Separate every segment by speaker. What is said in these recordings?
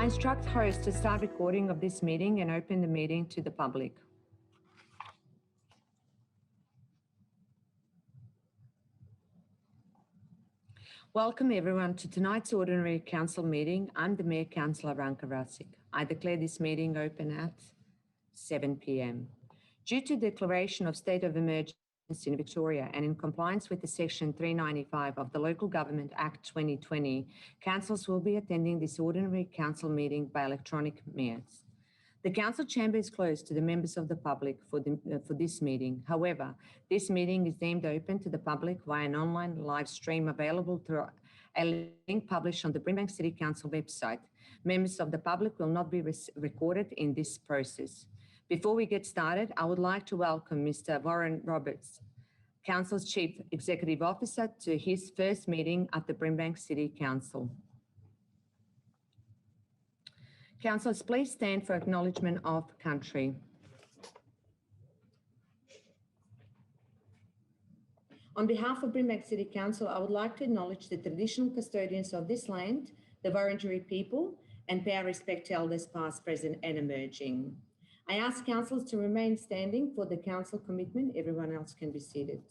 Speaker 1: I instruct host to start recording of this meeting and open the meeting to the public. Welcome everyone to tonight's ordinary council meeting. I'm the Mayor Councillor Ranka Rasik. I declare this meeting open at 7 p.m. Due to the declaration of state of emergency in Victoria and in compliance with the Section 395 of the Local Government Act 2020, councillors will be attending this ordinary council meeting by electronic means. The council chamber is closed to the members of the public for this meeting. However, this meeting is deemed open to the public via an online live stream available through a link published on the Brimbank City Council website. Members of the public will not be recorded in this process. Before we get started, I would like to welcome Mr. Warren Roberts, Council's Chief Executive Officer, to his first meeting at the Brimbank City Council. Councillors, please stand for acknowledgement of country. On behalf of Brimbank City Council, I would like to acknowledge the traditional custodians of this land, the Wurundjeri people, and pay our respect to elders past, present and emerging. I ask councillors to remain standing for the council commitment. Everyone else can be seated.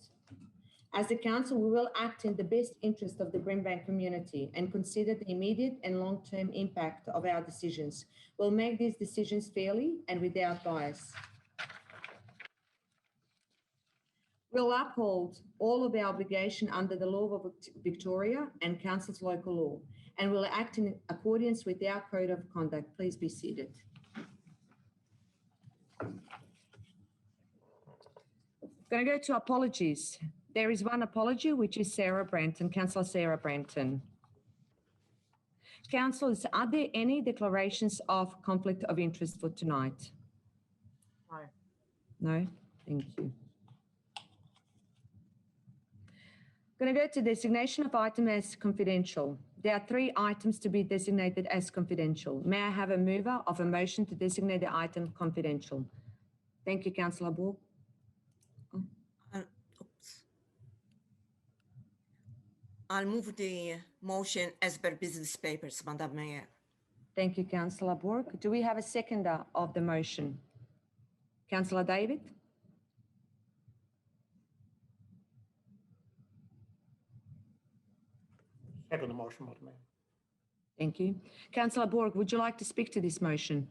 Speaker 1: As the council, we will act in the best interest of the Brimbank community and consider the immediate and long-term impact of our decisions. We'll make these decisions fairly and without bias. We'll uphold all of our obligation under the law of Victoria and council's local law, and we'll act in accordance with our code of conduct. Please be seated. Going to go to apologies. There is one apology, which is Sarah Branton, Councillor Sarah Branton. Councillors, are there any declarations of conflict of interest for tonight?
Speaker 2: No.
Speaker 1: No? Thank you. Going to go to designation of item as confidential. There are 3 items to be designated as confidential. May I have a mover of a motion to designate the item confidential? Thank you, Councillor Borg.
Speaker 2: I'll move the motion as per business papers, Madam Mayor.
Speaker 1: Thank you, Councillor Borg. Do we have a seconder of the motion? Councillor David?
Speaker 3: Second the motion, Madam Mayor.
Speaker 1: Thank you. Councillor Borg, would you like to speak to this motion?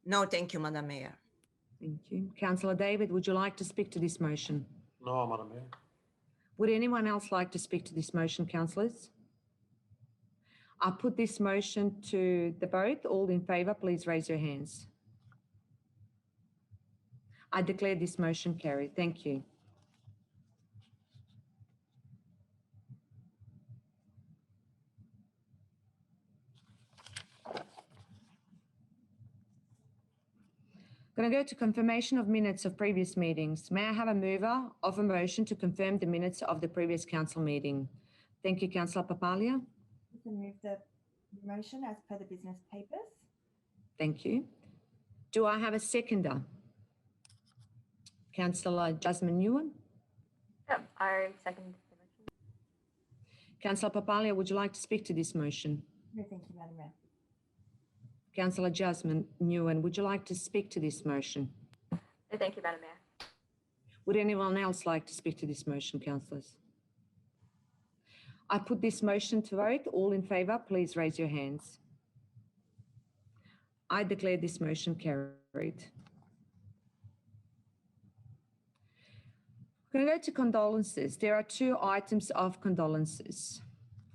Speaker 2: No, thank you, Madam Mayor.
Speaker 1: Thank you. Councillor David, would you like to speak to this motion?
Speaker 3: No, Madam Mayor.
Speaker 1: Would anyone else like to speak to this motion, councillors? I'll put this motion to the vote. All in favour, please raise your hands. I declare this motion carried. Thank you. Going to go to confirmation of minutes of previous meetings. May I have a mover of a motion to confirm the minutes of the previous council meeting? Thank you, Councillor Papalia.
Speaker 4: You can move the motion as per the business papers.
Speaker 1: Thank you. Do I have a seconder? Councillor Jasmine Nguyen.
Speaker 5: Yep, I second the motion.
Speaker 1: Councillor Papalia, would you like to speak to this motion?
Speaker 4: No, thank you, Madam Mayor.
Speaker 1: Councillor Jasmine Nguyen, would you like to speak to this motion?
Speaker 5: No, thank you, Madam Mayor.
Speaker 1: Would anyone else like to speak to this motion, councillors? I put this motion to vote. All in favour, please raise your hands. I declare this motion carried. We're going to go to condolences. There are 2 items of condolences.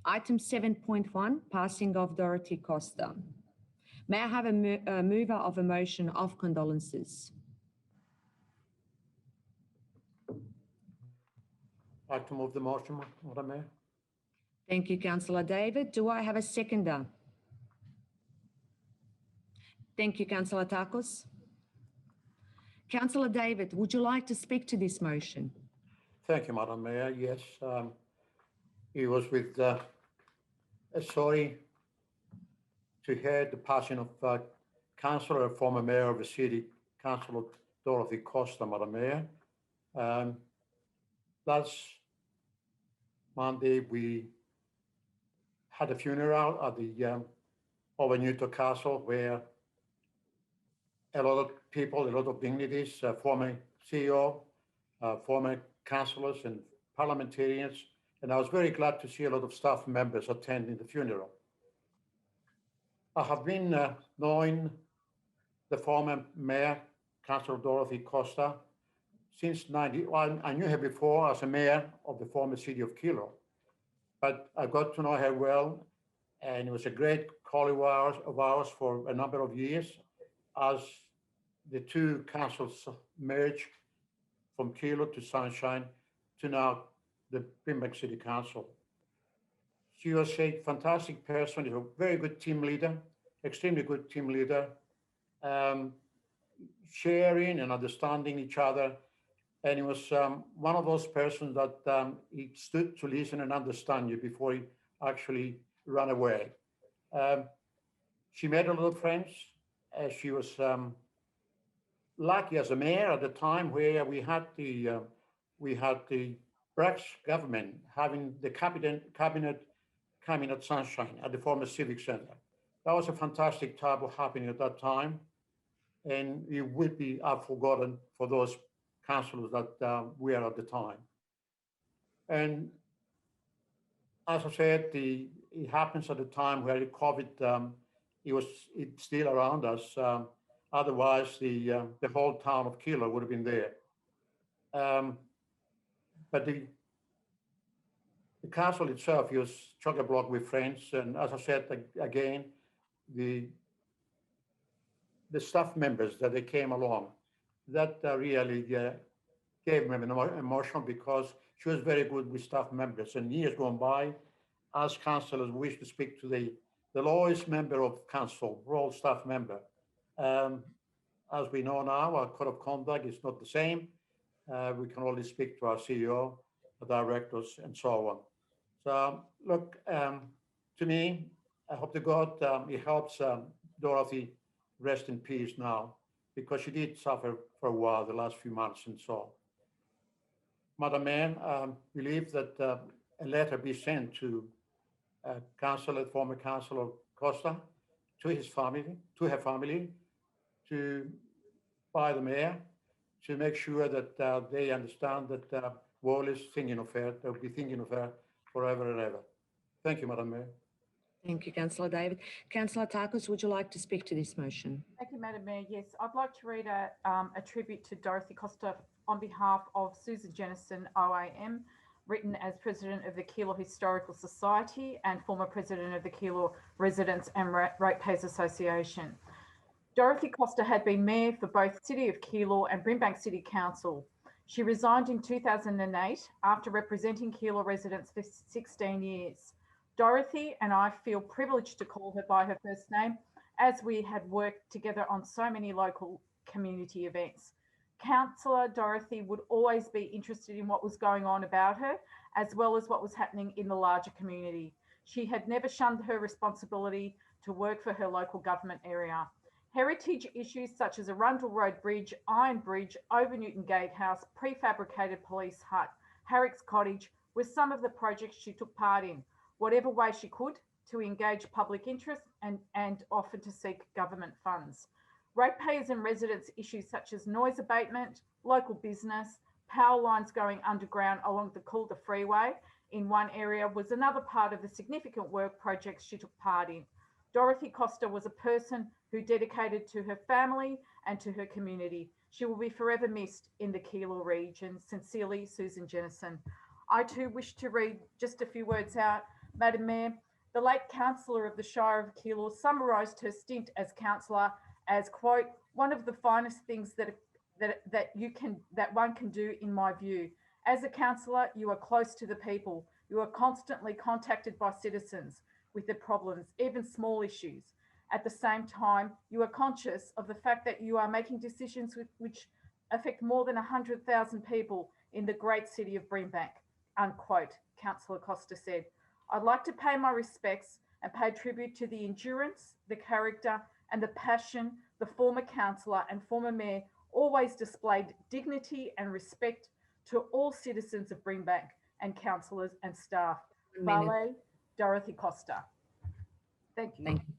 Speaker 1: Item 7.1, passing of Dorothy Costa. May I have a mover of a motion of condolences?
Speaker 3: I'd like to move the motion, Madam Mayor.
Speaker 1: Thank you, Councillor David. Do I have a seconder? Thank you, Councillor Takos. Councillor David, would you like to speak to this motion?
Speaker 3: Thank you, Madam Mayor. Yes, it was with sorry to hear the passing of Councillor, former Mayor of the City, Councillor Dorothy Costa, Madam Mayor. Last Monday, we had a funeral at the over Newcastle, where a lot of people, a lot of dignitaries, former CEO, former councillors and parliamentarians, and I was very glad to see a lot of staff members attending the funeral. I have been knowing the former mayor, Councillor Dorothy Costa, since 90. Well, I knew her before as a mayor of the former city of Kilo, but I got to know her well, and it was a great colleague of ours for a number of years as the two councils merged from Kilo to Sunshine to now the Brimbank City Council. She was a fantastic person, a very good team leader, extremely good team leader, sharing and understanding each other. And he was one of those persons that he stood to listen and understand you before he actually ran away. She made a lot of friends. She was lucky as a mayor at the time where we had the Brax government having the cabinet coming at Sunshine at the former Civic Centre. That was a fantastic type of happening at that time, and it would be forgotten for those councillors that were at the time. And as I said, it happens at a time where the COVID, it's still around us. Otherwise, the whole town of Kilo would have been there. But the council itself was chock-a-block with friends, and as I said again, the staff members that they came along, that really gave me an emotion, because she was very good with staff members. And years gone by, as councillors, we wish to speak to the lowest member of council, role staff member. As we know now, our code of conduct is not the same. We can only speak to our CEO, the directors, and so on. So look, to me, I hope to God it helps Dorothy rest in peace now, because she did suffer for a while the last few months and so. Madam Mayor, believe that a letter be sent to former Councillor Costa, to his family, to her family, by the mayor, to make sure that they understand that Wall is thinking of her, they'll be thinking of her forever and ever. Thank you, Madam Mayor.
Speaker 1: Thank you, Councillor David. Councillor Tarkus, would you like to speak to this motion?
Speaker 6: Thank you, Madam Mayor. Yes, I'd like to read a tribute to Dorothy Costa on behalf of Susan Jennison, OAM, written as President of the Kilo Historical Society and former President of the Kilo Residents and Ratepayers Association. Dorothy Costa had been Mayor for both City of Kilo and Brimbank City Council. She resigned in 2008 after representing Kilo residents for 16 years. Dorothy, and I feel privileged to call her by her first name, as we had worked together on so many local community events. Councillor Dorothy would always be interested in what was going on about her, as well as what was happening in the larger community. She had never shunned her responsibility to work for her local government area. Heritage issues such as Arundel Road Bridge, Iron Bridge, Over Newton Gatehouse, prefabricated police hut, Harrick's Cottage were some of the projects she took part in, whatever way she could, to engage public interest and offer to seek government funds. Ratepayers and residents issues such as noise abatement, local business, power lines going underground along the Calder Freeway in one area was another part of the significant work projects she took part in. Dorothy Costa was a person who dedicated to her family and to her community. She will be forever missed in the Kilo region. Sincerely, Susan Jennison. I too wish to read just a few words out. Madam Mayor, the late councillor of the Shire of Kilo summarised her stint as councillor as, quote, one of the finest things that one can do in my view. As a councillor, you are close to the people. You are constantly contacted by citizens with their problems, even small issues. At the same time, you are conscious of the fact that you are making decisions which affect more than 100,000 people in the great city of Brimbank, unquote, Councillor Costa said. I'd like to pay my respects and pay tribute to the endurance, the character and the passion the former councillor and former mayor always displayed dignity and respect to all citizens of Brimbank and councillors and staff. Vale, Dorothy Costa. Thank you.
Speaker 1: Thank you.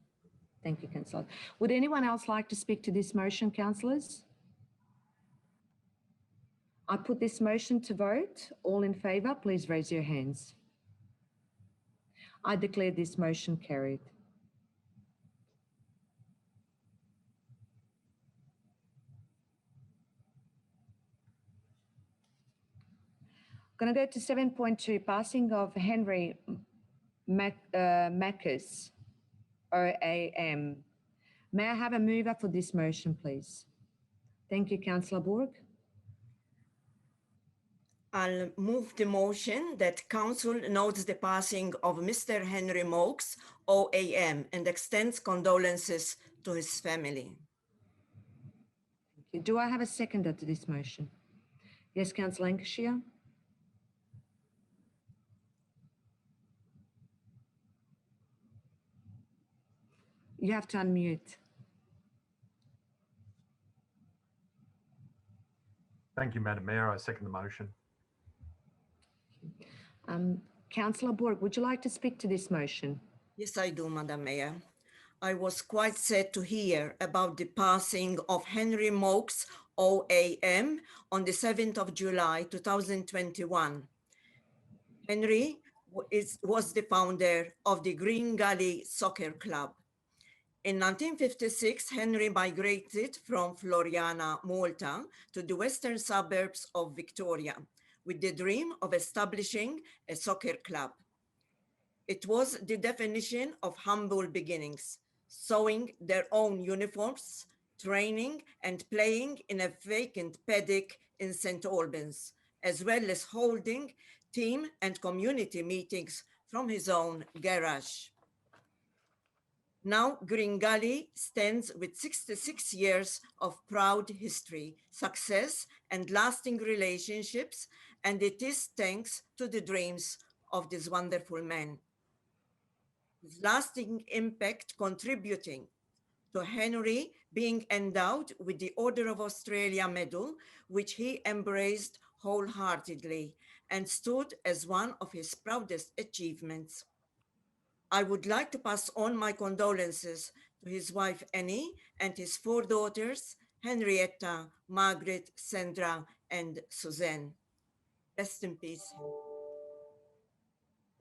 Speaker 1: Thank you, Councillor. Would anyone else like to speak to this motion, councillors? I put this motion to vote. All in favour, please raise your hands. I declare this motion carried. Going to go to 7.2, passing of Henry Mackes, OAM. May I have a mover for this motion, please? Thank you, Councillor Borg.
Speaker 2: I'll move the motion that council notes the passing of Mr. Henry Mokes, OAM, and extends condolences to his family.
Speaker 1: Thank you. Do I have a seconder to this motion? Yes, Councillor Lancashire. You have to unmute.
Speaker 7: Thank you, Madam Mayor. I second the motion.
Speaker 1: Councillor Borg, would you like to speak to this motion?
Speaker 2: Yes, I do, Madam Mayor. I was quite sad to hear about the passing of Henry Mokes, OAM, on the 7th of July, 2021. Henry was the founder of the Green Gully Soccer Club. In 1956, Henry migrated from Floriana, Malta, to the western suburbs of Victoria, with the dream of establishing a soccer club. It was the definition of humble beginnings, sewing their own uniforms, training and playing in a vacant paddock in St. Albans, as well as holding team and community meetings from his own garage. Now, Green Gully stands with 66 years of proud history, success, and lasting relationships, and it is thanks to the dreams of this wonderful man. His lasting impact contributing to Henry being endowed with the Order of Australia Medal, which he embraced wholeheartedly and stood as one of his proudest achievements. I would like to pass on my condolences to his wife Annie and his 4 daughters, Henrietta, Margaret, Sandra, and Suzanne. Rest in peace.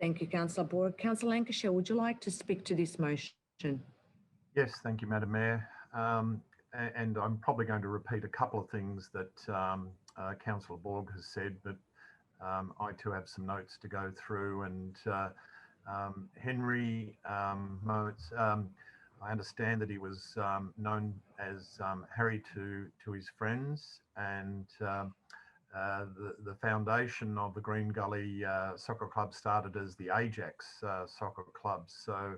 Speaker 1: Thank you, Councillor Borg. Councillor Lancashire, would you like to speak to this motion?
Speaker 7: Yes, thank you, Madam Mayor. And I'm probably going to repeat a couple of things that Councillor Borg has said, but I too have some notes to go through. And Henry Motes, I understand that he was known as Harry to his friends, and the foundation of the Green Gully Soccer Club started as the Ajax Soccer Club. So,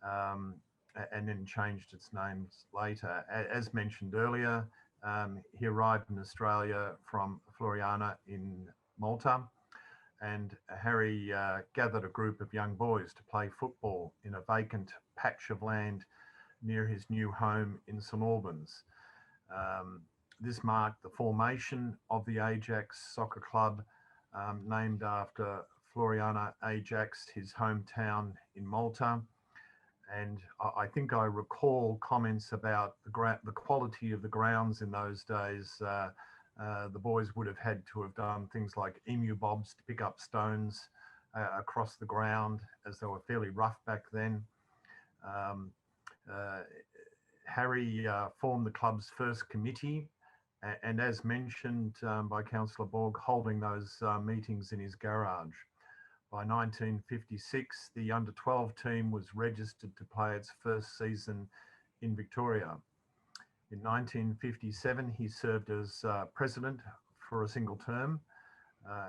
Speaker 7: and then changed its names later. As mentioned earlier, he arrived in Australia from Floriana in Malta, and Harry gathered a group of young boys to play football in a vacant patch of land near his new home in St. Albans. This marked the formation of the Ajax Soccer Club, named after Floriana Ajax, his hometown in Malta. And I think I recall comments about the quality of the grounds in those days. The boys would have had to have done things like emu bobs to pick up stones across the ground, as they were fairly rough back then. Harry formed the club's first committee, and as mentioned by Councillor Borg, holding those meetings in his garage. By 1956, the under-12 team was registered to play its first season in Victoria. In 1957, he served as president for a single term.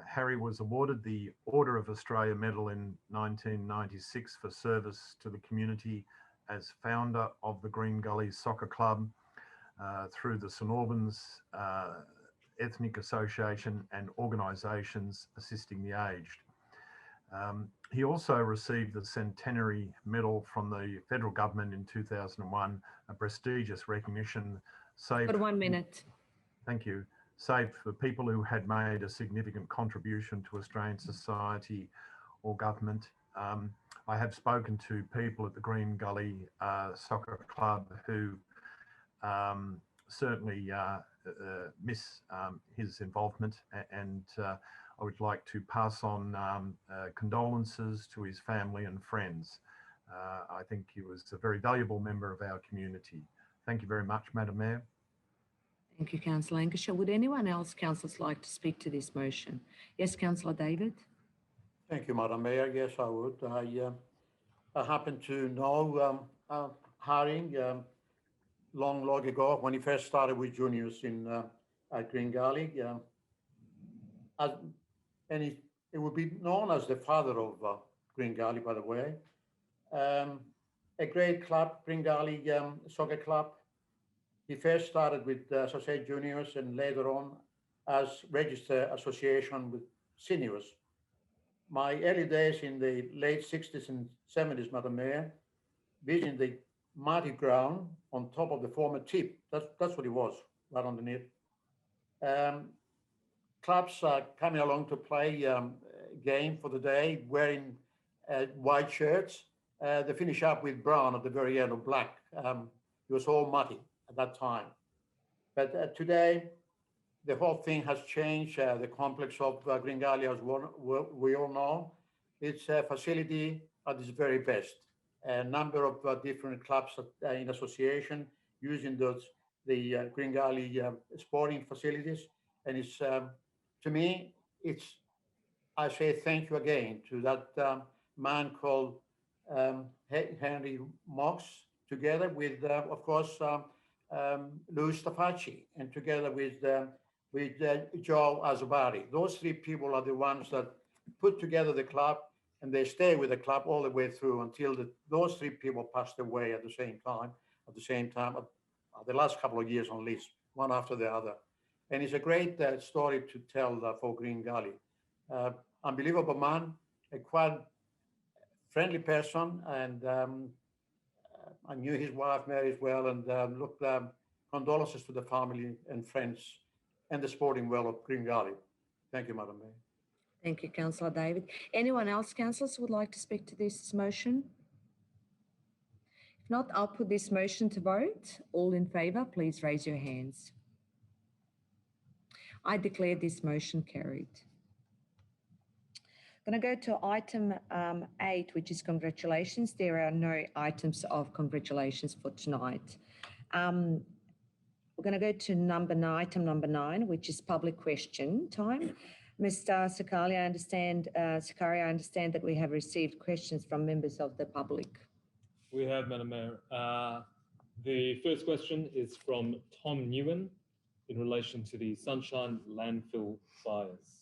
Speaker 7: Harry was awarded the Order of Australia Medal in 1996 for service to the community as founder of the Green Gully Soccer Club through the St. Albans Ethnic Association and organisations assisting the aged. He also received the Centenary Medal from the federal government in 2001, a prestigious recognition.
Speaker 1: Got 1 minute.
Speaker 7: Thank you. Saved for people who had made a significant contribution to Australian society or government. I have spoken to people at the Green Gully Soccer Club who certainly miss his involvement, and I would like to pass on condolences to his family and friends. I think he was a very valuable member of our community. Thank you very much, Madam Mayor.
Speaker 1: Thank you, Councillor Lancashire. Would anyone else, councillors, like to speak to this motion? Yes, Councillor David.
Speaker 3: Thank you, Madam Mayor. Yes, I would. I happen to know Haring long ago when he first started with juniors in at Green Gully. And it would be known as the father of Green Gully, by the way. A great club, Green Gully Soccer Club. He first started with Associate Juniors and later on as registered association with seniors. My early days in the late 60s and 70s, Madam Mayor, visiting the muddy ground on top of the former tip. That's what it was, right underneath. Clubs coming along to play game for the day, wearing white shirts. They finish up with brown at the very end, or black. It was all muddy at that time. But today, the whole thing has changed. The complex of Green Gully, as we all know, it's a facility at its very best. A number of different clubs in association using the Green Gully sporting facilities. And it's, to me, I say thank you again to that man called Henry Mox, together with, of course, Louis Stafacci, and together with Joe Azubari. Those three people are the ones that put together the club, and they stay with the club all the way through until those three people passed away at the same time, the last couple of years on least, one after the other. And it's a great story to tell for Green Gully. Unbelievable man, a quite friendly person, and I knew his wife Mary as well, and condolences to the family and friends and the sporting world of Green Gully. Thank you, Madam Mayor.
Speaker 1: Thank you, Councillor David. Anyone else, councillors, would like to speak to this motion? If not, I'll put this motion to vote. All in favour, please raise your hands. I declare this motion carried. I'm going to go to item 8, which is congratulations. There are no items of congratulations for tonight. We're going to go to item number 9, which is public question time. Mr. Sakari, I understand that we have received questions from members of the public.
Speaker 8: We have, Madam Mayor. The first question is from Tom Newen in relation to the Sunshine landfill fires.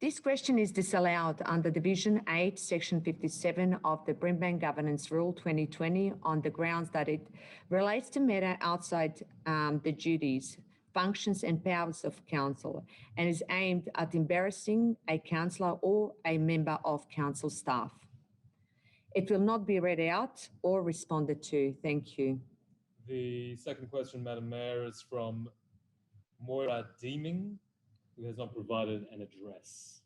Speaker 1: This question is disallowed under Division 8, Section 57 of the Brimbank Governance Rule 2020 on the grounds that it relates to matter outside the duties, functions and powers of council, and is aimed at embarrassing a councillor or a member of council staff. It will not be read out or responded to. Thank you.
Speaker 8: The second question, Madam Mayor, is from Moira Deeming, who has not provided an address.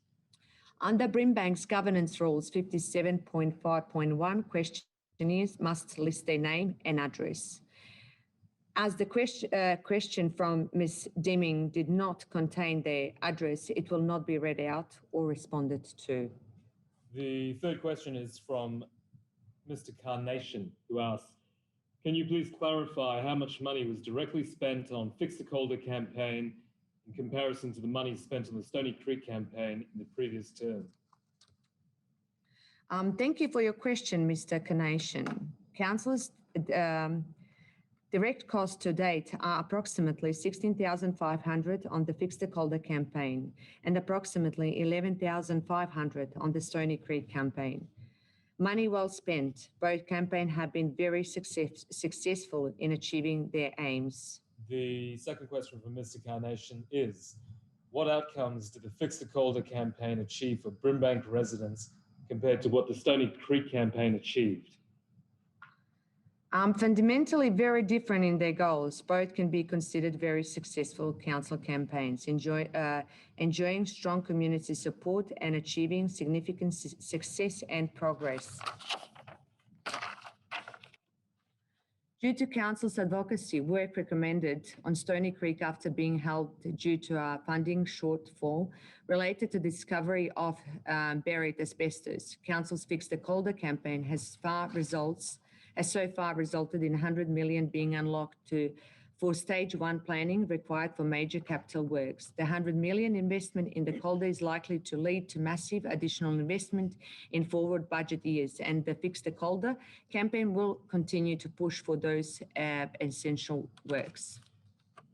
Speaker 1: Under Brimbank's governance rules 57.5.1, questioners must list their name and address. As the question from Ms. Deeming did not contain their address, it will not be read out or responded to.
Speaker 8: The third question is from Mr. Carnation, who asks, can you please clarify how much money was directly spent on Fix the Calder campaign in comparison to the money spent on the Stony Creek campaign in the previous term?
Speaker 1: Thank you for your question, Mr. Carnation. Councillors, direct costs to date are approximately $16,500 on the Fix the Calder campaign and approximately $11,500 on the Stony Creek campaign. Money well spent. Both campaigns have been very successful in achieving their aims.
Speaker 8: The second question from Mr. Carnation is, what outcomes did the Fix the Calder campaign achieve for Brimbank residents compared to what the Stony Creek campaign achieved?
Speaker 1: Fundamentally very different in their goals. Both can be considered very successful council campaigns, enjoying strong community support and achieving significant success and progress. Due to council's advocacy, work recommended on Stony Creek after being held due to a funding shortfall related to discovery of buried asbestos. Council's Fix the Calder campaign has so far resulted in 100 million being unlocked for stage 1 planning required for major capital works. The 100 million investment in the Calder is likely to lead to massive additional investment in forward budget years, and the Fix the Calder campaign will continue to push for those essential works.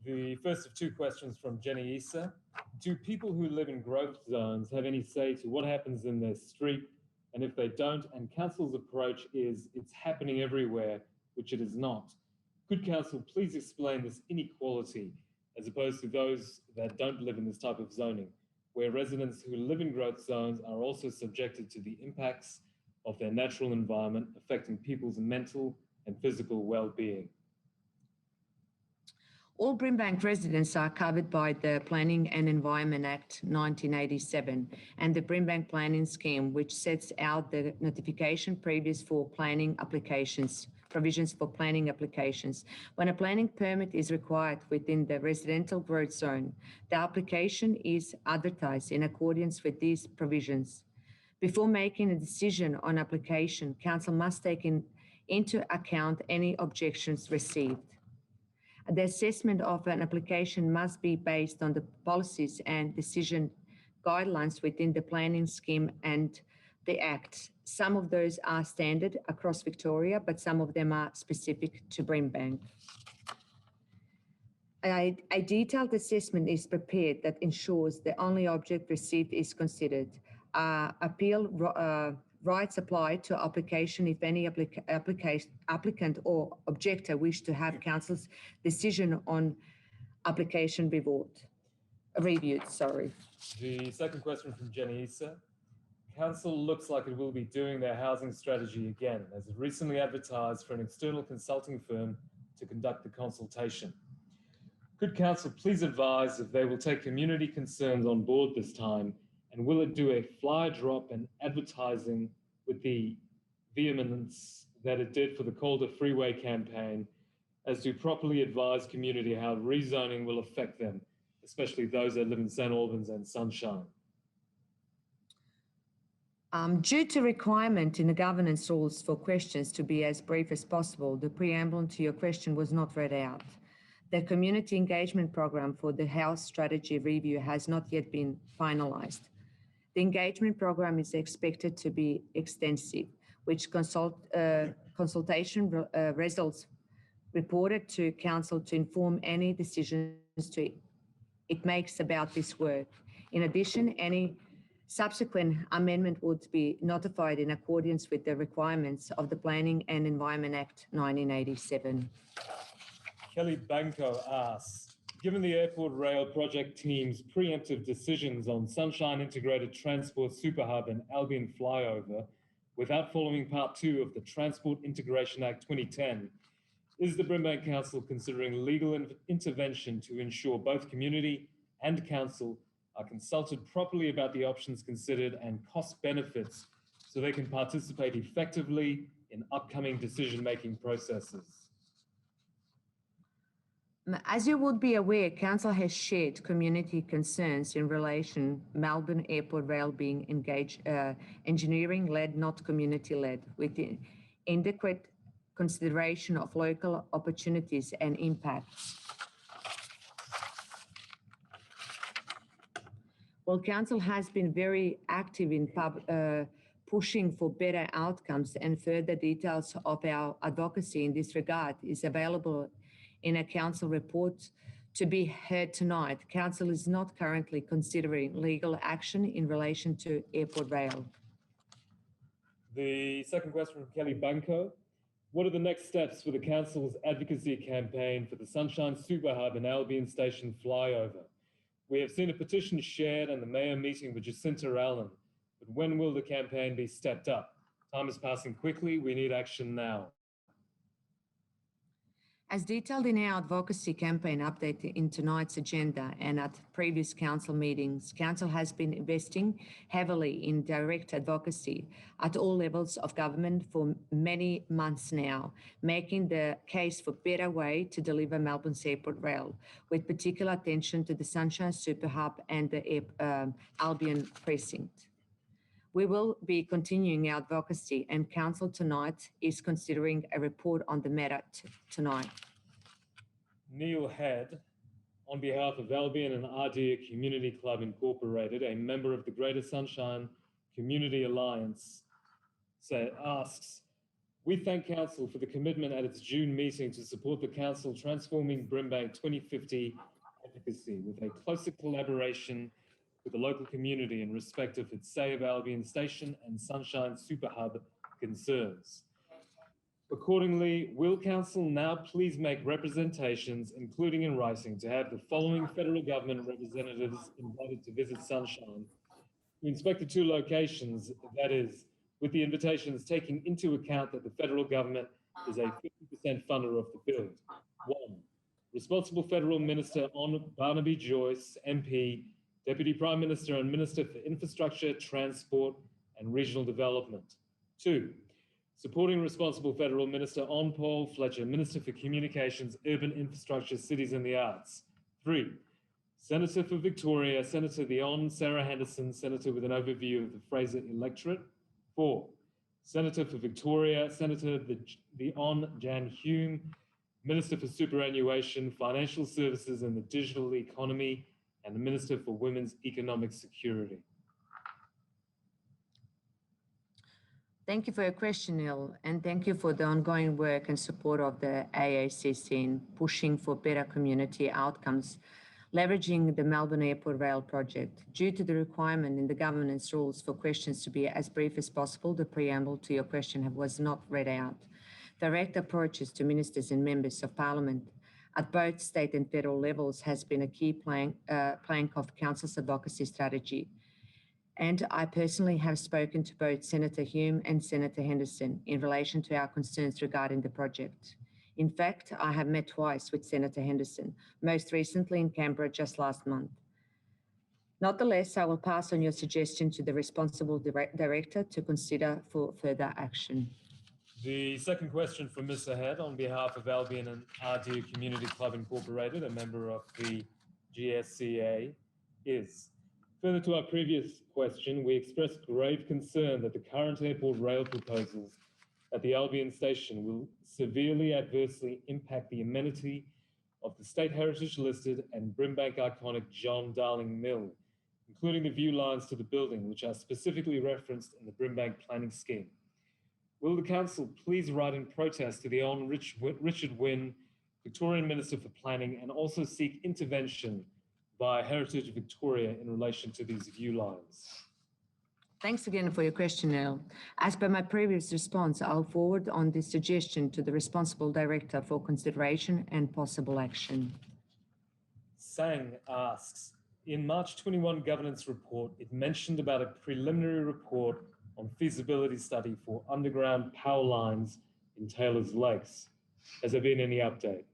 Speaker 8: The first of two questions from Jenny Issa. Do people who live in growth zones have any say to what happens in their street? And if they don't, and council's approach is it's happening everywhere, which it is not. Could council please explain this inequality as opposed to those that don't live in this type of zoning, where residents who live in growth zones are also subjected to the impacts of their natural environment affecting people's mental and physical well-being?
Speaker 1: All Brimbank residents are covered by the Planning and Environment Act 1987 and the Brimbank Planning Scheme, which sets out the notification provisions for planning applications. When a planning permit is required within the residential growth zone, the application is advertised in accordance with these provisions. Before making a decision on application, council must take into account any objections received. The assessment of an application must be based on the policies and decision guidelines within the planning scheme and the Act. Some of those are standard across Victoria, but some of them are specific to Brimbank. A detailed assessment is prepared that ensures the only object received is considered. Appeal rights apply to application if any applicant or objector wish to have council's decision on application reviewed.
Speaker 8: The second question from Jenny Issa. Council looks like it will be doing their housing strategy again, as it recently advertised for an external consulting firm to conduct the consultation. Could council please advise if they will take community concerns on board this time, and will it do a fly drop and advertising with the vehemence that it did for the Calder Freeway campaign, as to properly advise community how rezoning will affect them, especially those that live in St Albans and Sunshine?
Speaker 1: Due to requirement in the governance rules for questions to be as brief as possible, the preamble to your question was not read out. The community engagement program for the house strategy review has not yet been finalised. The engagement program is expected to be extensive, which consultation results reported to council to inform any decisions it makes about this work. In addition, any subsequent amendment would be notified in accordance with the requirements of the Planning and Environment Act 1987.
Speaker 8: Kelly Banco asks, given the Airport Rail project team's preemptive decisions on Sunshine Integrated Transport Superhub and Albion Flyover, without following Part 2 of the Transport Integration Act 2010, is the Brimbank Council considering legal intervention to ensure both community and council are consulted properly about the options considered and cost benefits so they can participate effectively in upcoming decision-making processes?
Speaker 1: As you would be aware, council has shared community concerns in relation Melbourne Airport Rail being engaged, engineering-led, not community-led, with the inadequate consideration of local opportunities and impacts. While council has been very active in pushing for better outcomes, and further details of our advocacy in this regard is available in a council report to be heard tonight, council is not currently considering legal action in relation to Airport Rail.
Speaker 8: The second question from Kelly Banco. What are the next steps for the council's advocacy campaign for the Sunshine Superhub and Albion Station flyover? We have seen a petition shared and the mayor meeting with Jacinta Allen, but when will the campaign be stepped up? Time is passing quickly. We need action now.
Speaker 1: As detailed in our advocacy campaign update in tonight's agenda and at previous council meetings, council has been investing heavily in direct advocacy at all levels of government for many months now, making the case for better way to deliver Melbourne's airport rail, with particular attention to the Sunshine Super Hub and the Albion precinct. We will be continuing our advocacy, and council tonight is considering a report on the matter tonight.
Speaker 8: Neil Head, on behalf of Albion and Ardea Community Club Incorporated, a member of the Greater Sunshine Community Alliance, asks, we thank council for the commitment at its June meeting to support the council transforming Brimbank 2050 advocacy with a closer collaboration with the local community in respect of its Save Albion Station and Sunshine Super Hub concerns. Accordingly, will council now please make representations, including in writing, to have the following federal government representatives invited to visit Sunshine to inspect the two locations, that is, with the invitations taking into account that the federal government is a 50% funder of the build. 1. Responsible Federal Minister on Barnaby Joyce, MP, Deputy Prime Minister and Minister for Infrastructure, Transport and Regional Development. 2. Supporting Responsible Federal Minister on Paul Fletcher, Minister for Communications, Urban Infrastructure, Cities and the Arts. 3. Senator for Victoria, Senator the Hon. Sarah Henderson, Senator with an overview of the Fraser electorate. 4. Senator for Victoria, Senator the Hon. Jan Hume, Minister for Superannuation, Financial Services and the Digital Economy, and the Minister for Women's Economic Security.
Speaker 1: Thank you for your question, Neil, and thank you for the ongoing work and support of the AACC in pushing for better community outcomes, leveraging the Melbourne Airport Rail project. Due to the requirement in the governance rules for questions to be as brief as possible, the preamble to your question was not read out. Direct approaches to ministers and members of parliament at both state and federal levels has been a key plank of council's advocacy strategy. And I personally have spoken to both Senator Hume and Senator Henderson in relation to our concerns regarding the project. In fact, I have met twice with Senator Henderson, most recently in Canberra just last month. Nonetheless, I will pass on your suggestion to the responsible director to consider for further action.
Speaker 8: The second question from Mr. Head on behalf of Albion and Ardea Community Club Incorporated, a member of the GSCA, is: further to our previous question, we express grave concern that the current airport rail proposals at the Albion station will severely adversely impact the amenity of the State Heritage listed and Brimbank iconic John Darling Mill, including the view lines to the building, which are specifically referenced in the Brimbank planning scheme. Will the council please write in protest to the Hon. Richard Wynne, Victorian Minister for Planning, and also seek intervention by Heritage Victoria in relation to these view lines?
Speaker 1: Thanks again for your question, Neil. As per my previous response, I'll forward on this suggestion to the responsible director for consideration and possible action.
Speaker 8: Sang asks, in March 21 governance report, it mentioned about a preliminary report on feasibility study for underground power lines in Taylor's Lakes. Has there been any update?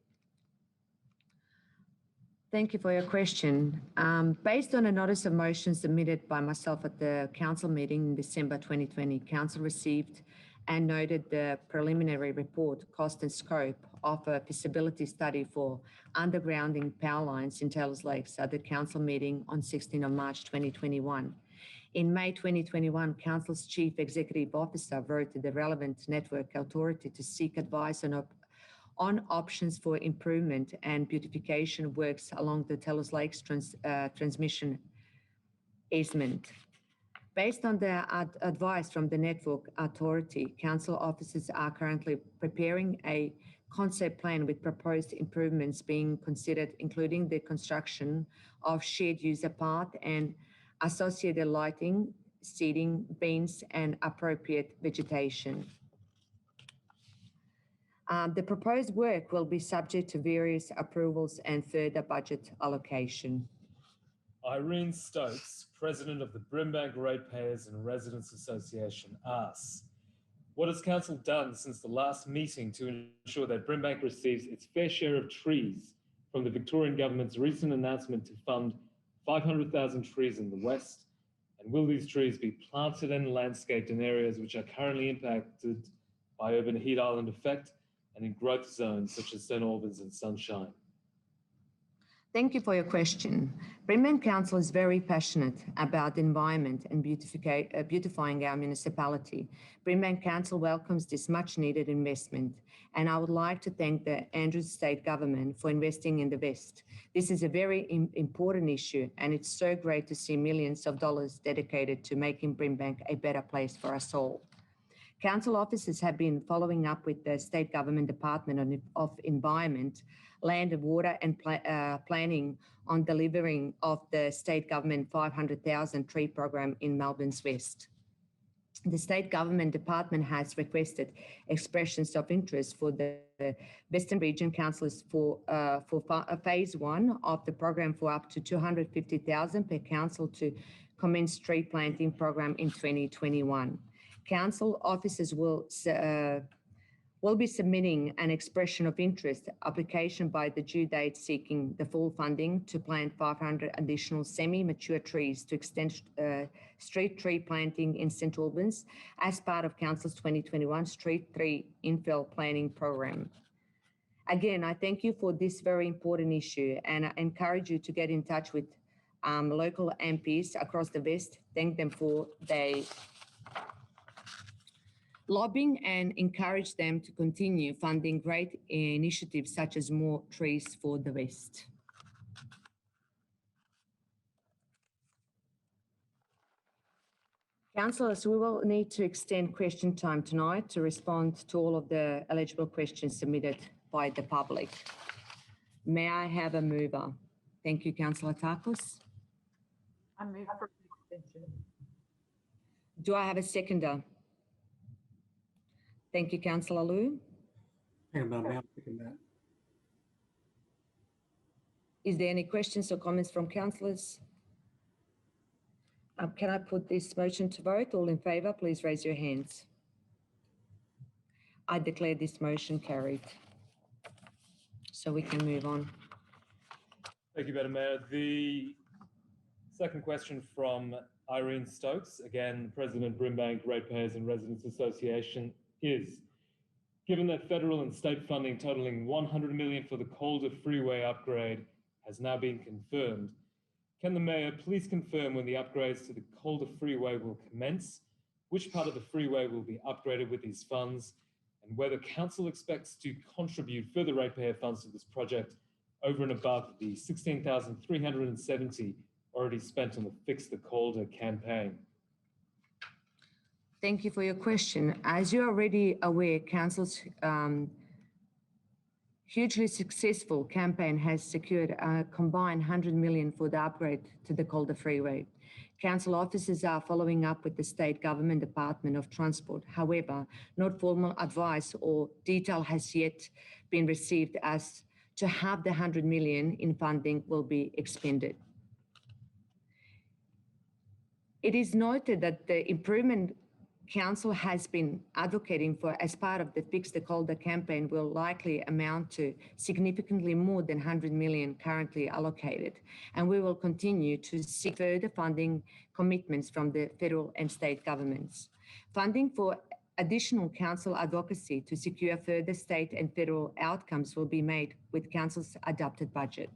Speaker 1: Thank you for your question. Based on a notice of motion submitted by myself at the council meeting in December 2020, council received and noted the preliminary report, cost and scope of a feasibility study for undergrounding power lines in Taylor's Lakes at the council meeting on 16 of March 2021. In May 2021, council's chief executive officer wrote to the relevant network authority to seek advice on options for improvement and beautification works along the Taylor's Lakes transmission easement. Based on the advice from the network authority, council officers are currently preparing a concept plan with proposed improvements being considered, including the construction of shared user path and associated lighting, seating, bins, and appropriate vegetation. The proposed work will be subject to various approvals and further budget allocation.
Speaker 8: Irene Stokes, President of the Brimbank Ratepayers and Residents Association, asks, What has Council done since the last meeting to ensure that Brimbank receives its fair share of trees from the Victorian Government's recent announcement to fund 500,000 trees in the West? And will these trees be planted and landscaped in areas which are currently impacted by urban heat island effect and in growth zones such as St Albans and Sunshine?
Speaker 1: Thank you for your question. Brimbank Council is very passionate about the environment and beautifying our municipality. Brimbank Council welcomes this much needed investment, and I would like to thank the Andrews State Government for investing in the West. This is a very important issue, and it's so great to see millions of dollars dedicated to making Brimbank a better place for us all. Council officers have been following up with the State Government Department of Environment, Land and Water and Planning on delivering of the State Government 500,000 tree program in Melbourne's West. The State Government Department has requested expressions of interest for the Western Region Councillors for phase 1 of the program for up to 250,000 per council to commence tree planting program in 2021. Council officers will be submitting an expression of interest application by the due date seeking the full funding to plant 500 additional semi-mature trees to extend street tree planting in St Albans as part of Council's 2021 Street Tree Infill Planning Program. Again, I thank you for this very important issue, and I encourage you to get in touch with local MPs across the West. Thank them for their lobbying and encourage them to continue funding great initiatives such as more trees for the West. Councillors, we will need to extend question time tonight to respond to all of the eligible questions submitted by the public. May I have a mover? Thank you, Councillor Takos.
Speaker 6: I move for an extension.
Speaker 1: Do I have a seconder? Thank you, Councillor Liu.
Speaker 9: Hang on, Madam Mayor, I'm picking that.
Speaker 1: Is there any questions or comments from councillors? Can I put this motion to vote? All in favour, please raise your hands. I declare this motion carried. So we can move on.
Speaker 8: Thank you, Madam Mayor. The second question from Irene Stokes, again, President Brimbank Ratepayers and Residents Association, is, given that federal and state funding totalling $100 million for the Calder Freeway upgrade has now been confirmed, can the Mayor please confirm when the upgrades to the Calder Freeway will commence, which part of the freeway will be upgraded with these funds, and whether Council expects to contribute further ratepayer funds to this project over and above the $16,370 already spent on the Fix the Calder campaign?
Speaker 1: Thank you for your question. As you're already aware, Council's hugely successful campaign has secured a combined $100 million for the upgrade to the Calder Freeway. Council officers are following up with the State Government Department of Transport. However, not formal advice or detail has yet been received as to how the $100 million in funding will be expended. It is noted that the improvement Council has been advocating for as part of the Fix the Calder campaign will likely amount to significantly more than $100 million currently allocated, and we will continue to seek further funding commitments from the federal and state governments. Funding for additional Council advocacy to secure further state and federal outcomes will be made with Council's adopted budget.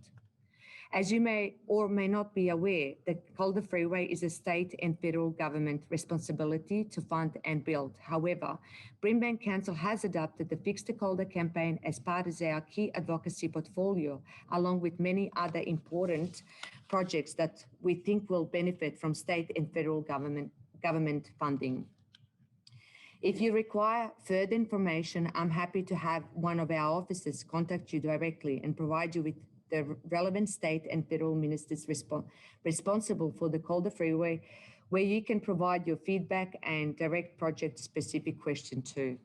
Speaker 1: As you may or may not be aware, the Calder Freeway is a state and federal government responsibility to fund and build. However, Brimbank Council has adopted the Fix the Calder campaign as part of our key advocacy portfolio, along with many other important projects that we think will benefit from state and federal government funding. If you require further information, I'm happy to have one of our officers contact you directly and provide you with the relevant state and federal ministers responsible for the Calder Freeway, where you can provide your feedback and direct project-specific question too.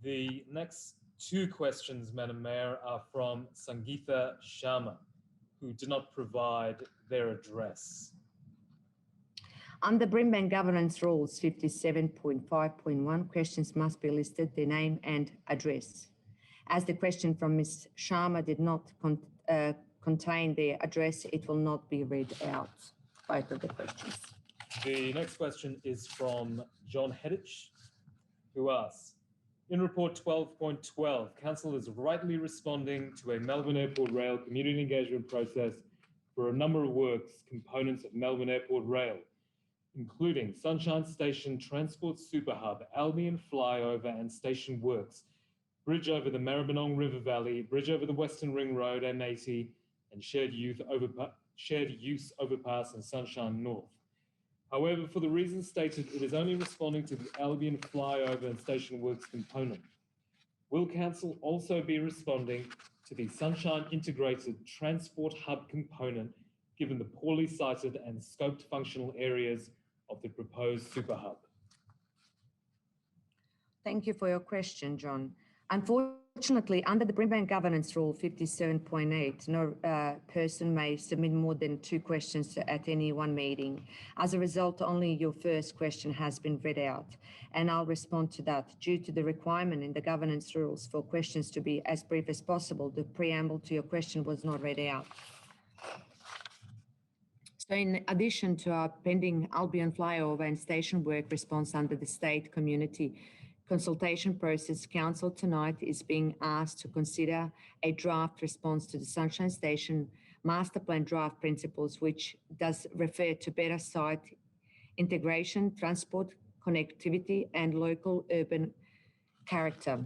Speaker 8: The next two questions, Madam Mayor, are from Sangeetha Sharma, who did not provide their address.
Speaker 1: Under Brimbank Governance Rules 57.5.1, questions must be listed, their name and address. As the question from Ms. Sharma did not contain their address, it will not be read out, both of the questions.
Speaker 8: The next question is from John Heddich, who asks, in report 12.12, Council is rightly responding to a Melbourne Airport Rail community engagement process for a number of works, components of Melbourne Airport Rail, including Sunshine Station Transport Super Hub, Albion Flyover and Station Works, bridge over the Maribyrnong River Valley, bridge over the Western Ring Road M80, and shared use overpass in Sunshine North. However, for the reasons stated, it is only responding to the Albion Flyover and Station Works component. Will Council also be responding to the Sunshine Integrated Transport Hub component, given the poorly sited and scoped functional areas of the proposed Super Hub?
Speaker 1: Thank you for your question, John. Unfortunately, under the Brimbank Governance Rule 57.8, no person may submit more than 2 questions at any one meeting. As a result, only your first question has been read out, and I'll respond to that. Due to the requirement in the governance rules for questions to be as brief as possible, the preamble to your question was not read out. So in addition to our pending Albion Flyover and station work response under the state community consultation process, Council tonight is being asked to consider a draft response to the Sunshine Station Master Plan draft principles, which does refer to better site integration, transport, connectivity, and local urban character.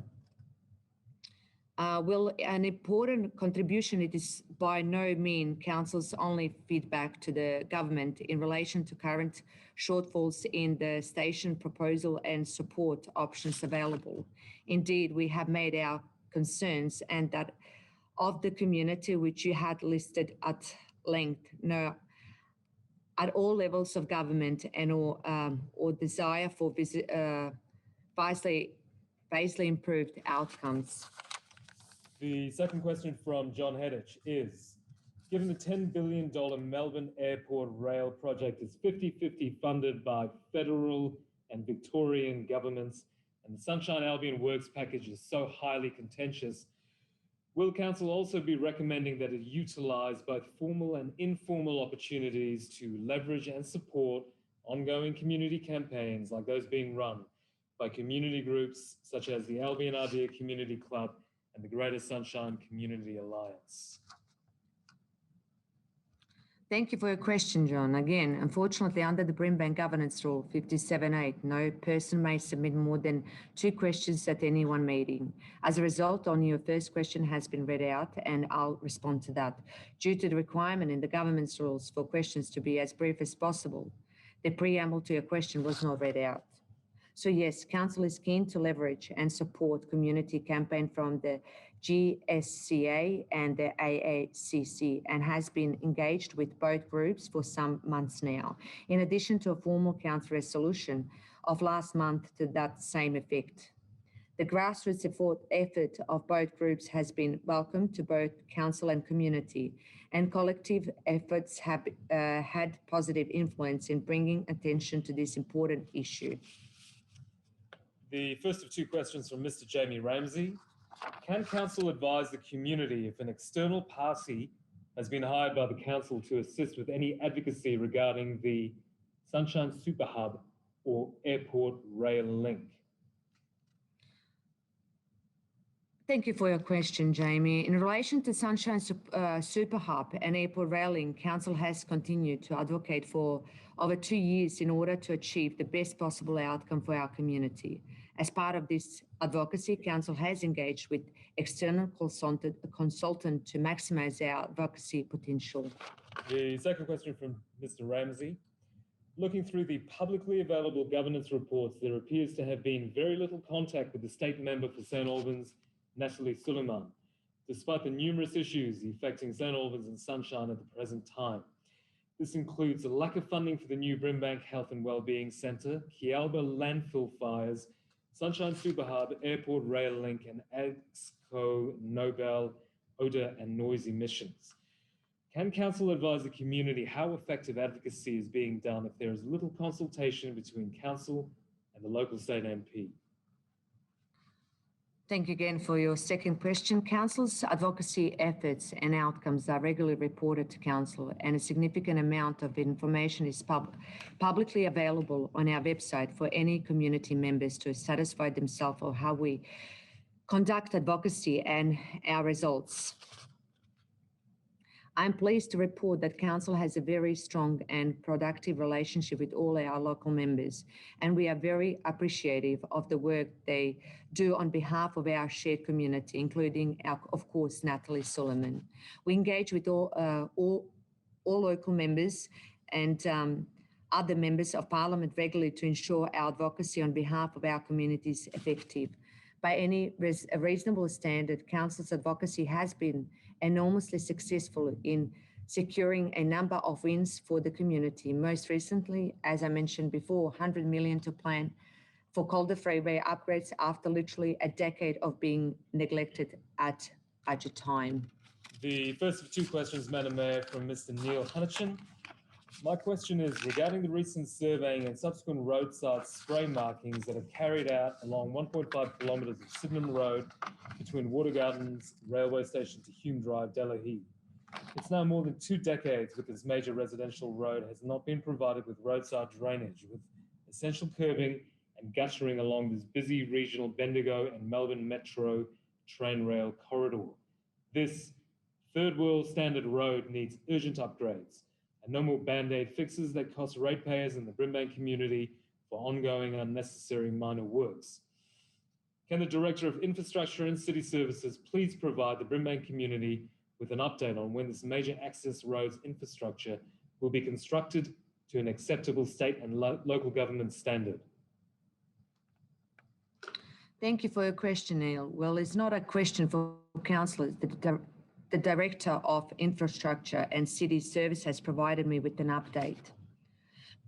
Speaker 1: Will an important contribution, it is by no means Council's only feedback to the government in relation to current shortfalls in the station proposal and support options available. Indeed, we have made our concerns and that of the community which you had listed at length, at all levels of government and or desire for vastly improved outcomes.
Speaker 8: The second question from John Heddich is, given the $10 billion Melbourne Airport Rail project is 50-50 funded by federal and Victorian governments, and the Sunshine Albion Works package is so highly contentious, will Council also be recommending that it utilise both formal and informal opportunities to leverage and support ongoing community campaigns like those being run by community groups such as the Albion Ardea Community Club and the Greater Sunshine Community Alliance?
Speaker 1: Thank you for your question, John. Again, unfortunately, under the Brimbank Governance Rule 57.8, no person may submit more than 2 questions at any one meeting. As a result, only your first question has been read out, and I'll respond to that. Due to the requirement in the governance rules for questions to be as brief as possible, the preamble to your question was not read out. So yes, Council is keen to leverage and support community campaign from the GSCA and the AACC and has been engaged with both groups for some months now, in addition to a formal Council resolution of last month to that same effect. The grassroots effort of both groups has been welcomed to both Council and community, and collective efforts have had positive influence in bringing attention to this important issue.
Speaker 8: The first of 2 questions from Mr. Jamie Ramsey. Can Council advise the community if an external party has been hired by the Council to assist with any advocacy regarding the Sunshine Super Hub or Airport Rail Link?
Speaker 1: Thank you for your question, Jamie. In relation to Sunshine Super Hub and Airport Rail Link, Council has continued to advocate for over 2 years in order to achieve the best possible outcome for our community. As part of this advocacy, Council has engaged with external consultant to maximise our advocacy potential.
Speaker 8: The second question from Mr. Ramsey. Looking through the publicly available governance reports, there appears to have been very little contact with the state member for St Albans, Natalie Suleiman, despite the numerous issues affecting St Albans and Sunshine at the present time. This includes a lack of funding for the new Brimbank Health and Wellbeing Centre, Kialba landfill fires, Sunshine Super Hub, Airport Rail Link, and AXCO Nobel odour and noise emissions. Can Council advise the community how effective advocacy is being done if there is little consultation between Council and the local state MP?
Speaker 1: Thank you again for your second question. Council's advocacy efforts and outcomes are regularly reported to Council, and a significant amount of information is publicly available on our website for any community members to satisfy themselves of how we conduct advocacy and our results. I'm pleased to report that Council has a very strong and productive relationship with all our local members, and we are very appreciative of the work they do on behalf of our shared community, including, of course, Natalie Suleiman. We engage with all local members and other members of Parliament regularly to ensure our advocacy on behalf of our community is effective. By any reasonable standard, Council's advocacy has been enormously successful in securing a number of wins for the community. Most recently, as I mentioned before, $100 million to plan for Calder Freeway upgrades after literally a decade of being neglected at budget time.
Speaker 8: The first of two questions, Madam Mayor, from Mr. Neil Hunnichen. My question is regarding the recent surveying and subsequent roadside spray markings that are carried out along 1.5 kilometres of Sydenham Road between Water Gardens Railway Station to Hume Drive, Delahee. It's now more than 2 decades with this major residential road has not been provided with roadside drainage, with essential curbing and guttering along this busy regional Bendigo and Melbourne Metro train rail corridor. This third world standard road needs urgent upgrades and no more band-aid fixes that cost ratepayers in the Brimbank community for ongoing unnecessary minor works. Can the Director of Infrastructure and City Services please provide the Brimbank community with an update on when this major access roads infrastructure will be constructed to an acceptable state and local government standard?
Speaker 1: Thank you for your question, Neil. Well, it's not a question for councillors. The Director of Infrastructure and City Service has provided me with an update.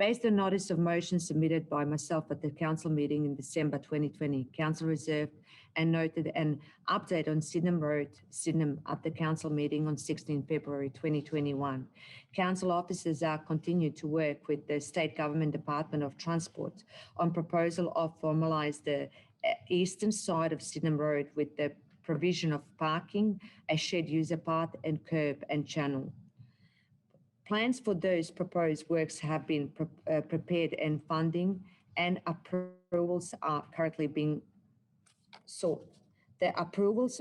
Speaker 1: Based on notice of motion submitted by myself at the Council meeting in December 2020, Council reserved and noted an update on Sydenham Road, Sydenham, at the Council meeting on 16 February 2021. Council officers are continued to work with the State Government Department of Transport on proposal of formalise the eastern side of Sydenham Road with the provision of parking, a shared user path and curb and channel. Plans for those proposed works have been prepared and funding and approvals are currently being sought. The approvals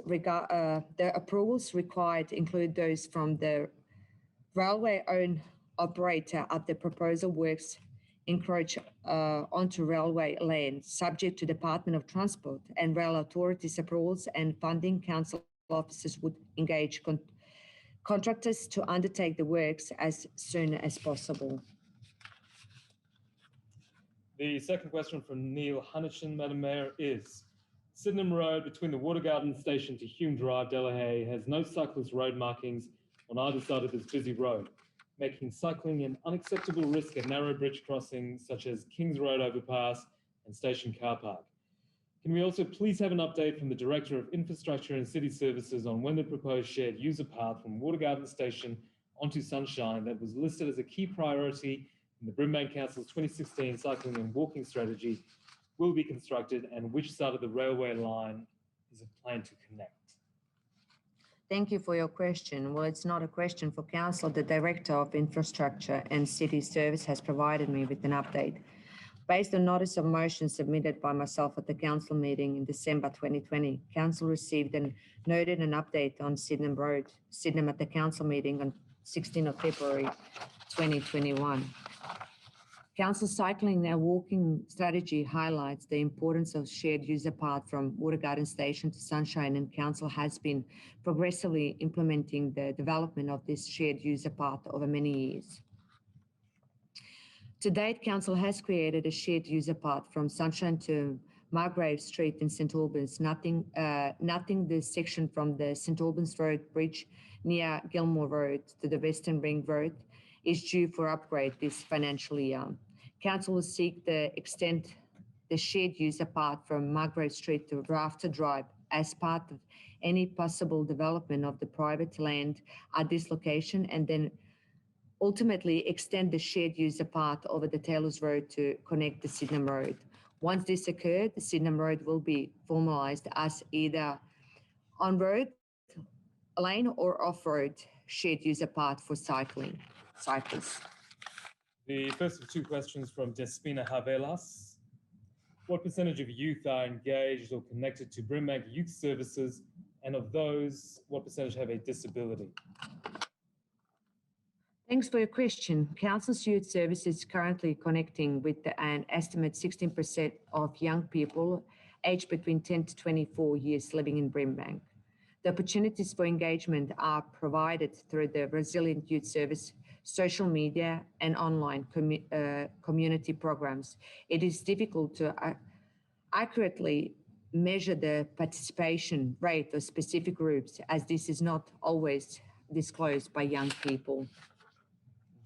Speaker 1: required include those from the railway owned operator at the proposal works encroach onto railway land, subject to Department of Transport and Rail Authorities approvals and funding. Council officers would engage contractors to undertake the works as soon as possible.
Speaker 8: The second question from Neil Hunnichen, Madam Mayor, is Sydenham Road between the Water Garden Station to Hume Drive, Delahee, has no cyclist road markings on either side of this busy road, making cycling an unacceptable risk at narrow bridge crossings such as Kings Road Overpass and Station Car Park. Can we also please have an update from the Director of Infrastructure and City Services on when the proposed shared user path from Water Garden Station onto Sunshine that was listed as a key priority in the Brimbank Council's 2016 cycling and walking strategy will be constructed, and which side of the railway line is it planned to connect?
Speaker 1: Thank you for your question. Well, it's not a question for Council. The Director of Infrastructure and City Service has provided me with an update. Based on notice of motion submitted by myself at the Council meeting in December 2020, Council received and noted an update on Sydenham Road, Sydenham, at the Council meeting on 16th of February 2021. Council cycling and walking strategy highlights the importance of shared user path from Water Garden Station to Sunshine, and Council has been progressively implementing the development of this shared user path over many years. To date, Council has created a shared user path from Sunshine to Margrave Street in St Albans, nothing the section from the St Albans Road Bridge near Gilmore Road to the Western Ring Road is due for upgrade this financial year. Council will seek to extend the shared user path from Margrave Street to Rafter Drive as part of any possible development of the private land at this location, and then ultimately extend the shared user path over the Taylors Road to connect the Sydenham Road. Once this occurred, the Sydenham Road will be formalised as either on-road lane or off-road shared user path for cyclists.
Speaker 8: The first of two questions from Despina Havelas. What percentage of youth are engaged or connected to Brimbank Youth Services, and of those, what percentage have a disability?
Speaker 1: Thanks for your question. Council's Youth Services is currently connecting with an estimate 16% of young people aged between 10 to 24 years living in Brimbank. The opportunities for engagement are provided through the Resilient Youth Service, social media, and online community programs. It is difficult to accurately measure the participation rate of specific groups, as this is not always disclosed by young people.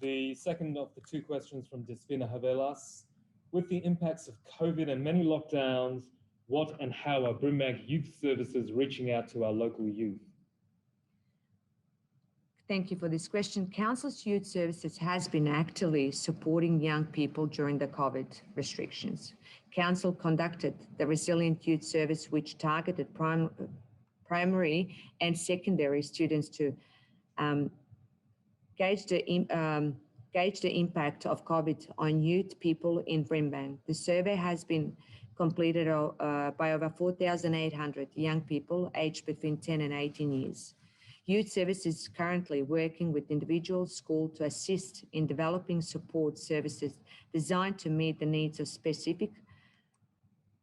Speaker 8: The second of the two questions from Despina Havelas. With the impacts of COVID and many lockdowns, what and how are Brimbank Youth Services reaching out to our local youth?
Speaker 1: Thank you for this question. Council's Youth Services has been actively supporting young people during the COVID restrictions. Council conducted the Resilient Youth Service, which targeted primary and secondary students to gauge the impact of COVID on youth people in Brimbank. The survey has been completed by over 4,800 young people aged between 10 and 18 years. Youth Services is currently working with individual schools to assist in developing support services designed to meet the needs of specific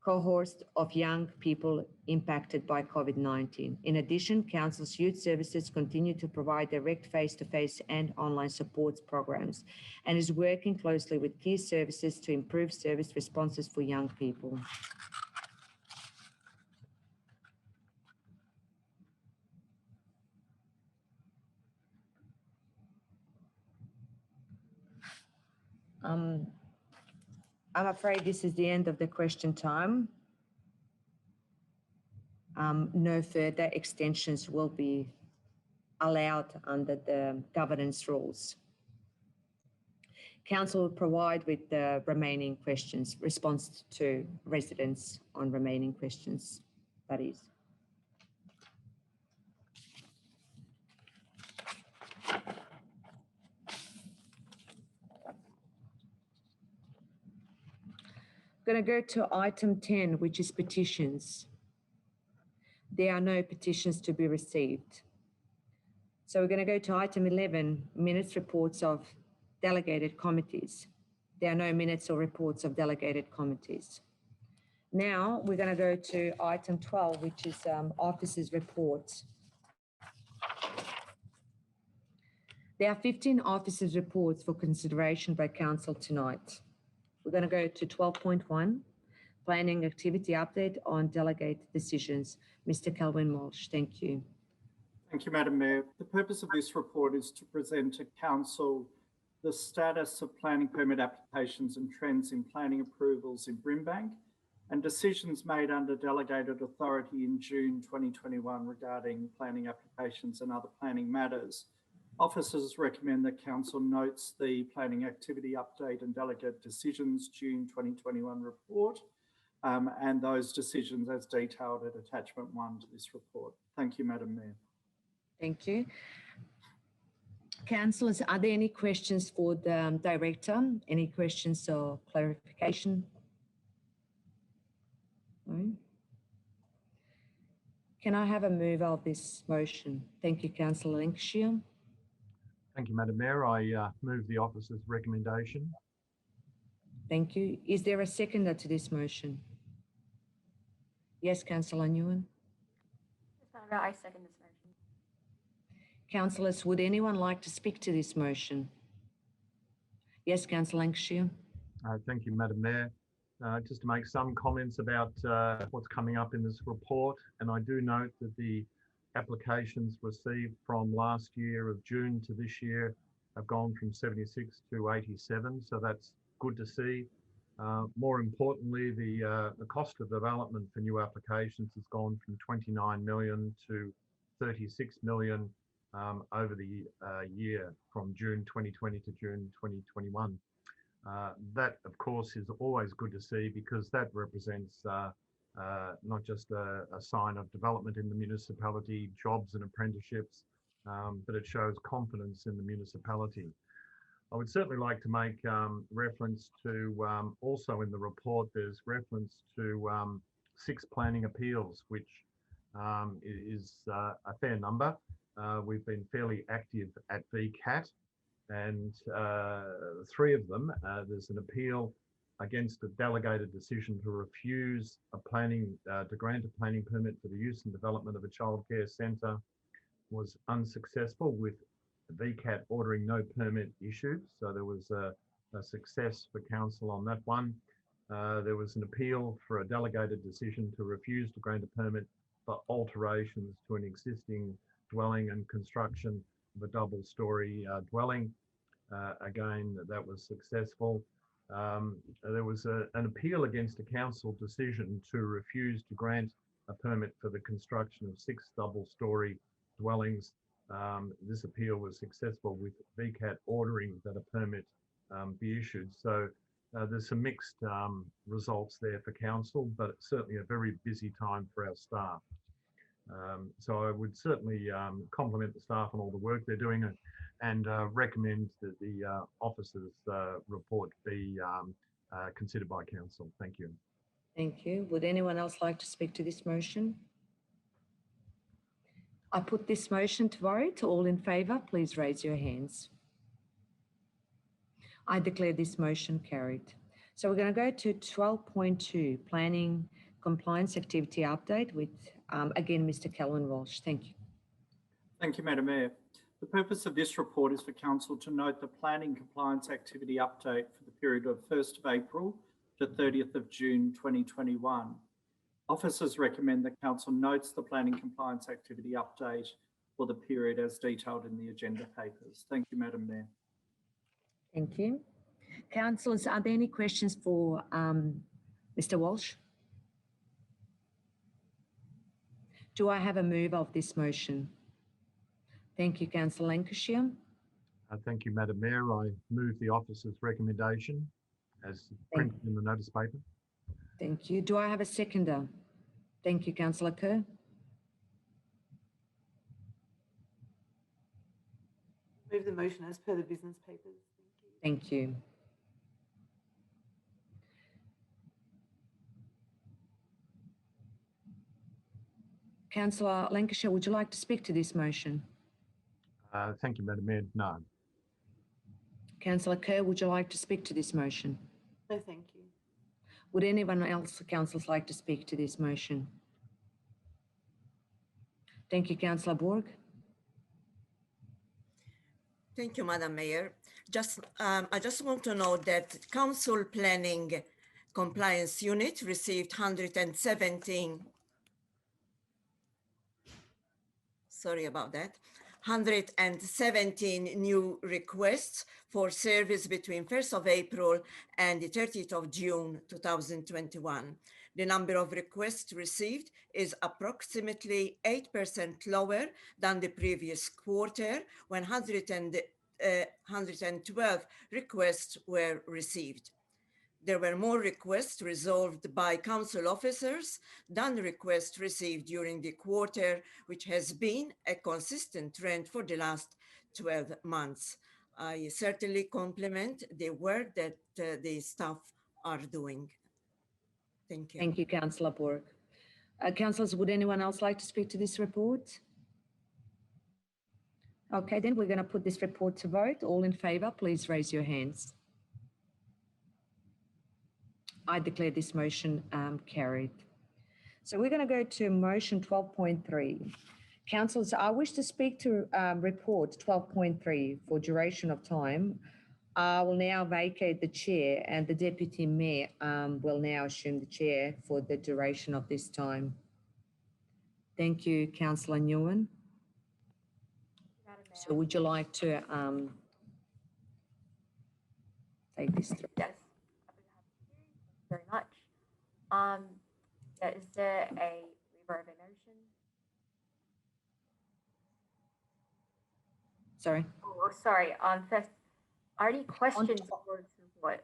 Speaker 1: cohorts of young people impacted by COVID-19. In addition, Council's Youth Services continue to provide direct face-to-face and online support programs and is working closely with key services to improve service responses for young people. I'm afraid this is the end of the question time. No further extensions will be allowed under the governance rules. Council will provide with the remaining questions, response to residents on remaining questions, that is. Going to go to item 10, which is petitions. There are no petitions to be received. So we're going to go to item 11, minutes reports of delegated committees. There are no minutes or reports of delegated committees. Now we're going to go to item 12, which is officers' reports. There are 15 officers' reports for consideration by Council tonight. We're going to go to 12.1, planning activity update on delegate decisions. Mr. Kelvin Walsh, thank you.
Speaker 10: Thank you, Madam Mayor. The purpose of this report is to present to Council the status of planning permit applications and trends in planning approvals in Brimbank and decisions made under delegated authority in June 2021 regarding planning applications and other planning matters. Officers recommend that Council notes the planning activity update and delegate decisions June 2021 report and those decisions as detailed at attachment 1 to this report. Thank you, Madam Mayor.
Speaker 1: Thank you. Councillors, are there any questions for the Director? Any questions or clarification? No? Can I have a move of this motion? Thank you, Councillor Lancashire.
Speaker 7: Thank you, Madam Mayor. I move the officer's recommendation.
Speaker 1: Thank you. Is there a seconder to this motion? Yes, Councillor Nguyen.
Speaker 5: I second this motion.
Speaker 1: Councillors, would anyone like to speak to this motion? Yes, Councillor Lancashire.
Speaker 7: Thank you, Madam Mayor. Just to make some comments about what's coming up in this report, and I do note that the applications received from last year of June to this year have gone from 76 to 87, so that's good to see. More importantly, the cost of development for new applications has gone from 29 million to 36 million over the year from June 2020 to June 2021. That, of course, is always good to see because that represents not just a sign of development in the municipality, jobs and apprenticeships, but it shows confidence in the municipality. I would certainly like to make reference to, also in the report, there's reference to 6 planning appeals, which is a fair number. We've been fairly active at VCAT, and 3 of them, there's an appeal against a delegated decision to refuse to grant a planning permit for the use and development of a childcare centre was unsuccessful, with VCAT ordering no permit issued. So there was a success for council on that one. There was an appeal for a delegated decision to refuse to grant a permit for alterations to an existing dwelling and construction of a double-storey dwelling. Again, that was successful. There was an appeal against a council decision to refuse to grant a permit for the construction of 6 double-storey dwellings. This appeal was successful, with VCAT ordering that a permit be issued. So there's some mixed results there for council, but it's certainly a very busy time for our staff. So I would certainly compliment the staff on all the work they're doing, and recommend that the officers' report be considered by council. Thank you.
Speaker 1: Thank you. Would anyone else like to speak to this motion? I put this motion to vote. All in favour, please raise your hands. I declare this motion carried. So we're going to go to 12.2, Planning Compliance Activity Update with, again, Mr. Kelvin Walsh. Thank you.
Speaker 10: Thank you, Madam Mayor. The purpose of this report is for Council to note the planning compliance activity update for the period of 1st of April to 30th of June 2021. Officers recommend that Council notes the planning compliance activity update for the period as detailed in the agenda papers. Thank you, Madam Mayor.
Speaker 1: Thank you. Councillors, are there any questions for Mr. Walsh? Do I have a move of this motion? Thank you, Councillor Lancashire.
Speaker 7: Thank you, Madam Mayor. I move the officer's recommendation as printed in the notice paper.
Speaker 1: Thank you. Do I have a seconder? Thank you, Councillor Kerr.
Speaker 11: Move the motion as per the business papers.
Speaker 1: Thank you. Councillor Lancashire, would you like to speak to this motion?
Speaker 7: Thank you, Madam Mayor. No.
Speaker 1: Councillor Kerr, would you like to speak to this motion?
Speaker 11: No, thank you.
Speaker 1: Would anyone else, councillors, like to speak to this motion? Thank you, Councillor Borg.
Speaker 2: Thank you, Madam Mayor. I just want to note that Council Planning Compliance Unit received 117. Sorry about that. 117 new requests for service between 1st of April and the 30th of June 2021. The number of requests received is approximately 8% lower than the previous quarter, when 112 requests were received. There were more requests resolved by council officers than requests received during the quarter, which has been a consistent trend for the last 12 months. I certainly compliment the work that the staff are doing. Thank you.
Speaker 1: Thank you, Councillor Borg. Councillors, would anyone else like to speak to this report? Okay, then we're going to put this report to vote. All in favour, please raise your hands. I declare this motion carried. So we're going to go to motion 12.3. Councillors, I wish to speak to report 12.3 for duration of time. I will now vacate the chair, and the Deputy Mayor will now assume the chair for the duration of this time. Thank you, Councillor Nguyen. So would you like to take this through?
Speaker 5: Yes. very much. Yeah, is there a waiver of a motion?
Speaker 1: Sorry.
Speaker 5: Oh, sorry. First, are there any questions for this report?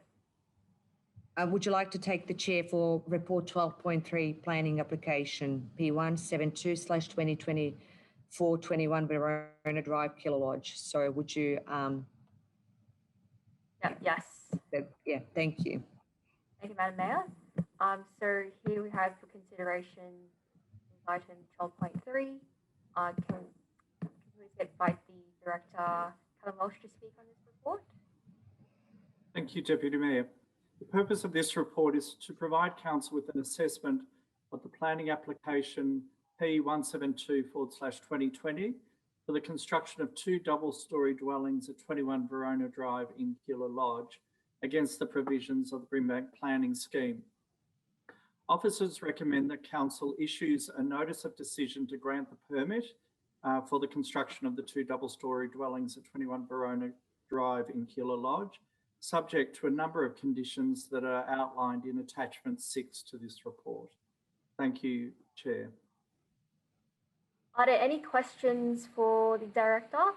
Speaker 1: Would you like to take the chair for report 12.3 planning application P172/2024-21 Verona Drive, Killer Lodge? So would you?
Speaker 5: Yes.
Speaker 1: Yeah, thank you.
Speaker 5: Thank you, Madam Mayor. So here we have for consideration item 12.3. Can we invite the Director, Callum Walsh, to speak on this report?
Speaker 10: Thank you, Deputy Mayor. The purpose of this report is to provide Council with an assessment of the planning application P172/2020 for the construction of 2 double-storey dwellings at 21 Verona Drive in Keilor Lodge against the provisions of the Brimbank planning scheme. Officers recommend that Council issues a notice of decision to grant the permit for the construction of the 2 double-storey dwellings at 21 Verona Drive in Keilor Lodge, subject to a number of conditions that are outlined in attachment 6 to this report. Thank you, Chair.
Speaker 5: Are there any questions for the Director?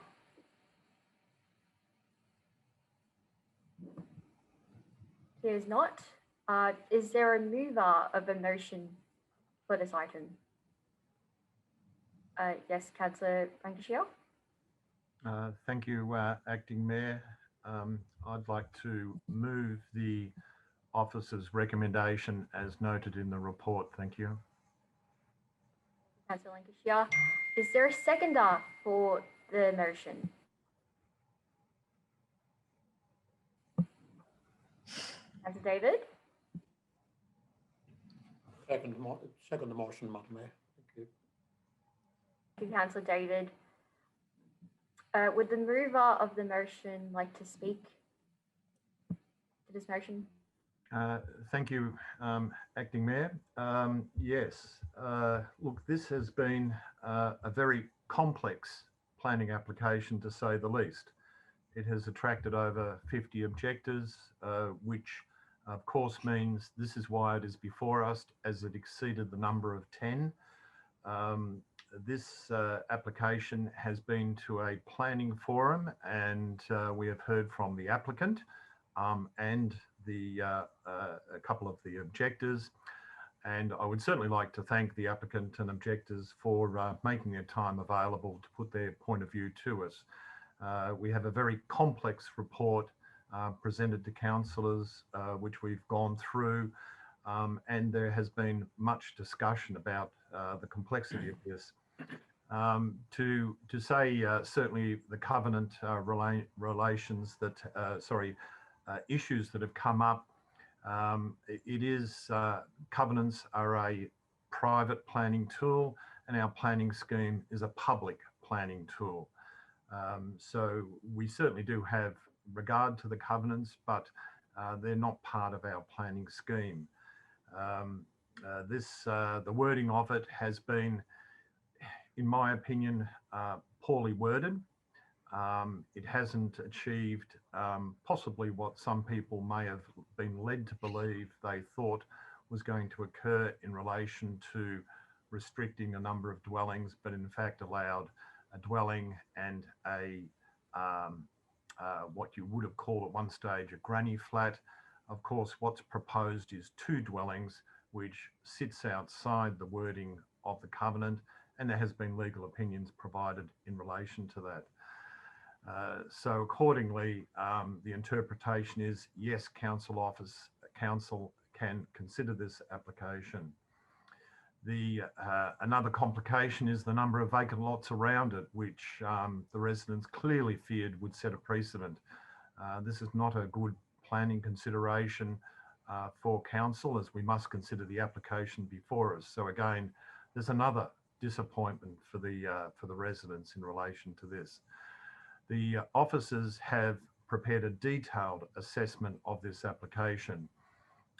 Speaker 5: There's not. Is there a mover of a motion for this item? Yes, Councillor Lancashire.
Speaker 7: Thank you, Acting Mayor. I'd like to move the officer's recommendation as noted in the report. Thank you.
Speaker 5: Councillor Lancashire. Is there a seconder for the motion? Councillor David?
Speaker 3: Second the motion, Madam Mayor. Thank you.
Speaker 5: Thank you, Councillor David. Would the mover of the motion like to speak to this motion?
Speaker 7: Thank you, Acting Mayor. Yes, look, this has been a very complex planning application, to say the least. It has attracted over 50 objectors, which of course means this is why it is before us, as it exceeded the number of 10. This application has been to a planning forum, and we have heard from the applicant and a couple of the objectors. And I would certainly like to thank the applicant and objectors for making their time available to put their point of view to us. We have a very complex report presented to councillors, which we've gone through, and there has been much discussion about the complexity of this. To say certainly the covenant relations that, issues that have come up, covenants are a private planning tool, and our planning scheme is a public planning tool. So we certainly do have regard to the covenants, but they're not part of our planning scheme. The wording of it has been, in my opinion, poorly worded. It hasn't achieved possibly what some people may have been led to believe they thought was going to occur in relation to restricting a number of dwellings, but in fact allowed a dwelling and a what you would have called at one stage a granny flat. Of course, what's proposed is 2 dwellings, which sits outside the wording of the covenant, and there has been legal opinions provided in relation to that. So accordingly, the interpretation is yes, council can consider this application. Another complication is the number of vacant lots around it, which the residents clearly feared would set a precedent. This is not a good planning consideration for council, as we must consider the application before us. So again, there's another disappointment for the residents in relation to this. The officers have prepared a detailed assessment of this application.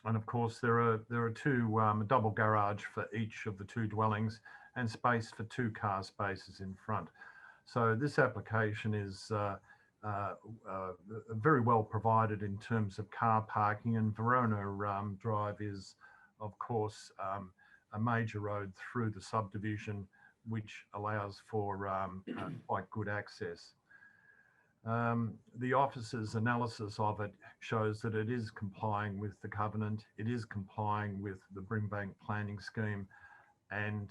Speaker 7: And of course, there are 2 a double garage for each of the 2 dwellings and space for 2 car spaces in front. So this application is very well provided in terms of car parking, and Verona Drive is, of course, a major road through the subdivision, which allows for quite good access. The officer's analysis of it shows that it is complying with the covenant, it is complying with the Brimbank planning scheme, and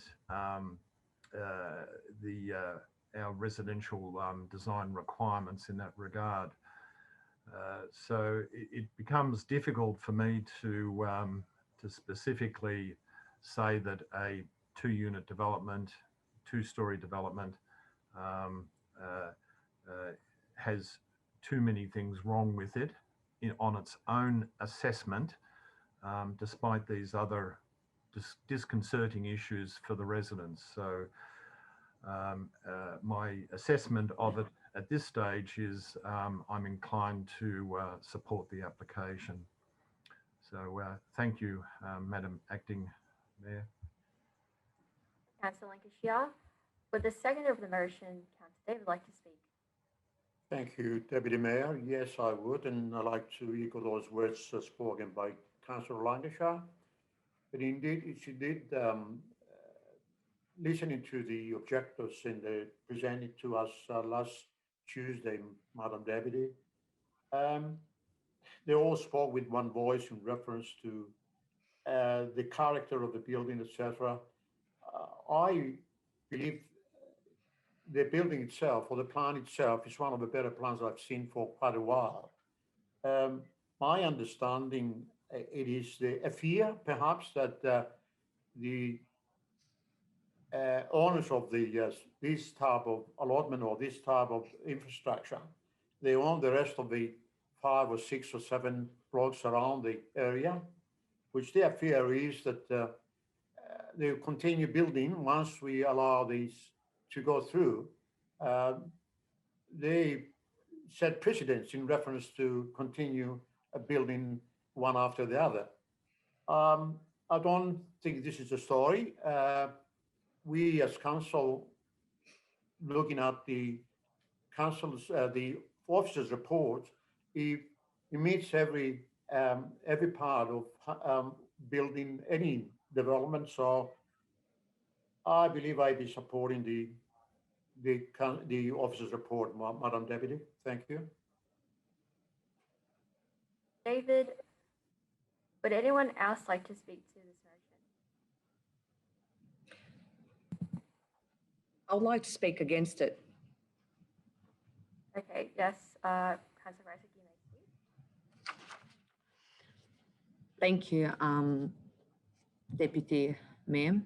Speaker 7: our residential design requirements in that regard. So it becomes difficult for me to specifically say that a two-unit development, two-story development has too many things wrong with it on its own assessment, despite these other disconcerting issues for the residents. So my assessment of it at this stage is I'm inclined to support the application. So thank you, Madam Acting Mayor.
Speaker 5: Councillor Lancashire. Would the seconder of the motion, Councillor David, like to speak?
Speaker 3: Thank you, Deputy Mayor. Yes, I would, and I'd like to echo those words spoken by Councillor Lancashire. But indeed, she did, listening to the objectives presented to us last Tuesday, Madam Deputy, they all spoke with one voice in reference to the character of the building, etc. I believe the building itself, or the plan itself, is one of the better plans I've seen for quite a while. My understanding, it is a fear, perhaps, that the owners of this type of allotment or this type of infrastructure, they own the rest of the 5 or 6 or 7 blocks around the area, which their fear is that they'll continue building once we allow these to go through. They set precedents in reference to continue building one after the other. I don't think this is a story. We as council, looking at the council's, the officer's report, it meets every part of building any development. So I believe I'd be supporting the officer's report, Madam Deputy. Thank you.
Speaker 5: David, would anyone else like to speak to this motion?
Speaker 1: I would like to speak against it.
Speaker 5: Okay, yes, Councillor Rice, you may speak.
Speaker 1: Thank you, Deputy Mayor.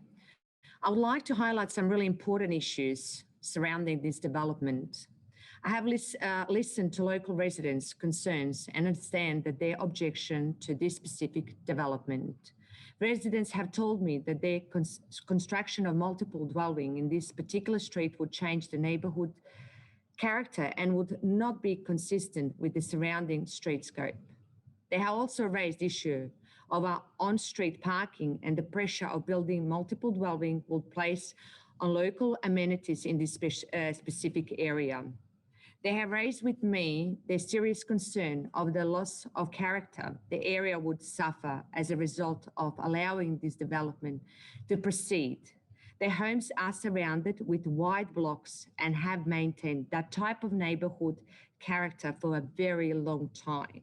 Speaker 1: I would like to highlight some really important issues surrounding this development. I have listened to local residents' concerns and understand that their objection to this specific development. Residents have told me that their construction of multiple dwelling in this particular street would change the neighbourhood character and would not be consistent with the surrounding streetscape. They have also raised issue of our on-street parking and the pressure of building multiple dwelling will place on local amenities in this specific area. They have raised with me their serious concern of the loss of character the area would suffer as a result of allowing this development to proceed. Their homes are surrounded with wide blocks and have maintained that type of neighbourhood character for a very long time.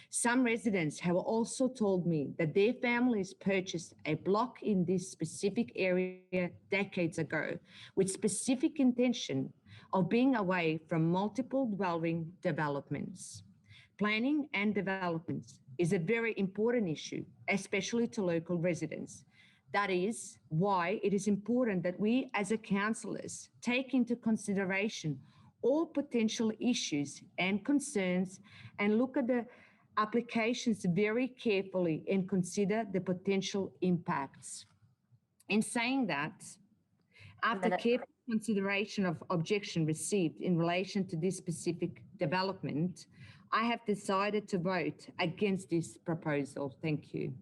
Speaker 1: Some residents have also told me that their families purchased a block in this specific area decades ago with specific intention of being away from multiple dwelling developments. Planning and development is a very important issue, especially to local residents. That is why it is important that we as a councillors take into consideration all potential issues and concerns and look at the applications very carefully and consider the potential impacts. In saying that, after careful consideration of objection received in relation to this specific development, I have decided to vote against this proposal. Thank you.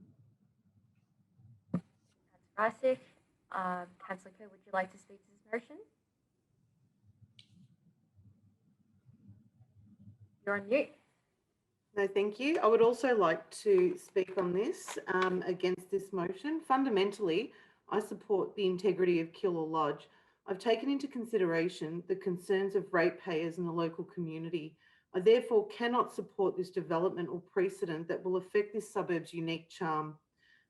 Speaker 5: Councillor Rice, Councillor Kerr, would you like to speak to this motion? You're on mute.
Speaker 11: No, thank you. I would also like to speak on this against this motion. Fundamentally, I support the integrity of Keilor Lodge. I've taken into consideration the concerns of ratepayers and the local community. I therefore cannot support this development or precedent that will affect this suburb's unique charm.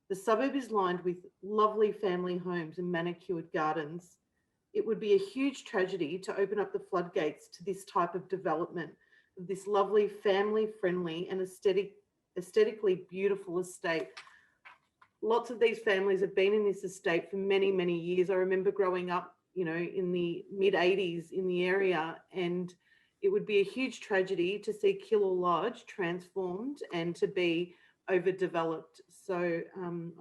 Speaker 11: The suburb is lined with lovely family homes and manicured gardens. It would be a huge tragedy to open up the floodgates to this type of development, this lovely family-friendly and aesthetically beautiful estate. Lots of these families have been in this estate for many, many years. I remember growing up, you know, in the mid-80s in the area, and it would be a huge tragedy to see Keilor Lodge transformed and to be overdeveloped. So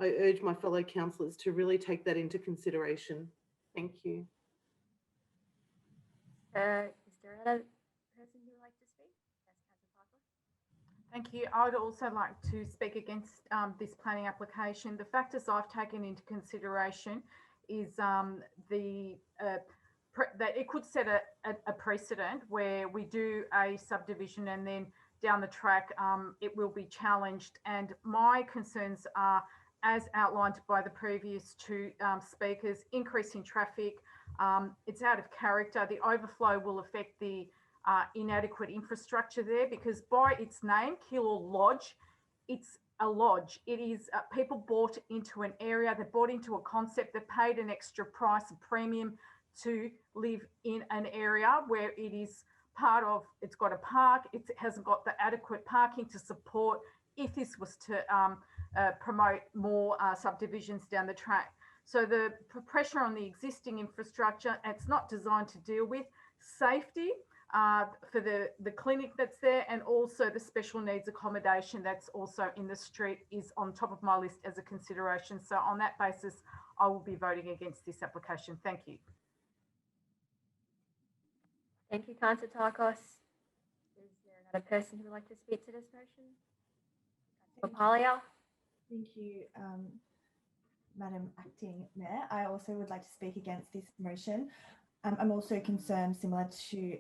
Speaker 11: I urge my fellow councillors to really take that into consideration. Thank you.
Speaker 5: Is there another person who would like to speak? Yes, Councillor Parker.
Speaker 6: Thank you. I would also like to speak against this planning application. The factors I've taken into consideration is that it could set a precedent where we do a subdivision and then down the track it will be challenged. And my concerns are, as outlined by the previous two speakers, increase in traffic. It's out of character. The overflow will affect the inadequate infrastructure there, because by its name, Keilor Lodge, it's a lodge. It is people bought into an area, they bought into a concept, they paid an extra price, a premium to live in an area where it is part of, it's got a park, it hasn't got the adequate parking to support if this was to promote more subdivisions down the track. So the pressure on the existing infrastructure, it's not designed to deal with safety for the clinic that's there, and also the special needs accommodation that's also in the street is on top of my list as a consideration. So on that basis, I will be voting against this application. Thank you.
Speaker 5: Thank you, Councillor Tarkos. Is there another person who would like to speak to this motion? Councillor Palia.
Speaker 4: Thank you, Madam Acting Mayor. I also would like to speak against this motion. I'm also concerned, similar to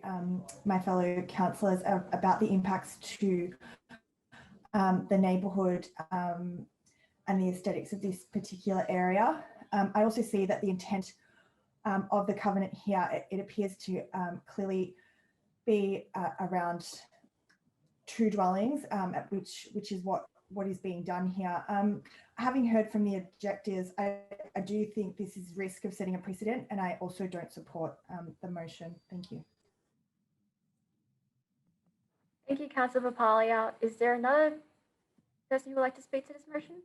Speaker 4: my fellow councillors, about the impacts to the neighbourhood and the aesthetics of this particular area. I also see that the intent of the covenant here, it appears to clearly be around two dwellings, which is what is being done here. Having heard from the objectors, I do think this is risk of setting a precedent, and I also don't support the motion. Thank you.
Speaker 5: Thank you, Councillor Papalia. Is there another person who would like to speak to this motion?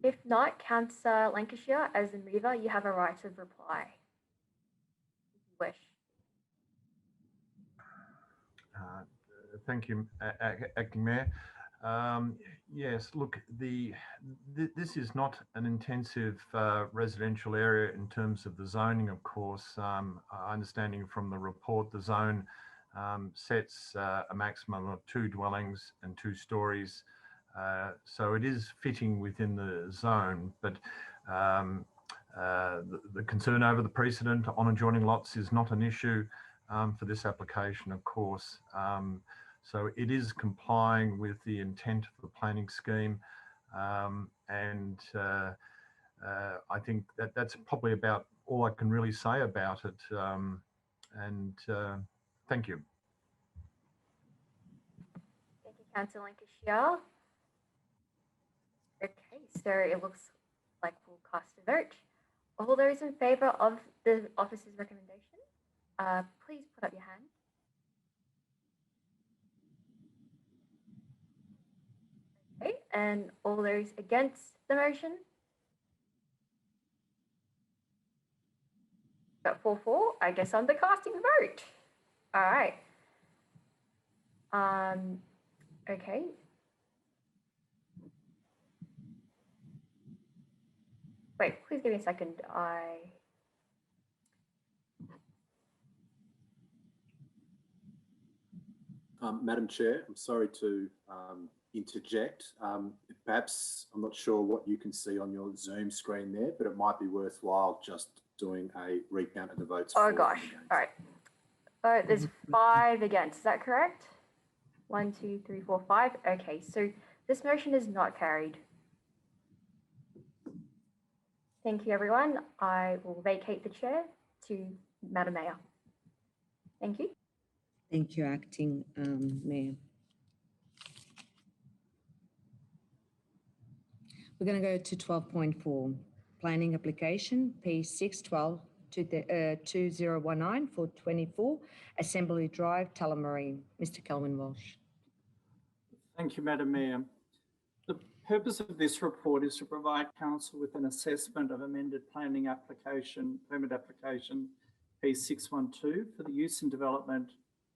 Speaker 5: If not, Councillor Lancashire, as the mover, you have a right of reply, if you wish.
Speaker 7: Thank you, Acting Mayor. Yes, look, this is not an intensive residential area in terms of the zoning, of course. Understanding from the report, the zone sets a maximum of 2 dwellings and 2 stories. So it is fitting within the zone, but the concern over the precedent on adjoining lots is not an issue for this application, of course. So it is complying with the intent of the planning scheme, and I think that's probably about all I can really say about it. Thank you.
Speaker 5: Thank you, Councillor Lancashire. Okay, so it looks like we'll cast a vote. All those in favour of the officer's recommendation, please put up your hand. Okay, and all those against the motion? Got 4-4. I guess I'm the casting vote. All right. Okay. Wait, please give me a second.
Speaker 12: Madam Chair, I'm sorry to interject. Perhaps, I'm not sure what you can see on your Zoom screen there, but it might be worthwhile just doing a recount of the votes.
Speaker 5: Oh gosh, all right. Oh, there's 5 against. Is that correct? 1, 2, 3, 4, 5. Okay, so this motion is not carried. Thank you, everyone. I will vacate the chair to Madam Mayor. Thank you.
Speaker 1: Thank you, Acting Mayor. We're going to go to 12.4, planning application P612 2019 for 24 Assembly Drive, Tullamarine. Mr. Kelvin Walsh.
Speaker 10: Thank you, Madam Mayor. The purpose of this report is to provide Council with an assessment of amended planning application, permit application P612 for the use and development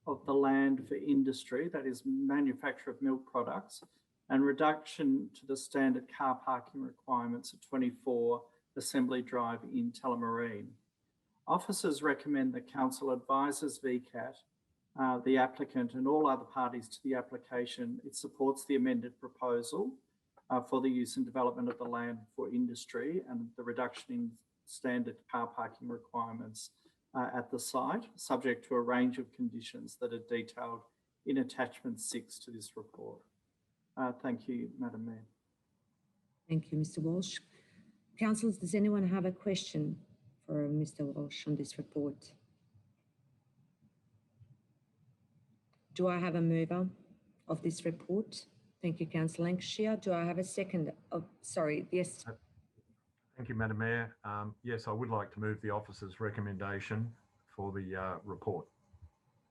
Speaker 10: of the land for industry, that is manufacture of milk products, and reduction to the standard car parking requirements at 24 Assembly Drive in Tullamarine. Officers recommend that Council advises VCAT, the applicant and all other parties to the application. It supports the amended proposal for the use and development of the land for industry and the reduction in standard car parking requirements at the site, subject to a range of conditions that are detailed in attachment 6 to this report. Thank you, Madam Mayor.
Speaker 1: Thank you, Mr. Walsh. Councillors, does anyone have a question for Mr. Walsh on this report? Do I have a mover of this report? Thank you, Councillor Lancashire. Do I have a second? Oh, sorry, yes.
Speaker 7: Thank you, Madam Mayor. Yes, I would like to move the officer's recommendation for the report.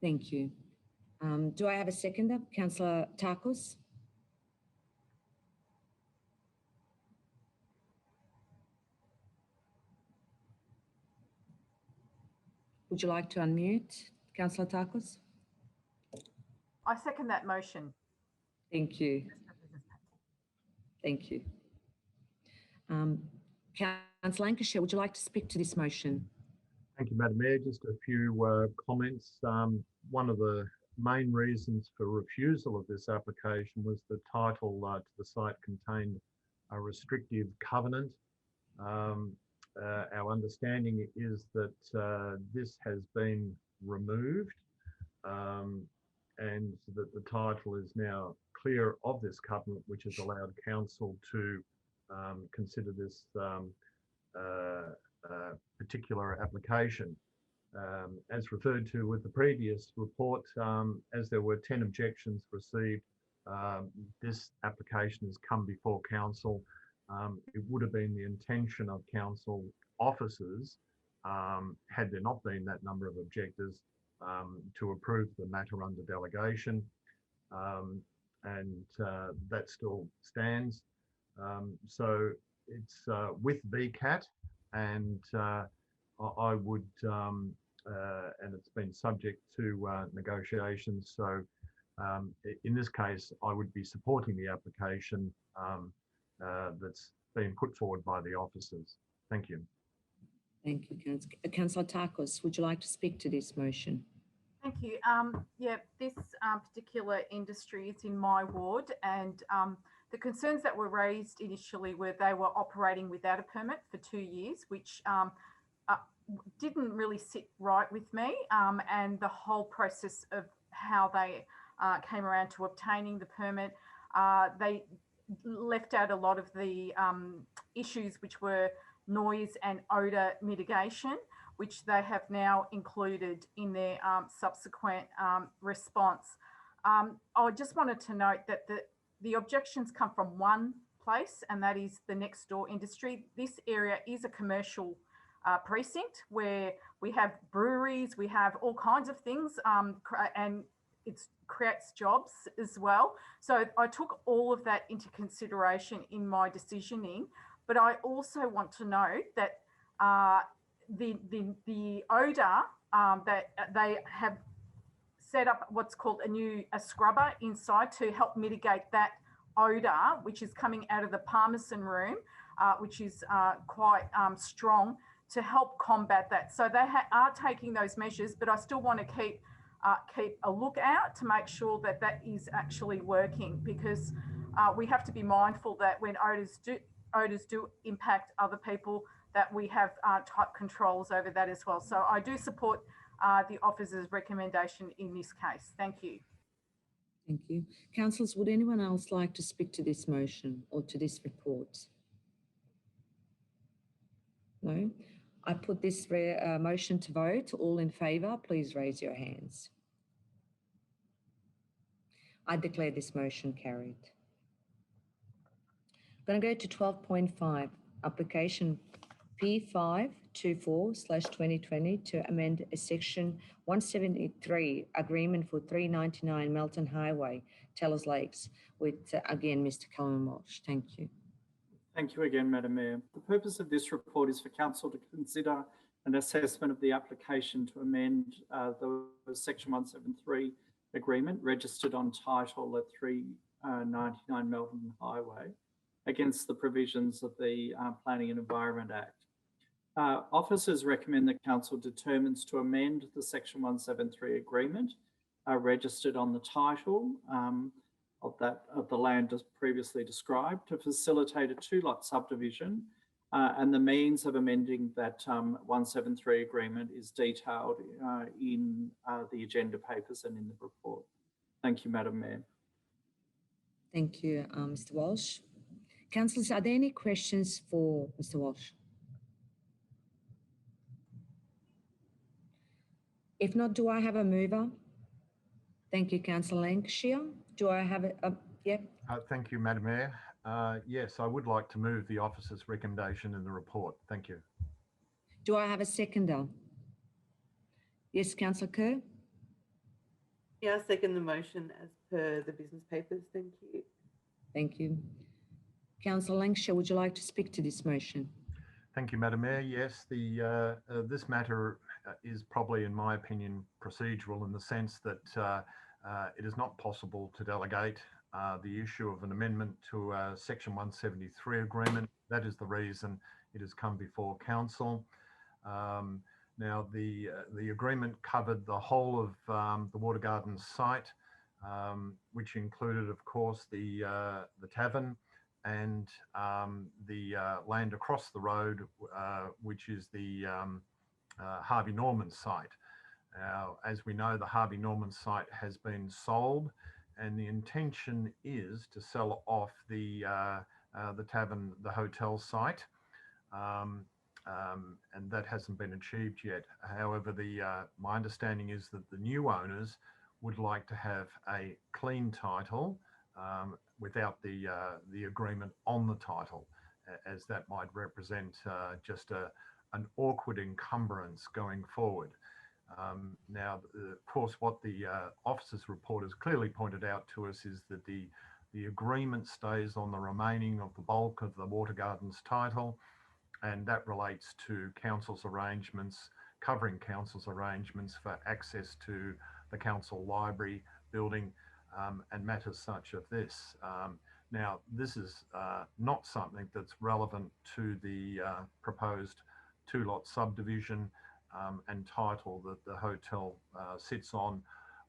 Speaker 1: Thank you. Do I have a seconder? Councillor Tarkos? Would you like to unmute, Councillor Tarkos?
Speaker 6: I second that motion.
Speaker 1: Thank you. Thank you. Councillor Lancashire, would you like to speak to this motion?
Speaker 7: Thank you, Madam Mayor. Just a few comments. One of the main reasons for refusal of this application was the title to the site contained a restrictive covenant. Our understanding is that this has been removed and that the title is now clear of this covenant, which has allowed Council to consider this particular application. As referred to with the previous report, as there were 10 objections received, this application has come before Council. It would have been the intention of Council officers, had there not been that number of objectors, to approve the matter under delegation, and that still stands. So it's with VCAT, and I would, and it's been subject to negotiations. So in this case, I would be supporting the application that's been put forward by the officers. Thank you.
Speaker 1: Thank you, Councillor Tarkos. Would you like to speak to this motion?
Speaker 6: Thank you. Yeah, this particular industry is in my ward, and the concerns that were raised initially were they were operating without a permit for 2 years, which didn't really sit right with me, and the whole process of how they came around to obtaining the permit. They left out a lot of the issues which were noise and odour mitigation, which they have now included in their subsequent response. I just wanted to note that the objections come from one place, and that is the next door industry. This area is a commercial precinct where we have breweries, we have all kinds of things, and it creates jobs as well. So I took all of that into consideration in my decisioning, but I also want to note that the odour that they have set up what's called a scrubber inside to help mitigate that odour, which is coming out of the Parmesan room, which is quite strong, to help combat that. So they are taking those measures, but I still want to keep a lookout to make sure that that is actually working, because we have to be mindful that when odours do impact other people, that we have tight controls over that as well. So I do support the officer's recommendation in this case. Thank you.
Speaker 1: Thank you. Councillors, would anyone else like to speak to this motion or to this report? No? I put this motion to vote. All in favour, please raise your hands. I declare this motion carried. I'm going to go to 12.5, application P524/2020 to amend a section 173 agreement for 399 Melton Highway, Tellers Lakes, with again Mr. Callum Walsh. Thank you.
Speaker 10: Thank you again, Madam Mayor. The purpose of this report is for Council to consider an assessment of the application to amend the Section 173 agreement registered on title at 399 Melton Highway against the provisions of the Planning and Environment Act. Officers recommend that Council determines to amend the Section 173 agreement registered on the title of the land as previously described to facilitate a two-lot subdivision, and the means of amending that 173 agreement is detailed in the agenda papers and in the report. Thank you, Madam Mayor.
Speaker 1: Thank you, Mr. Walsh. Councillors, are there any questions for Mr. Walsh? If not, do I have a mover? Thank you, Councillor Lancashire. Do I have a yep?
Speaker 7: Thank you, Madam Mayor. Yes, I would like to move the officer's recommendation in the report. Thank you.
Speaker 1: Do I have a seconder? Yes, Councillor Kerr.
Speaker 11: Yeah, I second the motion as per the business papers. Thank you.
Speaker 1: Thank you. Councillor Lancashire, would you like to speak to this motion?
Speaker 7: Thank you, Madam Mayor. Yes, this matter is probably, in my opinion, procedural in the sense that it is not possible to delegate the issue of an amendment to Section 173 agreement. That is the reason it has come before Council. Now, the agreement covered the whole of the Water Gardens site, which included, of course, the tavern and the land across the road, which is the Harvey Norman site. Now, as we know, the Harvey Norman site has been sold, and the intention is to sell off the tavern, the hotel site, and that hasn't been achieved yet. However, my understanding is that the new owners would like to have a clean title without the agreement on the title, as that might represent just an awkward encumbrance going forward. Now, of course, what the officer's report has clearly pointed out to us is that the agreement stays on the remaining of the bulk of the Water Gardens title, and that relates to Council's arrangements, covering Council's arrangements for access to the Council Library building and matters such of this. Now, this is not something that's relevant to the proposed two-lot subdivision and title that the hotel sits on,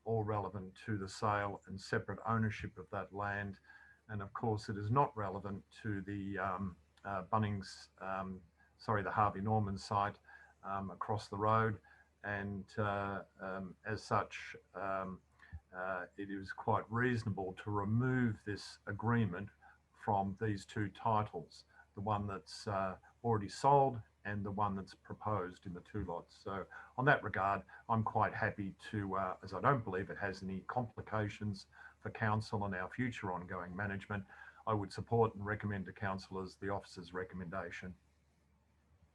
Speaker 7: or relevant to the sale and separate ownership of that land. And of course, it is not relevant to the the Harvey Norman site across the road. And as such, it is quite reasonable to remove this agreement from these two titles, the one that's already sold and the one that's proposed in the two lots. So on that regard, I'm quite happy to, as I don't believe it has any complications for Council and our future ongoing management, I would support and recommend to councillors the officer's recommendation.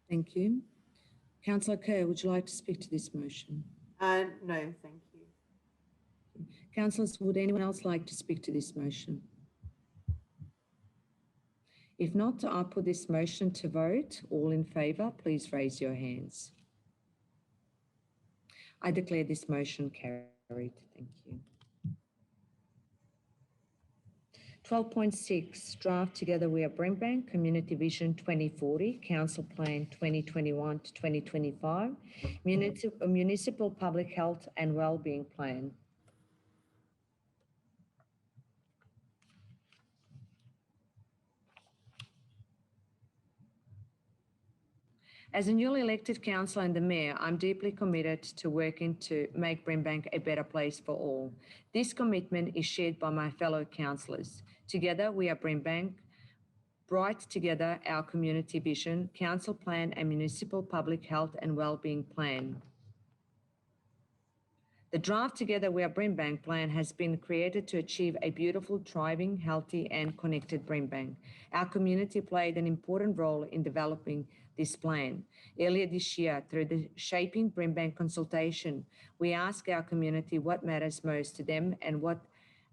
Speaker 1: Thank you. Councillor Kerr, would you like to speak to this motion?
Speaker 11: No, thank you.
Speaker 1: Councillors, would anyone else like to speak to this motion? If not, I'll put this motion to vote. All in favour, please raise your hands. I declare this motion carried. Thank you. 12.6, draft together we are Brimbank, Community Vision 2040, Council Plan 2021 to 2025, Municipal Public Health and Wellbeing Plan. As a newly elected councillor and the mayor, I'm deeply committed to working to make Brimbank a better place for all. This commitment is shared by my fellow councillors. Together, we are Brimbank. Bright together, our community vision, council plan and municipal public health and wellbeing plan. The draft Together We Are Brimbank plan has been created to achieve a beautiful, thriving, healthy and connected Brimbank. Our community played an important role in developing this plan. Earlier this year, through the Shaping Brimbank consultation, we asked our community what matters most to them and what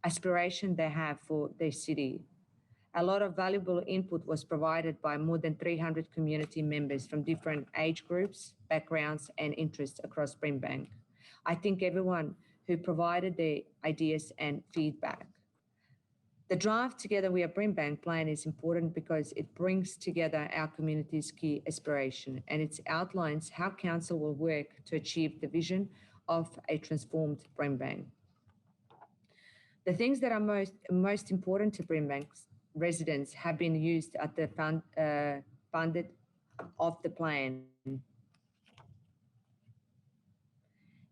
Speaker 1: aspiration they have for their city. A lot of valuable input was provided by more than 300 community members from different age groups, backgrounds and interests across Brimbank. I thank everyone who provided their ideas and feedback. The draft Together We Are Brimbank plan is important because it brings together our community's key aspiration and it outlines how council will work to achieve the vision of a transformed Brimbank. The things that are most important to Brimbank's residents have been used at the funded of the plan.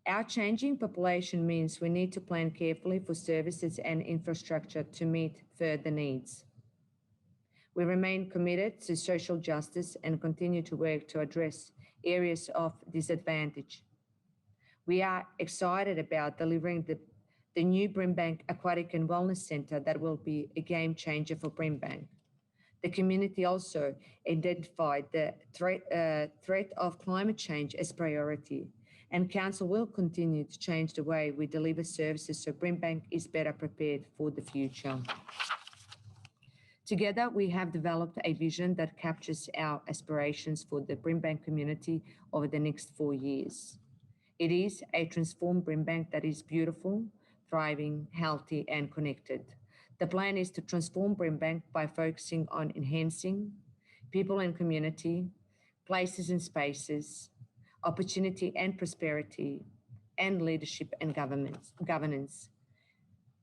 Speaker 1: Our changing population means we need to plan carefully for services and infrastructure to meet further needs. We remain committed to social justice and continue to work to address areas of disadvantage. We are excited about delivering the new Brimbank Aquatic and Wellness Centre that will be a game changer for Brimbank. The community also identified the threat of climate change as priority, and Council will continue to change the way we deliver services so Brimbank is better prepared for the future. Together, we have developed a vision that captures our aspirations for the Brimbank community over the next 4 years. It is a transformed Brimbank that is beautiful, thriving, healthy and connected. The plan is to transform Brimbank by focusing on enhancing people and community, places and spaces, opportunity and prosperity, and leadership and governance.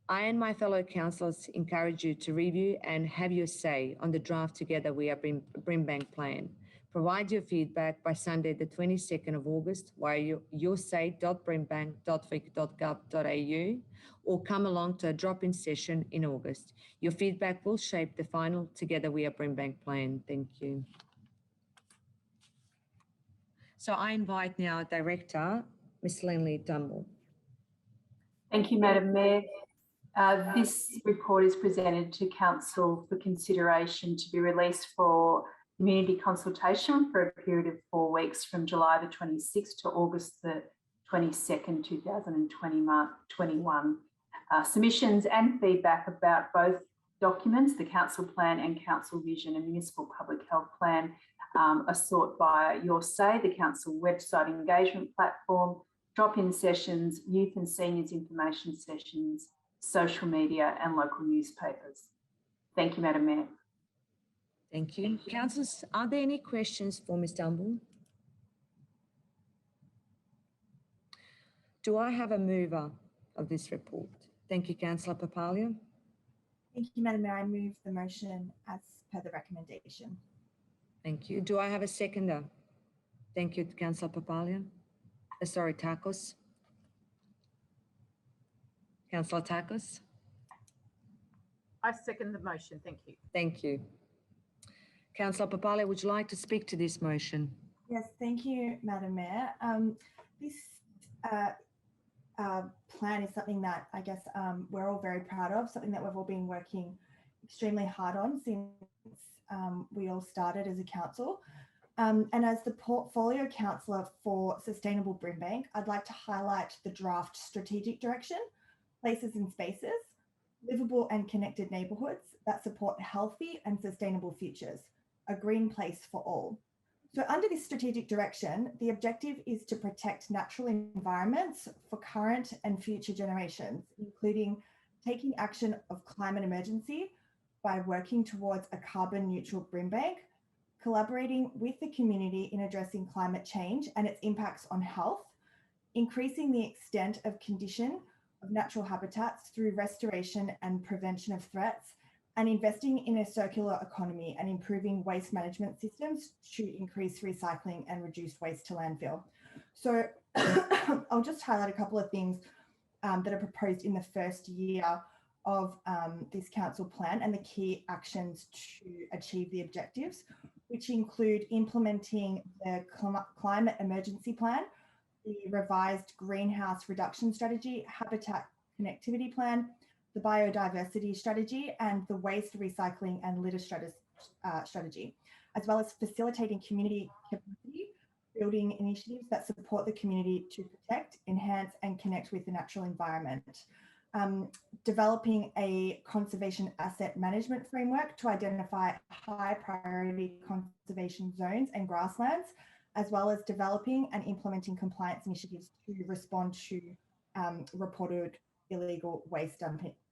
Speaker 1: I and my fellow councillors encourage you to review and have your say on the draft Together We Are Brimbank plan. Provide your feedback by Sunday the 22nd of August via yoursay.brimbank.vic.gov.au or come along to a drop-in session in August. Your feedback will shape the final Together We Are Brimbank plan. Thank you. So I invite now Director, Ms. Lynley Dumble.
Speaker 13: Thank you, Madam Mayor. This report is presented to Council for consideration to be released for community consultation for a period of 4 weeks from July the 26th to August the 22nd, 2021. Submissions and feedback about both documents, the Council Plan and Council Vision and Municipal Public Health Plan, are sought via Your Say, the Council website engagement platform, drop-in sessions, youth and seniors information sessions, social media and local newspapers. Thank you, Madam Mayor.
Speaker 1: Thank you. Councillors, are there any questions for Ms. Dumble? Do I have a mover of this report? Thank you, Councillor Papalia.
Speaker 4: Thank you, Madam Mayor. I move the motion as per the recommendation.
Speaker 1: Thank you. Do I have a seconder? Thank you, Councillor Papalia. Sorry, Takos. Councillor Takos.
Speaker 6: I second the motion. Thank you.
Speaker 1: Thank you. Councillor Papalia, would you like to speak to this motion?
Speaker 4: Yes, thank you, Madam Mayor. This plan is something that I guess we're all very proud of, something that we've all been working extremely hard on since we all started as a council. And as the portfolio councillor for Sustainable Brimbank, I'd like to highlight the draft strategic direction, places and spaces, livable and connected neighbourhoods that support healthy and sustainable futures, a green place for all. So under this strategic direction, the objective is to protect natural environments for current and future generations, including taking action of climate emergency by working towards a carbon neutral Brimbank, collaborating with the community in addressing climate change and its impacts on health, increasing the extent of condition of natural habitats through restoration and prevention of threats, and investing in a circular economy and improving waste management systems to increase recycling and reduce waste to landfill. So I'll just highlight a couple of things that are proposed in the first year of this council plan and the key actions to achieve the objectives, which include implementing the climate emergency plan, the revised greenhouse reduction strategy, habitat connectivity plan, the biodiversity strategy, and the waste recycling and litter strategy, as well as facilitating community capacity building initiatives that support the community to protect, enhance, and connect with the natural environment. Developing a conservation asset management framework to identify high priority conservation zones and grasslands, as well as developing and implementing compliance initiatives to respond to reported illegal waste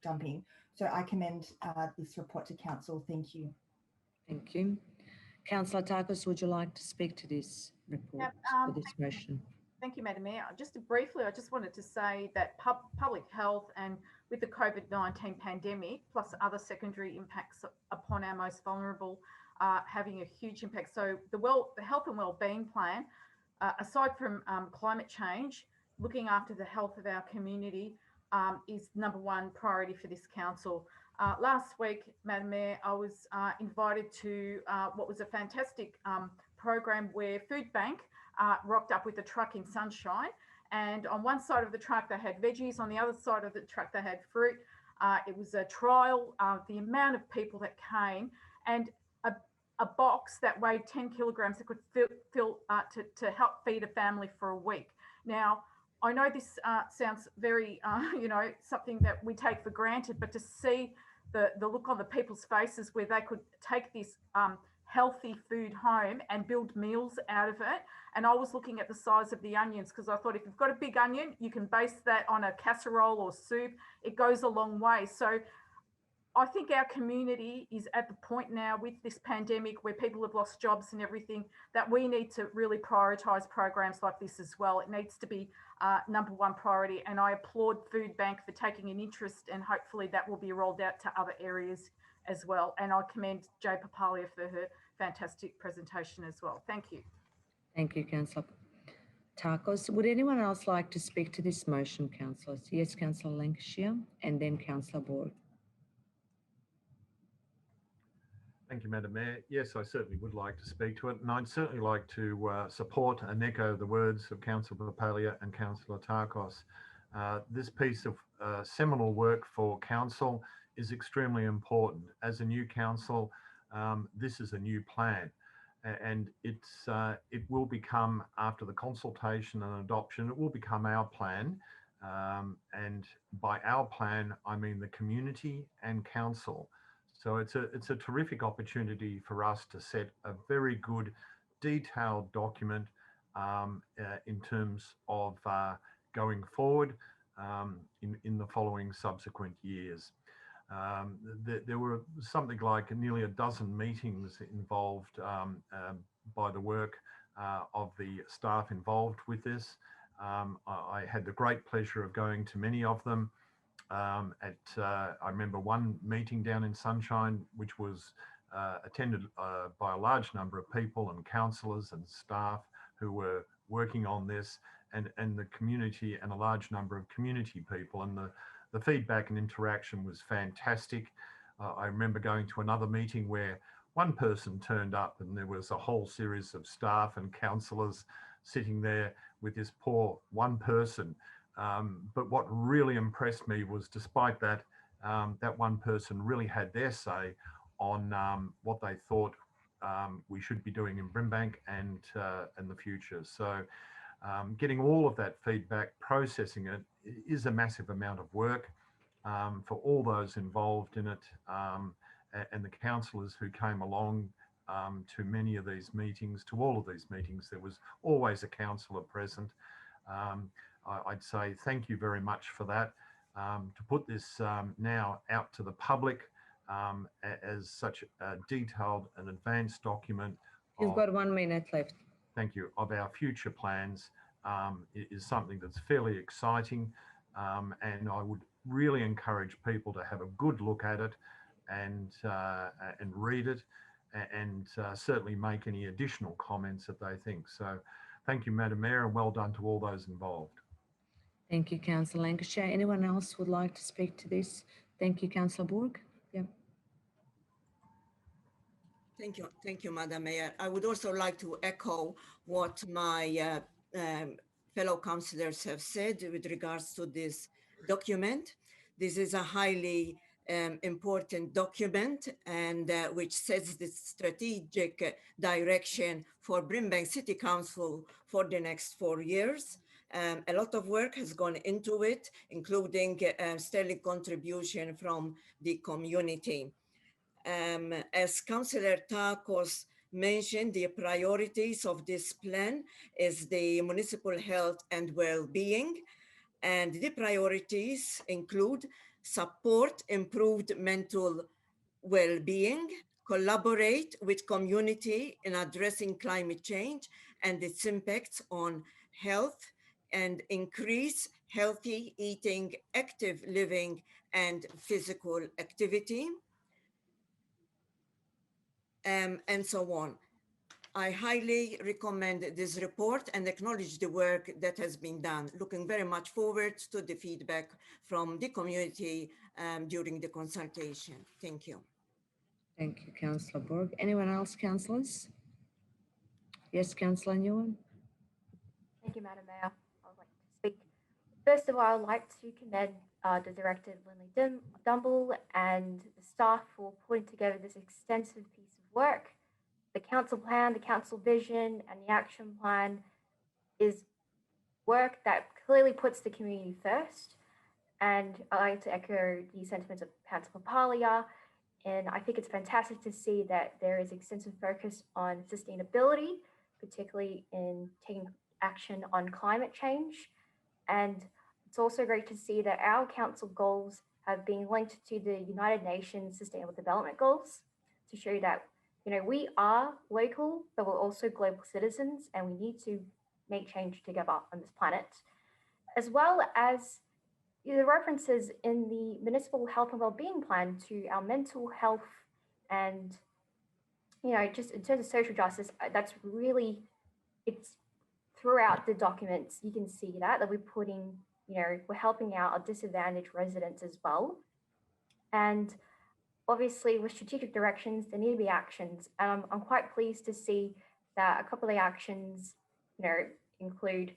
Speaker 4: dumping. So I commend this report to council. Thank you.
Speaker 1: Thank you. Councillor Takis, would you like to speak to this report, or this motion?
Speaker 6: Thank you, Madam Mayor. Just briefly, I just wanted to say that public health and with the COVID-19 pandemic, plus other secondary impacts upon our most vulnerable, having a huge impact. So the health and wellbeing plan, aside from climate change, looking after the health of our community is #1 priority for this council. Last week, Madam Mayor, I was invited to what was a fantastic program where Foodbank rocked up with a truck in Sunshine, and on one side of the truck they had veggies, on the other side of the truck they had fruit. It was a trial. The amount of people that came, and a box that weighed 10 kilograms that could fill to help feed a family for a week. Now, I know this sounds very, something that we take for granted, but to see the look on the people's faces where they could take this healthy food home and build meals out of it. And I was looking at the size of the onions because I thought if you've got a big onion, you can base that on a casserole or soup. It goes a long way. So I think our community is at the point now with this pandemic where people have lost jobs and everything that we need to really prioritise programs like this as well. It needs to be #1 priority. And I applaud Foodbank for taking an interest, and hopefully that will be rolled out to other areas as well. And I commend Jo Papalia for her fantastic presentation as well. Thank you.
Speaker 1: Thank you, Councillor Takis. Would anyone else like to speak to this motion, councillors? Yes, Councillor Lancashire, and then Councillor Board.
Speaker 7: Thank you, Madam Mayor. Yes, I certainly would like to speak to it, and I'd certainly like to support and echo the words of Councillor Papalia and Councillor Takis. This piece of seminal work for council is extremely important. As a new council, this is a new plan, and it will become, after the consultation and adoption, it will become our plan. And by our plan, I mean the community and council. So it's a terrific opportunity for us to set a very good, detailed document in terms of going forward in the following subsequent years. There were something like nearly a dozen meetings involved by the work of the staff involved with this. I had the great pleasure of going to many of them. I remember one meeting down in Sunshine, which was attended by a large number of people and councillors and staff who were working on this, and the community, and a large number of community people, and the feedback and interaction was fantastic. I remember going to another meeting where one person turned up and there was a whole series of staff and councillors sitting there with this poor one person. But what really impressed me was, despite that, that one person really had their say on what they thought we should be doing in Brimbank and the future. So getting all of that feedback, processing it, is a massive amount of work for all those involved in it, and the councillors who came along to many of these meetings, to all of these meetings. There was always a councillor present. I'd say thank you very much for that. To put this now out to the public as such a detailed and advanced document.
Speaker 1: You've got 1 minute left.
Speaker 7: Thank you. Of our future plans is something that's fairly exciting, and I would really encourage people to have a good look at it, and read it and certainly make any additional comments that they think. So thank you, Madam Mayor, and well done to all those involved.
Speaker 1: Thank you, Councillor Lancashire. Anyone else would like to speak to this? Thank you, Councillor Borg. Yeah.
Speaker 2: Thank you, Madam Mayor. I would also like to echo what my fellow councillors have said with regards to this document. This is a highly important document and which sets the strategic direction for Brimbank City Council for the next 4 years. A lot of work has gone into it, including sterling contribution from the community. As Councillor Takos mentioned, the priorities of this plan is the municipal health and well-being, and the priorities include support improved mental well-being, collaborate with community in addressing climate change and its impacts on health, and increase healthy eating, active living, and physical activity. And so on. I highly recommend this report and acknowledge the work that has been done. Looking very much forward to the feedback from the community during the consultation. Thank you.
Speaker 1: Thank you, Councillor Borg. Anyone else, councillors? Yes, Councillor Nguyen.
Speaker 5: Thank you, Madam Mayor. I would like to speak. First of all, I would like to commend the Director, Lindley Dumble, and the staff for putting together this extensive piece of work. The council plan, the council vision, and the action plan is work that clearly puts the community first. And I like to echo the sentiments of Councillor Papalia. And I think it's fantastic to see that there is extensive focus on sustainability, particularly in taking action on climate change. And it's also great to see that our council goals have been linked to the United Nations Sustainable Development Goals to show that, you know, we are local, but we're also global citizens, and we need to make change together on this planet. As well as the references in the Municipal Health and Wellbeing Plan to our mental health and, you know, just in terms of social justice, that's really, it's throughout the documents, you can see that we're putting, you know, we're helping out our disadvantaged residents as well. And obviously with strategic directions, there need to be actions. I'm quite pleased to see that a couple of the actions, you know, include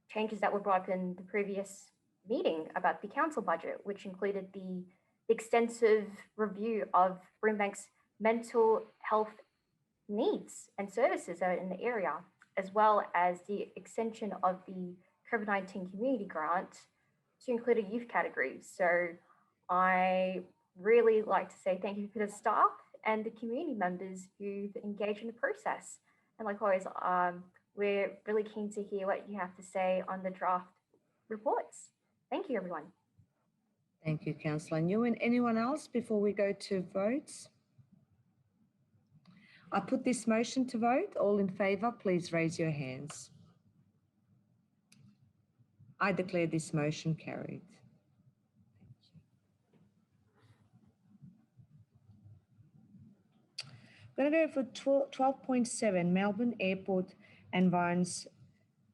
Speaker 5: changes that were brought up in the previous meeting about the council budget, which included the extensive review of Brimbank's mental health needs and services that are in the area, as well as the extension of the COVID-19 community grant to include a youth category. So I really like to say thank you to the staff and the community members who've engaged in the process. And like always, we're really keen to hear what you have to say on the draft reports. Thank you, everyone.
Speaker 1: Thank you, Councillor Nguyen. Anyone else before we go to votes? I put this motion to vote. All in favour, please raise your hands. I declare this motion carried. I'm going to go for 12.7, Melbourne Airport Environs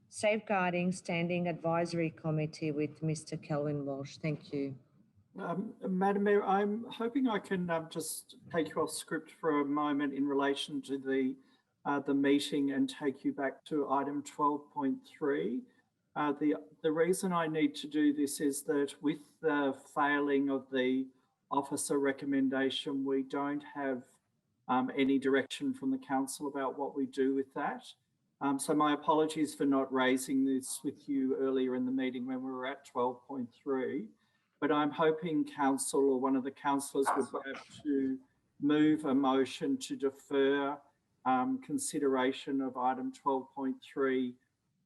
Speaker 1: Safeguarding Standing Advisory Committee with Mr. Kelvin Walsh. Thank you.
Speaker 10: Madam Mayor, I'm hoping I can just take you off script for a moment in relation to the meeting and take you back to item 12.3. The reason I need to do this is that with the failing of the officer recommendation, we don't have any direction from the council about what we do with that. So my apologies for not raising this with you earlier in the meeting when we were at 12.3. But I'm hoping council or one of the councillors would have to move a motion to defer consideration of item 12.3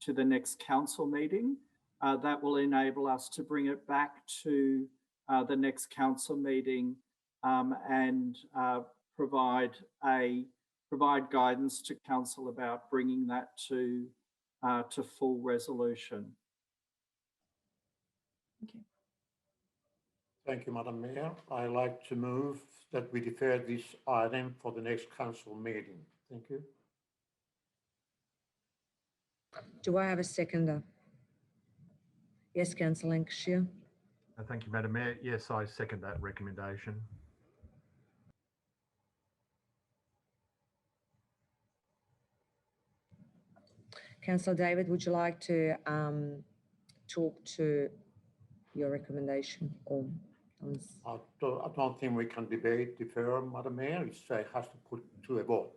Speaker 10: to the next council meeting. That will enable us to bring it back to the next council meeting and provide guidance to council about bringing that to full resolution.
Speaker 3: Okay. Thank you, Madam Mayor. I like to move that we defer this item for the next council meeting. Thank you.
Speaker 1: Do I have a seconder? Yes, Councillor Lancashire.
Speaker 7: Thank you, Madam Mayor. Yes, I second that recommendation.
Speaker 1: Councillor David, would you like to talk to your recommendation? Or
Speaker 3: I don't think we can defer, Madam Mayor. It has to put to a vote.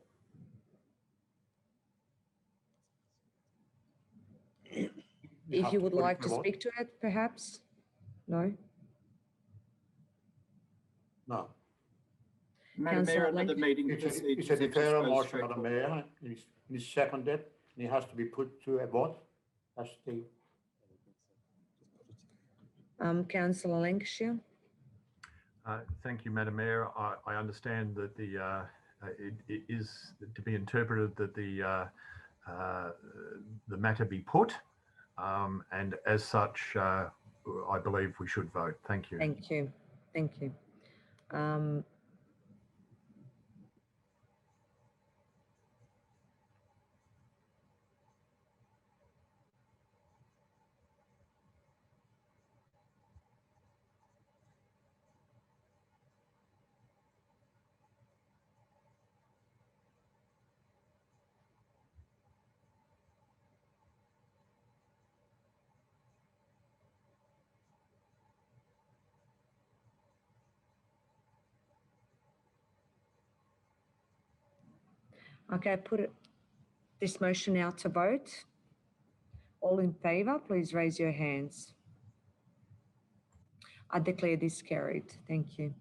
Speaker 1: if you would like to speak to it, perhaps? No?
Speaker 3: No.
Speaker 10: Madam Mayor, under the meeting
Speaker 3: It's
Speaker 10: procedures,
Speaker 3: a
Speaker 10: it just
Speaker 3: deferral
Speaker 10: goes
Speaker 3: motion,
Speaker 10: straight
Speaker 3: Madam
Speaker 10: forward.
Speaker 3: Mayor. It's seconded, and it has to be put to a vote. That's the...
Speaker 1: Councillor Lancashire.
Speaker 7: Thank you, Madam Mayor. I understand that it is to be interpreted that the matter be put, and as such, I believe we should vote. Thank you.
Speaker 1: Thank you. Thank you. Okay, put this motion out to vote. All in favour, please raise your hands. I declare this carried. Thank you.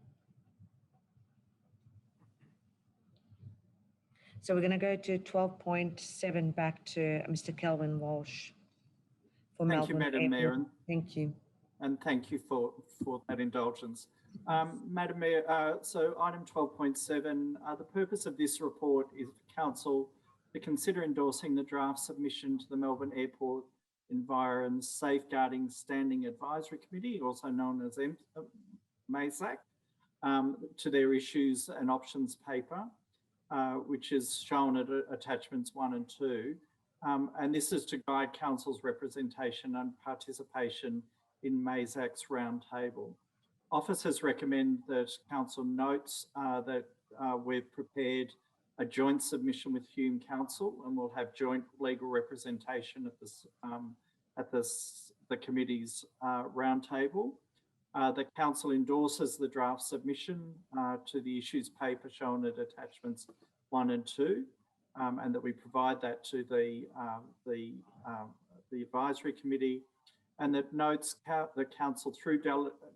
Speaker 1: So we're going to go to 12.7 back to Mr. Kelvin Walsh for
Speaker 10: Thank you,
Speaker 1: Melbourne
Speaker 10: Madam Mayor.
Speaker 1: Airport. Thank you.
Speaker 10: And thank you for that indulgence. Madam Mayor, so item 12.7, the purpose of this report is for Council to consider endorsing the draft submission to the Melbourne Airport Environs Safeguarding Standing Advisory Committee, also known as MASAC, to their issues and options paper, which is shown at attachments 1 and 2. And this is to guide Council's representation and participation in MASAC's roundtable. Officers recommend that Council notes that we've prepared a joint submission with Hume Council, and we'll have joint legal representation at the committee's roundtable. The Council endorses the draft submission to the issues paper shown at attachments 1 and 2, and that we provide that to the advisory committee, and that notes the Council through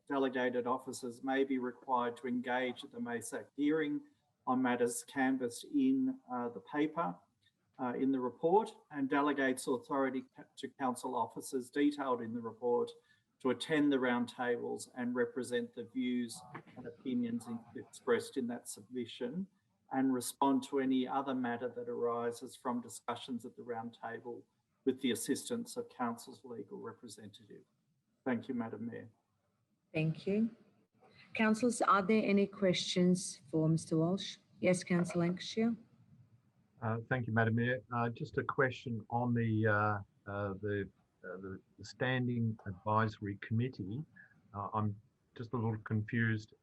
Speaker 10: delegated officers may be required to engage at the MASAC hearing on matters canvassed in the paper, in the report, and delegates authority to Council officers detailed in the report to attend the roundtables and represent the views and opinions expressed in that submission, and respond to any other matter that arises from discussions at the roundtable with the assistance of Council's legal representative. Thank you, Madam Mayor.
Speaker 1: Thank you. Councillors, are there any questions for Mr. Walsh? Yes, Councillor Lancashire.
Speaker 7: Thank you, Madam Mayor. Just a question on the Standing Advisory Committee. I'm just a little confused.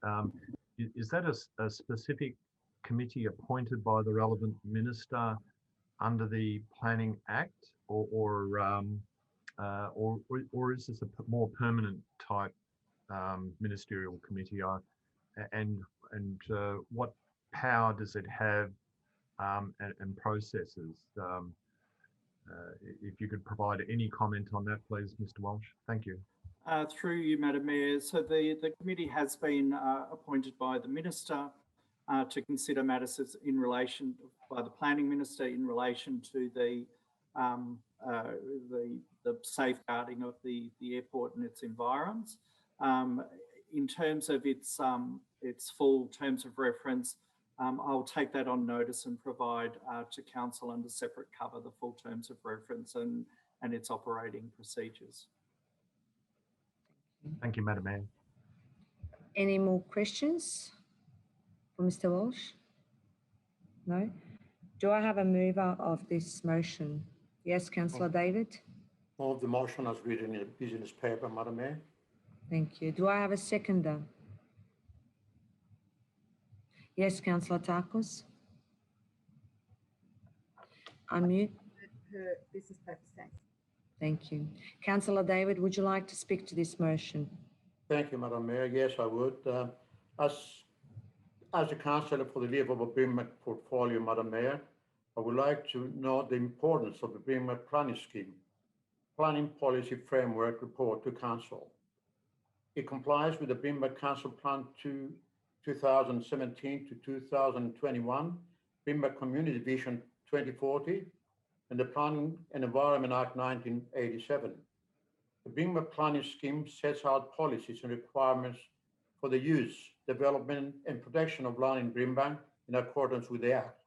Speaker 7: Is that a specific committee appointed by the relevant minister under the Planning Act, or is this a more permanent type ministerial committee? And what power does it have and processes? If you could provide any comment on that, please, Mr. Walsh. Thank you.
Speaker 10: Through you, Madam Mayor. So the committee has been appointed by the Minister to consider matters in relation, by the Planning Minister, in relation to the safeguarding of the airport and its environs. In terms of its full terms of reference, I'll take that on notice and provide to Council under separate cover the full terms of reference and its operating procedures.
Speaker 7: Thank you, Madam Mayor.
Speaker 1: Any more questions? For Mr. Walsh? No? Do I have a mover of this motion? Yes, Councillor David?
Speaker 3: Move the motion as written in the business paper, Madam Mayor.
Speaker 1: Thank you. Do I have a seconder? Yes, Councillor Takos? Unmute.
Speaker 6: Per business paper, thanks.
Speaker 1: Thank you. Councillor David, would you like to speak to this motion?
Speaker 3: Thank you, Madam Mayor. Yes, I would. As a councillor for the Livable Brimbank portfolio, Madam Mayor, I would like to note the importance of the Brimbank planning scheme, planning policy framework report to council. It complies with the Brimbank Council Plan 2017 to 2021, Brimbank Community Vision 2040, and the Planning and Environment Act 1987. The Brimbank planning scheme sets out policies and requirements for the use, development, and protection of land in Brimbank in accordance with the Act.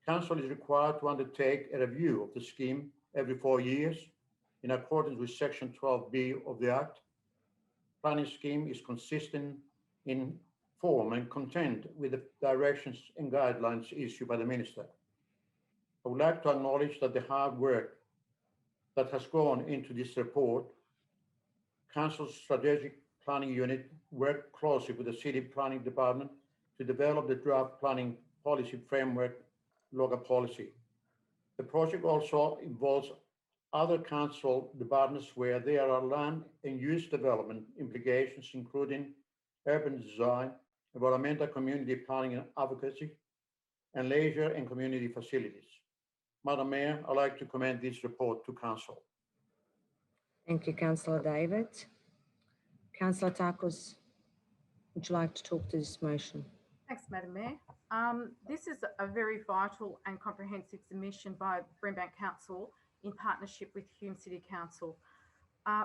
Speaker 3: Council is required to undertake a review of the scheme every 4 years in accordance with Section 12B of the Act. Planning scheme is consistent in form and content with the directions and guidelines issued by the Minister. I would like to acknowledge that the hard work that has gone into this report. Council's Strategic Planning Unit worked closely with the City Planning Department to develop the draft planning policy framework, local policy. The project also involves other council departments where there are land and use development implications, including urban design, environmental community planning and advocacy, and leisure and community facilities. Madam Mayor, I'd like to commend this report to Council.
Speaker 1: Thank you, Councillor David. Councillor Takos, would you like to talk to this motion?
Speaker 6: Thanks, Madam Mayor. This is a very vital and comprehensive submission by Brimbank Council in partnership with Hume City Council.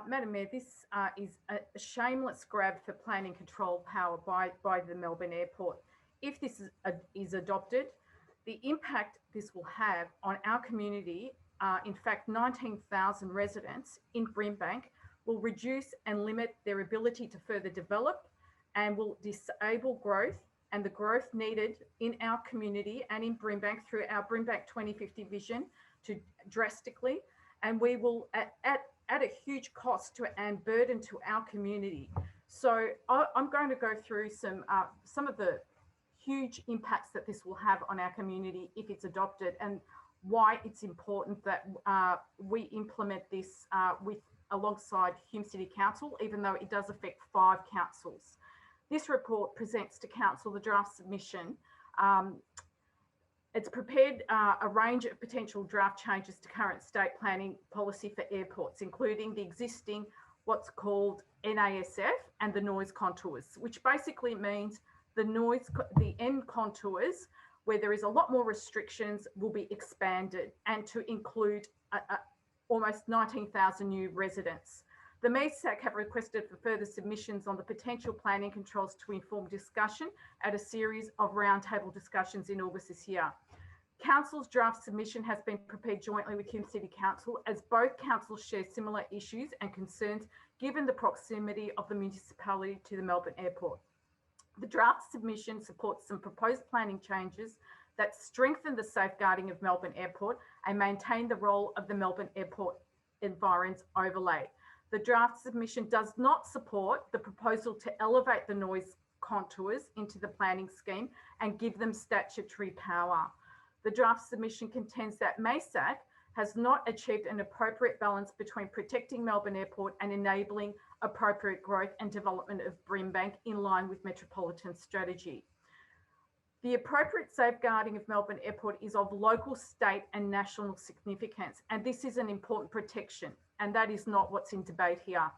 Speaker 6: Madam Mayor, this is a shameless grab for planning control power by the Melbourne Airport. If this is adopted, the impact this will have on our community, in fact, 19,000 residents in Brimbank, will reduce and limit their ability to further develop and will disable growth and the growth needed in our community and in Brimbank through our Brimbank 2050 vision to drastically, and we will at a huge cost to and burden to our community. So I'm going to go through some of the huge impacts that this will have on our community if it's adopted, and why it's important that we implement this alongside Hume City Council, even though it does affect 5 councils. This report presents to Council the draft submission. It's prepared a range of potential draft changes to current state planning policy for airports, including the existing what's called NASF and the noise contours, which basically means the end contours, where there is a lot more restrictions, will be expanded and to include almost 19,000 new residents. The MESAC have requested for further submissions on the potential planning controls to inform discussion at a series of roundtable discussions in August this year. Council's draft submission has been prepared jointly with Hume City Council, as both councils share similar issues and concerns given the proximity of the municipality to the Melbourne Airport. The draft submission supports some proposed planning changes that strengthen the safeguarding of Melbourne Airport and maintain the role of the Melbourne Airport environs overlay. The draft submission does not support the proposal to elevate the noise contours into the planning scheme and give them statutory power. The draft submission contends that MESAC has not achieved an appropriate balance between protecting Melbourne Airport and enabling appropriate growth and development of Brimbank in line with metropolitan strategy. The appropriate safeguarding of Melbourne Airport is of local, state and national significance, and this is an important protection, and that is not what's in debate here.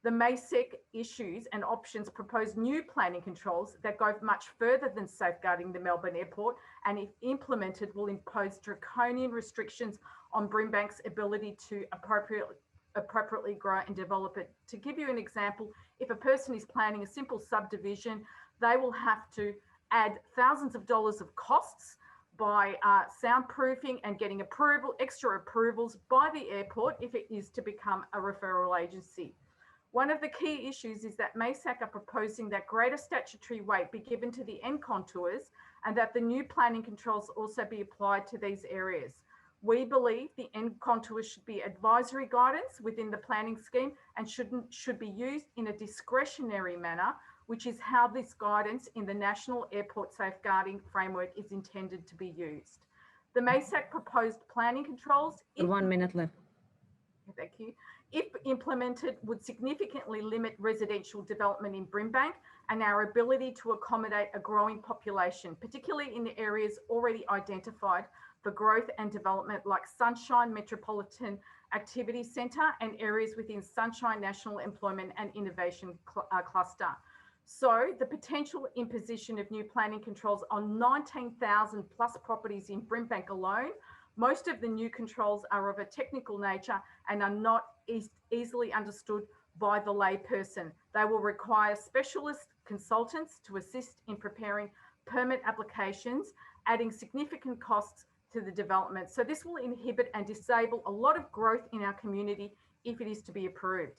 Speaker 6: The MESAC issues and options propose new planning controls that go much further than safeguarding the Melbourne Airport, and if implemented will impose draconian restrictions on Brimbank's ability to appropriately grow and develop it. To give you an example, if a person is planning a simple subdivision, they will have to add thousands of dollars of costs by soundproofing and getting extra approvals by the airport if it is to become a referral agency. One of the key issues is that MASAC are proposing that greater statutory weight be given to the end contours and that the new planning controls also be applied to these areas. We believe the end contours should be advisory guidance within the planning scheme and should be used in a discretionary manner, which is how this guidance in the National Airport Safeguarding Framework is intended to be used. The MASAC proposed planning controls,
Speaker 1: 1 minute left.
Speaker 6: thank you, if implemented, would significantly limit residential development in Brimbank and our ability to accommodate a growing population, particularly in the areas already identified for growth and development like Sunshine Metropolitan Activity Centre and areas within Sunshine National Employment and Innovation Cluster. So the potential imposition of new planning controls on 19,000 plus properties in Brimbank alone, most of the new controls are of a technical nature and are not easily understood by the layperson. They will require specialist consultants to assist in preparing permit applications, adding significant costs to the development. So this will inhibit and disable a lot of growth in our community if it is to be approved.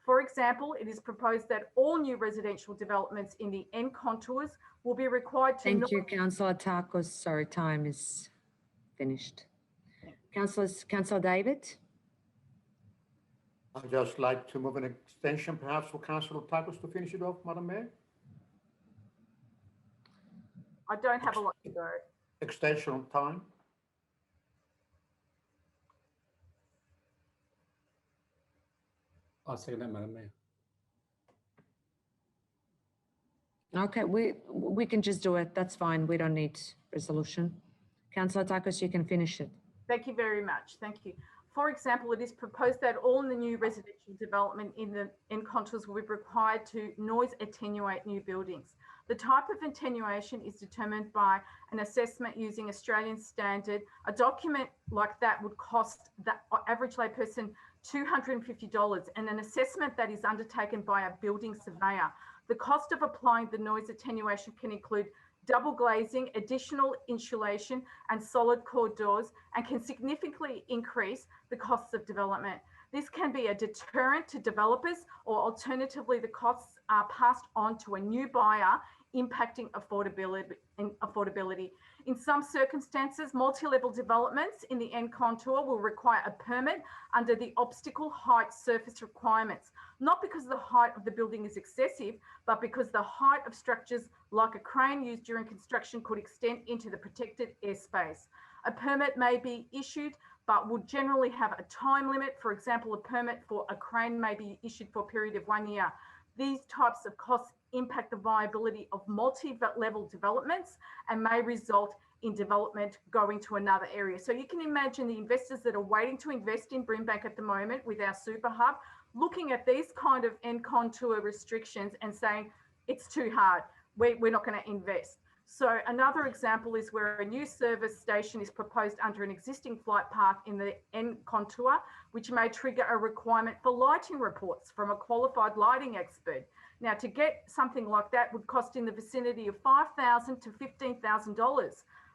Speaker 6: For example, it is proposed that all new residential developments in the end contours will be required to—
Speaker 1: Thank you, Councillor Takos. Sorry, time is finished. Councillor David?
Speaker 3: I'd just like to move an extension perhaps for Councillor Takos to finish it off, Madam Mayor.
Speaker 6: I don't have a lot to go.
Speaker 3: Extension of time.
Speaker 9: I'll second that, Madam Mayor.
Speaker 1: Okay, we can just do it. That's fine. We don't need resolution. Councillor Takos, you can finish it.
Speaker 6: Thank you very much. Thank you. For example, it is proposed that all the new residential development in the end contours will be required to noise attenuate new buildings. The type of attenuation is determined by an assessment using Australian standard. A document like that would cost the average layperson $250, and an assessment that is undertaken by a building surveyor. The cost of applying the noise attenuation can include double glazing, additional insulation and solid core doors, and can significantly increase the costs of development. This can be a deterrent to developers, or alternatively, the costs are passed on to a new buyer, impacting affordability. In some circumstances, multi-level developments in the end contour will require a permit under the obstacle height surface requirements, not because the height of the building is excessive, but because the height of structures like a crane used during construction could extend into the protected airspace. A permit may be issued, but would generally have a time limit. For example, a permit for a crane may be issued for a period of 1 year. These types of costs impact the viability of multi-level developments and may result in development going to another area. So you can imagine the investors that are waiting to invest in Brimbank at the moment with our super hub, looking at these kind of end contour restrictions and saying, it's too hard, we're not going to invest. So another example is where a new service station is proposed under an existing flight path in the end contour, which may trigger a requirement for lighting reports from a qualified lighting expert. Now, to get something like that would cost in the vicinity of $5,000 to $15,000.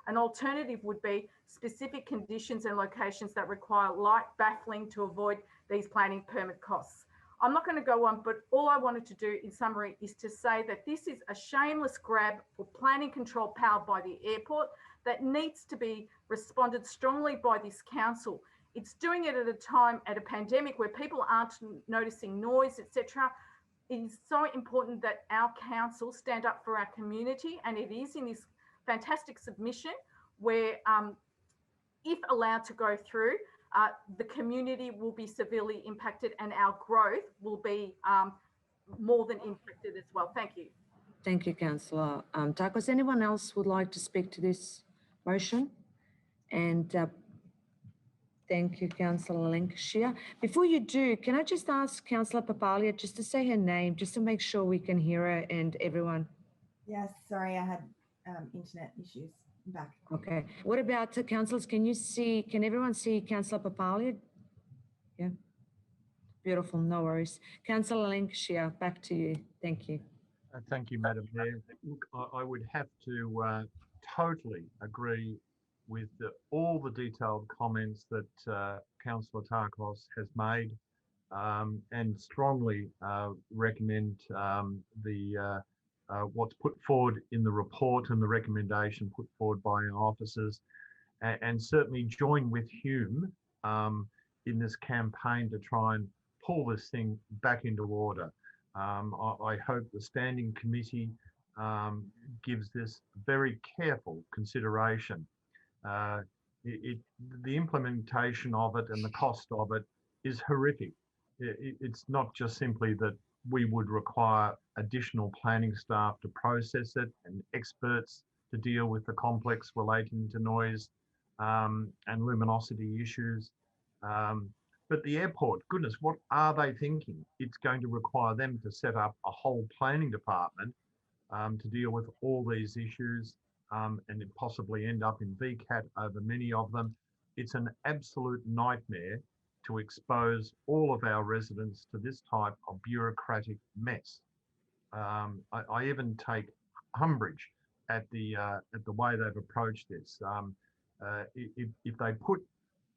Speaker 6: An alternative would be specific conditions and locations that require light baffling to avoid these planning permit costs. I'm not going to go on, but all I wanted to do in summary is to say that this is a shameless grab for planning control power by the airport that needs to be responded strongly by this council. It's doing it at a time, at a pandemic where people aren't noticing noise, etc. It is so important that our council stand up for our community, and it is in this fantastic submission where, if allowed to go through, the community will be severely impacted and our growth will be more than impacted as well. Thank you.
Speaker 1: Thank you, Councillor Takos. Anyone else would like to speak to this motion? And thank you, Councillor Lancashire. Before you do, can I just ask Councillor Papalia just to say her name, just to make sure we can hear her and everyone?
Speaker 4: Yes, sorry, I had internet issues. I'm back.
Speaker 1: Okay. What about councillors? Can everyone see Councillor Papalia? Yeah. Beautiful, no worries. Councillor Lancashire, back to you. Thank you.
Speaker 7: Thank you, Madam Mayor. Look, I would have to totally agree with all the detailed comments that Councillor Takos has made. and strongly recommend what's put forward in the report and the recommendation put forward by our officers, and certainly join with Hume in this campaign to try and pull this thing back into order. I hope the Standing Committee gives this very careful consideration. The implementation of it and the cost of it is horrific. It's not just simply that we would require additional planning staff to process it and experts to deal with the complex relating to noise and luminosity issues. But the airport, goodness, what are they thinking? It's going to require them to set up a whole planning department to deal with all these issues and it possibly end up in VCAT over many of them. It's an absolute nightmare to expose all of our residents to this type of bureaucratic mess. I even take umbrage at the way they've approached this. If they put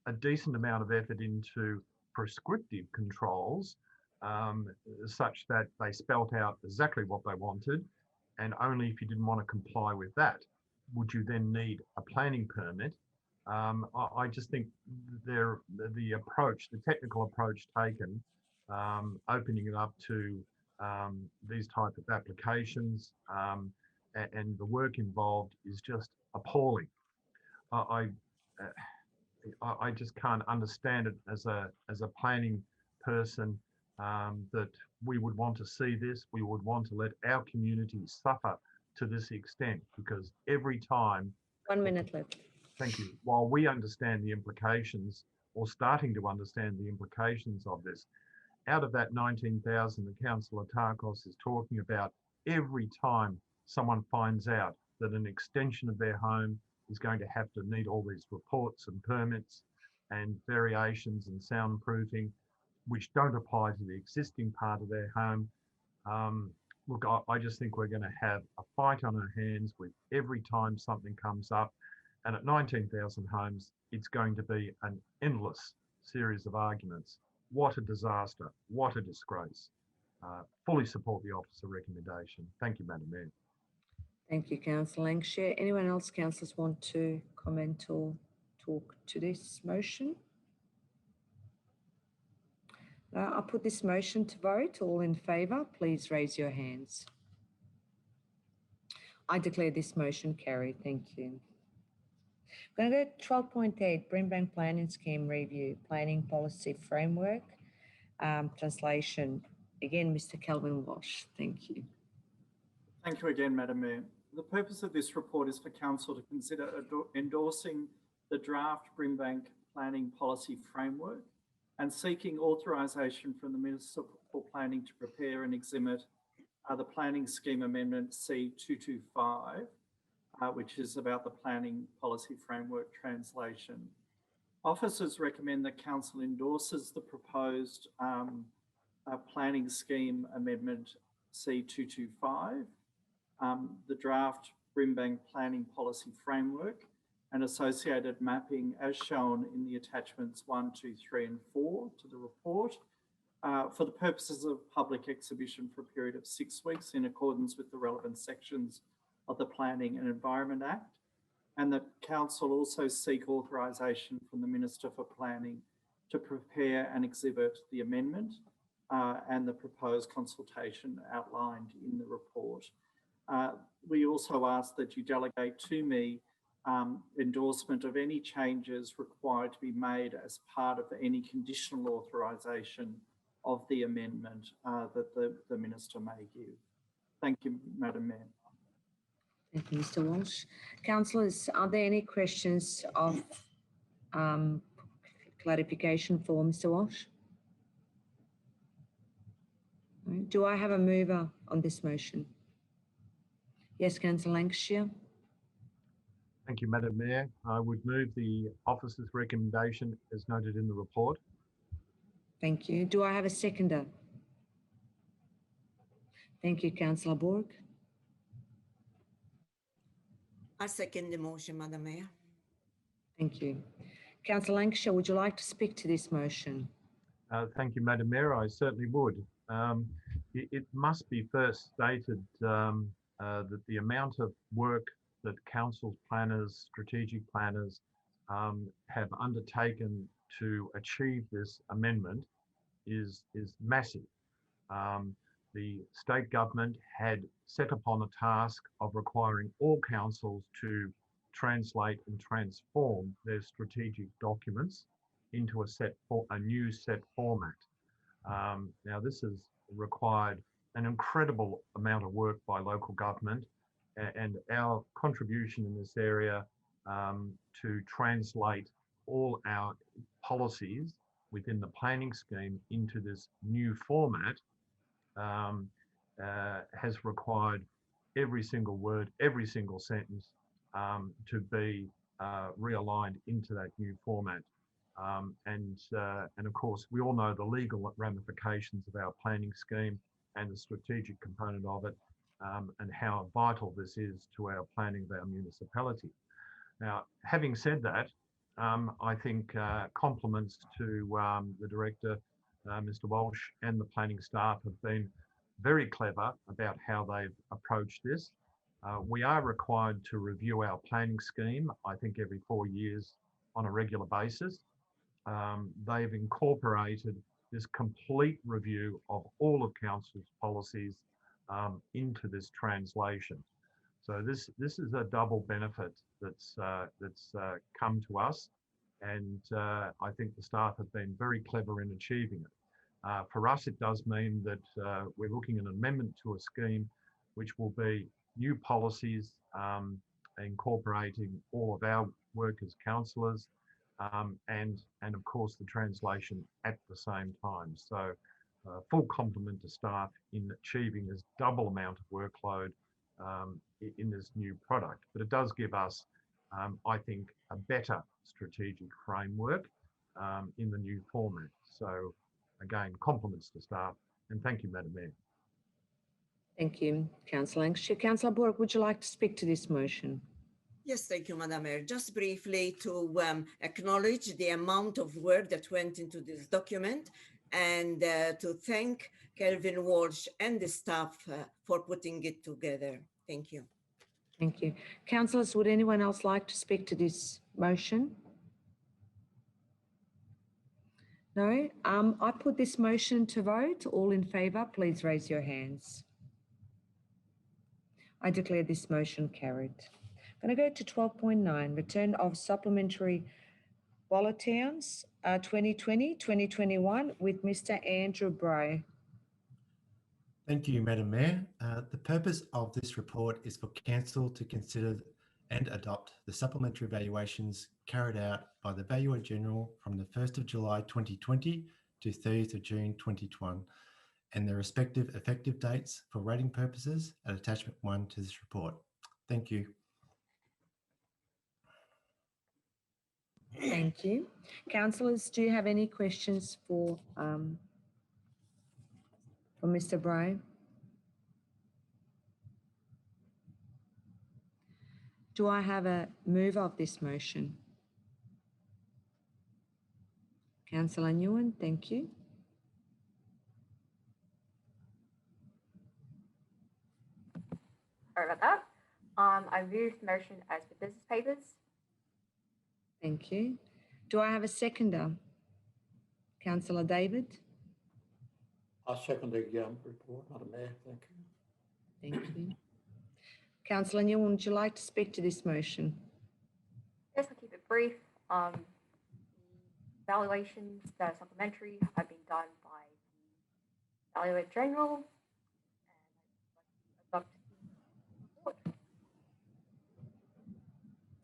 Speaker 7: a decent amount of effort into prescriptive controls, such that they spelt out exactly what they wanted, and only if you didn't want to comply with that would you then need a planning permit. I just think the approach, the technical approach taken, opening it up to these type of applications and the work involved is just appalling. I just can't understand it as a planning person that we would want to see this. We would want to let our community suffer to this extent, because every time.
Speaker 1: 1 minute left.
Speaker 7: Thank you. While we understand the implications, or starting to understand the implications of this, out of that 19,000 that Councillor Tarkos is talking about, every time someone finds out that an extension of their home is going to have to need all these reports and permits and variations and soundproofing, which don't apply to the existing part of their home. Look, I just think we're going to have a fight on our hands with every time something comes up. And at 19,000 homes, it's going to be an endless series of arguments. What a disaster. What a disgrace. Fully support the officer recommendation. Thank you, Madam Mayor.
Speaker 1: Thank you, Councillor Lancashire. Anyone else, councillors, want to comment or talk to this motion? No, I'll put this motion to vote. All in favour, please raise your hands. I declare this motion carried. Thank you. We're going to go to 12.8, Brimbank Planning Scheme Review, Planning Policy Framework, translation. Again, Mr. Kelvin Walsh. Thank you.
Speaker 10: Thank you again, Madam Mayor. The purpose of this report is for Council to consider endorsing the draft Brimbank Planning Policy Framework and seeking authorisation from the Minister for Planning to prepare and exhibit the Planning Scheme Amendment C225, which is about the Planning Policy Framework translation. Officers recommend that Council endorses the proposed Planning Scheme Amendment C225, the draft Brimbank Planning Policy Framework and associated mapping as shown in the attachments 1, 2, 3 and 4 to the report for the purposes of public exhibition for a period of 6 weeks in accordance with the relevant sections of the Planning and Environment Act, and that Council also seek authorisation from the Minister for Planning to prepare and exhibit the amendment and the proposed consultation outlined in the report. We also ask that you delegate to me endorsement of any changes required to be made as part of any conditional authorisation of the amendment that the Minister may give. Thank you, Madam Mayor.
Speaker 1: Thank you, Mr. Walsh. Councillors, are there any questions of clarification for Mr. Walsh? Do I have a mover on this motion? Yes, Councillor Lancashire.
Speaker 7: Thank you, Madam Mayor. I would move the officer's recommendation as noted in the report.
Speaker 1: Thank you. Do I have a seconder? Thank you, Councillor Borg.
Speaker 2: I second the motion, Madam Mayor.
Speaker 1: Thank you. Councillor Lancashire, would you like to speak to this motion?
Speaker 7: Thank you, Madam Mayor. I certainly would. It must be first stated that the amount of work that council planners, strategic planners have undertaken to achieve this amendment is massive. The state government had set upon a task of requiring all councils to translate and transform their strategic documents into a new set format. Now, this has required an incredible amount of work by local government, and our contribution in this area to translate all our policies within the planning scheme into this new format has required every single word, every single sentence to be realigned into that new format. And of course, we all know the legal ramifications of our planning scheme and the strategic component of it, and how vital this is to our planning of our municipality. Now, having said that, I think compliments to the Director, Mr. Walsh, and the planning staff have been very clever about how they've approached this. We are required to review our planning scheme, I think every 4 years on a regular basis. They've incorporated this complete review of all of Council's policies into this translation. So this is a double benefit that's come to us, and I think the staff have been very clever in achieving it. For us, it does mean that we're looking at an amendment to a scheme which will be new policies incorporating all of our work as councillors, and of course the translation at the same time. So full compliment to staff in achieving this double amount of workload in this new product. But it does give us, I think, a better strategic framework in the new format. So again, compliments to staff, and thank you, Madam Mayor.
Speaker 1: Thank you, Councillor Hampshire. Councillor Bork, would you like to speak to this motion?
Speaker 2: Yes, thank you, Madam Mayor. Just briefly to acknowledge the amount of work that went into this document, and to thank Kelvin Walsh and the staff for putting it together. Thank you.
Speaker 1: Thank you. Councillors, would anyone else like to speak to this motion? No? I put this motion to vote. All in favour, please raise your hands. I declare this motion carried. I'm going to go to 12.9, return of supplementary bulletins 2020-2021 with Mr. Andrew Bray.
Speaker 14: Thank you, Madam Mayor. The purpose of this report is for Council to consider and adopt the supplementary valuations carried out by the Valuer General from the 1st of July 2020 to 30th of June 2021, and their respective effective dates for rating purposes at attachment 1 to this report. Thank you.
Speaker 1: Thank you. Councillors, do you have any questions for Mr. Bray? Do I have a mover of this motion? Councillor Nguyen, thank you.
Speaker 5: Sorry about that. I move the motion as per business papers.
Speaker 1: Thank you. Do I have a seconder? Councillor David?
Speaker 3: I second the report, Madam Mayor. Thank you.
Speaker 1: Thank you. Councillor Nguyen, would you like to speak to this motion?
Speaker 5: Yes, I'll keep it brief. The valuations that are supplementary have been done by the Valuer General, and I'd like to adopt the report.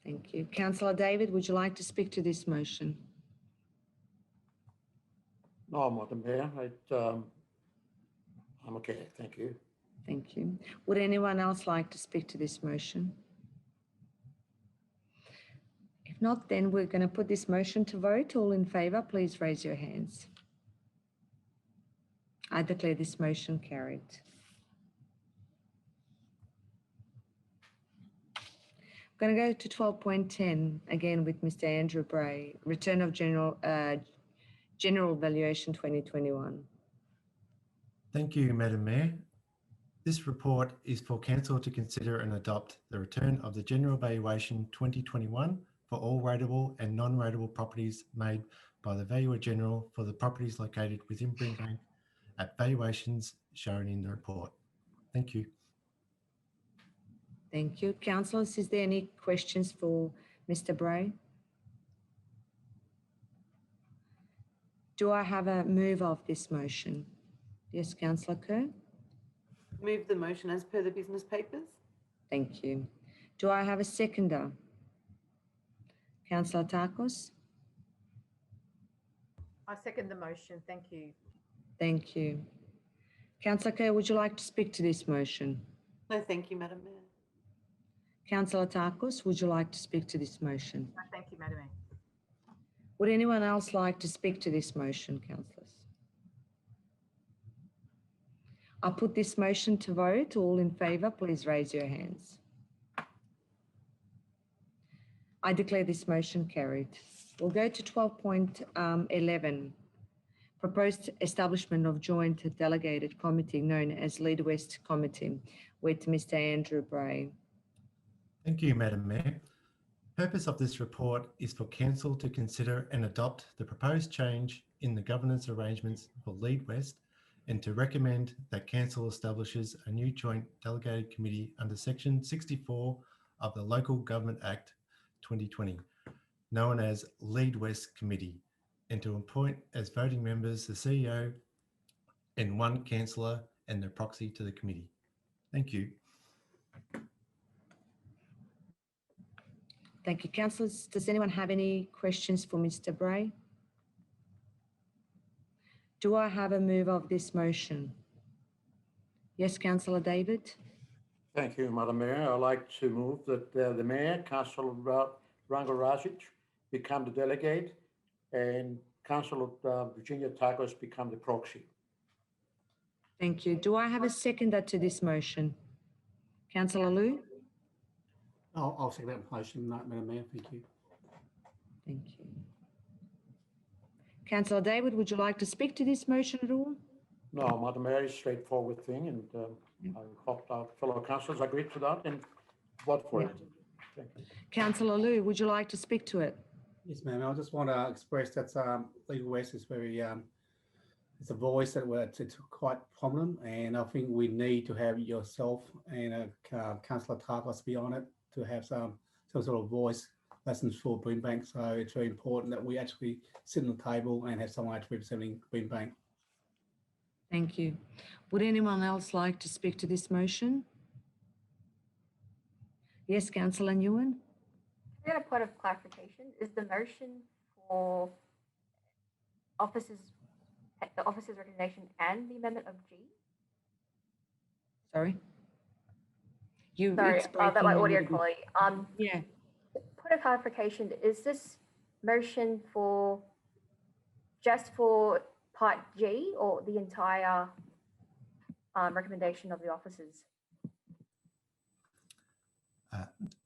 Speaker 1: Thank you. Councillor David, would you like to speak to this motion?
Speaker 3: No, Madam Mayor, I'm okay. Thank you.
Speaker 1: Thank you. Would anyone else like to speak to this motion? If not, then we're going to put this motion to vote. All in favour, please raise your hands. I declare this motion carried. I'm going to go to 12.10 again with Mr. Andrew Bray, return of General Valuation 2021.
Speaker 14: Thank you, Madam Mayor. This report is for Council to consider and adopt the return of the General Valuation 2021 for all rateable and non-rateable properties made by the Valuer General for the properties located within Brimbank at valuations shown in the report. Thank you.
Speaker 1: Thank you. Councillors, is there any questions for Mr. Bray? Do I have a move of this motion? Yes, Councillor Kerr.
Speaker 11: Move the motion as per the business papers.
Speaker 1: Thank you. Do I have a seconder? Councillor Takos.
Speaker 6: I second the motion. Thank you.
Speaker 1: Thank you. Councillor Kerr, would you like to speak to this motion?
Speaker 11: No, thank you, Madam Mayor.
Speaker 1: Councillor Takos, would you like to speak to this motion?
Speaker 6: No, thank you, Madam Mayor.
Speaker 1: Would anyone else like to speak to this motion, councillors? I put this motion to vote. All in favour, please raise your hands. I declare this motion carried. We'll go to 12.11. Proposed establishment of joint delegated committee known as Lead West Committee with Mr. Andrew Bray.
Speaker 14: Thank you, Madam Mayor. Purpose of this report is for Council to consider and adopt the proposed change in the governance arrangements for Lead West and to recommend that Council establishes a new joint delegated committee under Section 64 of the Local Government Act 2020, known as Lead West Committee, and to appoint as voting members the CEO and one councillor and their proxy to the committee. Thank you.
Speaker 1: Thank you, councillors. Does anyone have any questions for Mr. Bray? Do I have a move of this motion? Yes, Councillor David.
Speaker 3: Thank you, Madam Mayor. I'd like to move that the Mayor, Councillor Rangarazic, become the delegate and Councillor Virginia Takos become the proxy.
Speaker 1: Thank you. Do I have a seconder to this motion? Councillor Liu?
Speaker 9: I'll second that motion, Madam Mayor. Thank you.
Speaker 1: Thank you. Councillor David, would you like to speak to this motion at all?
Speaker 3: No, Madam Mayor, it's a straightforward thing, and I hope our fellow councillors agree to that and vote for it. Thank you.
Speaker 1: Councillor Liu, would you like to speak to it?
Speaker 9: Yes, ma'am. I just want to express that Lead West is very, it's a voice that it's quite prominent, and I think we need to have yourself and Councillor Takos be on it to have some sort of voice lessons for Brimbank. So it's very important that we actually sit on the table and have someone actually representing Brimbank.
Speaker 1: Thank you. Would anyone else like to speak to this motion? Yes, Councillor Nguyen.
Speaker 5: I got a point of clarification. Is the motion for the officer's recommendation and the amendment of G?
Speaker 1: Sorry.
Speaker 5: Sorry, that my audio quality.
Speaker 1: Yeah.
Speaker 5: Point of clarification, is this motion for just for part G or the entire recommendation of the officers?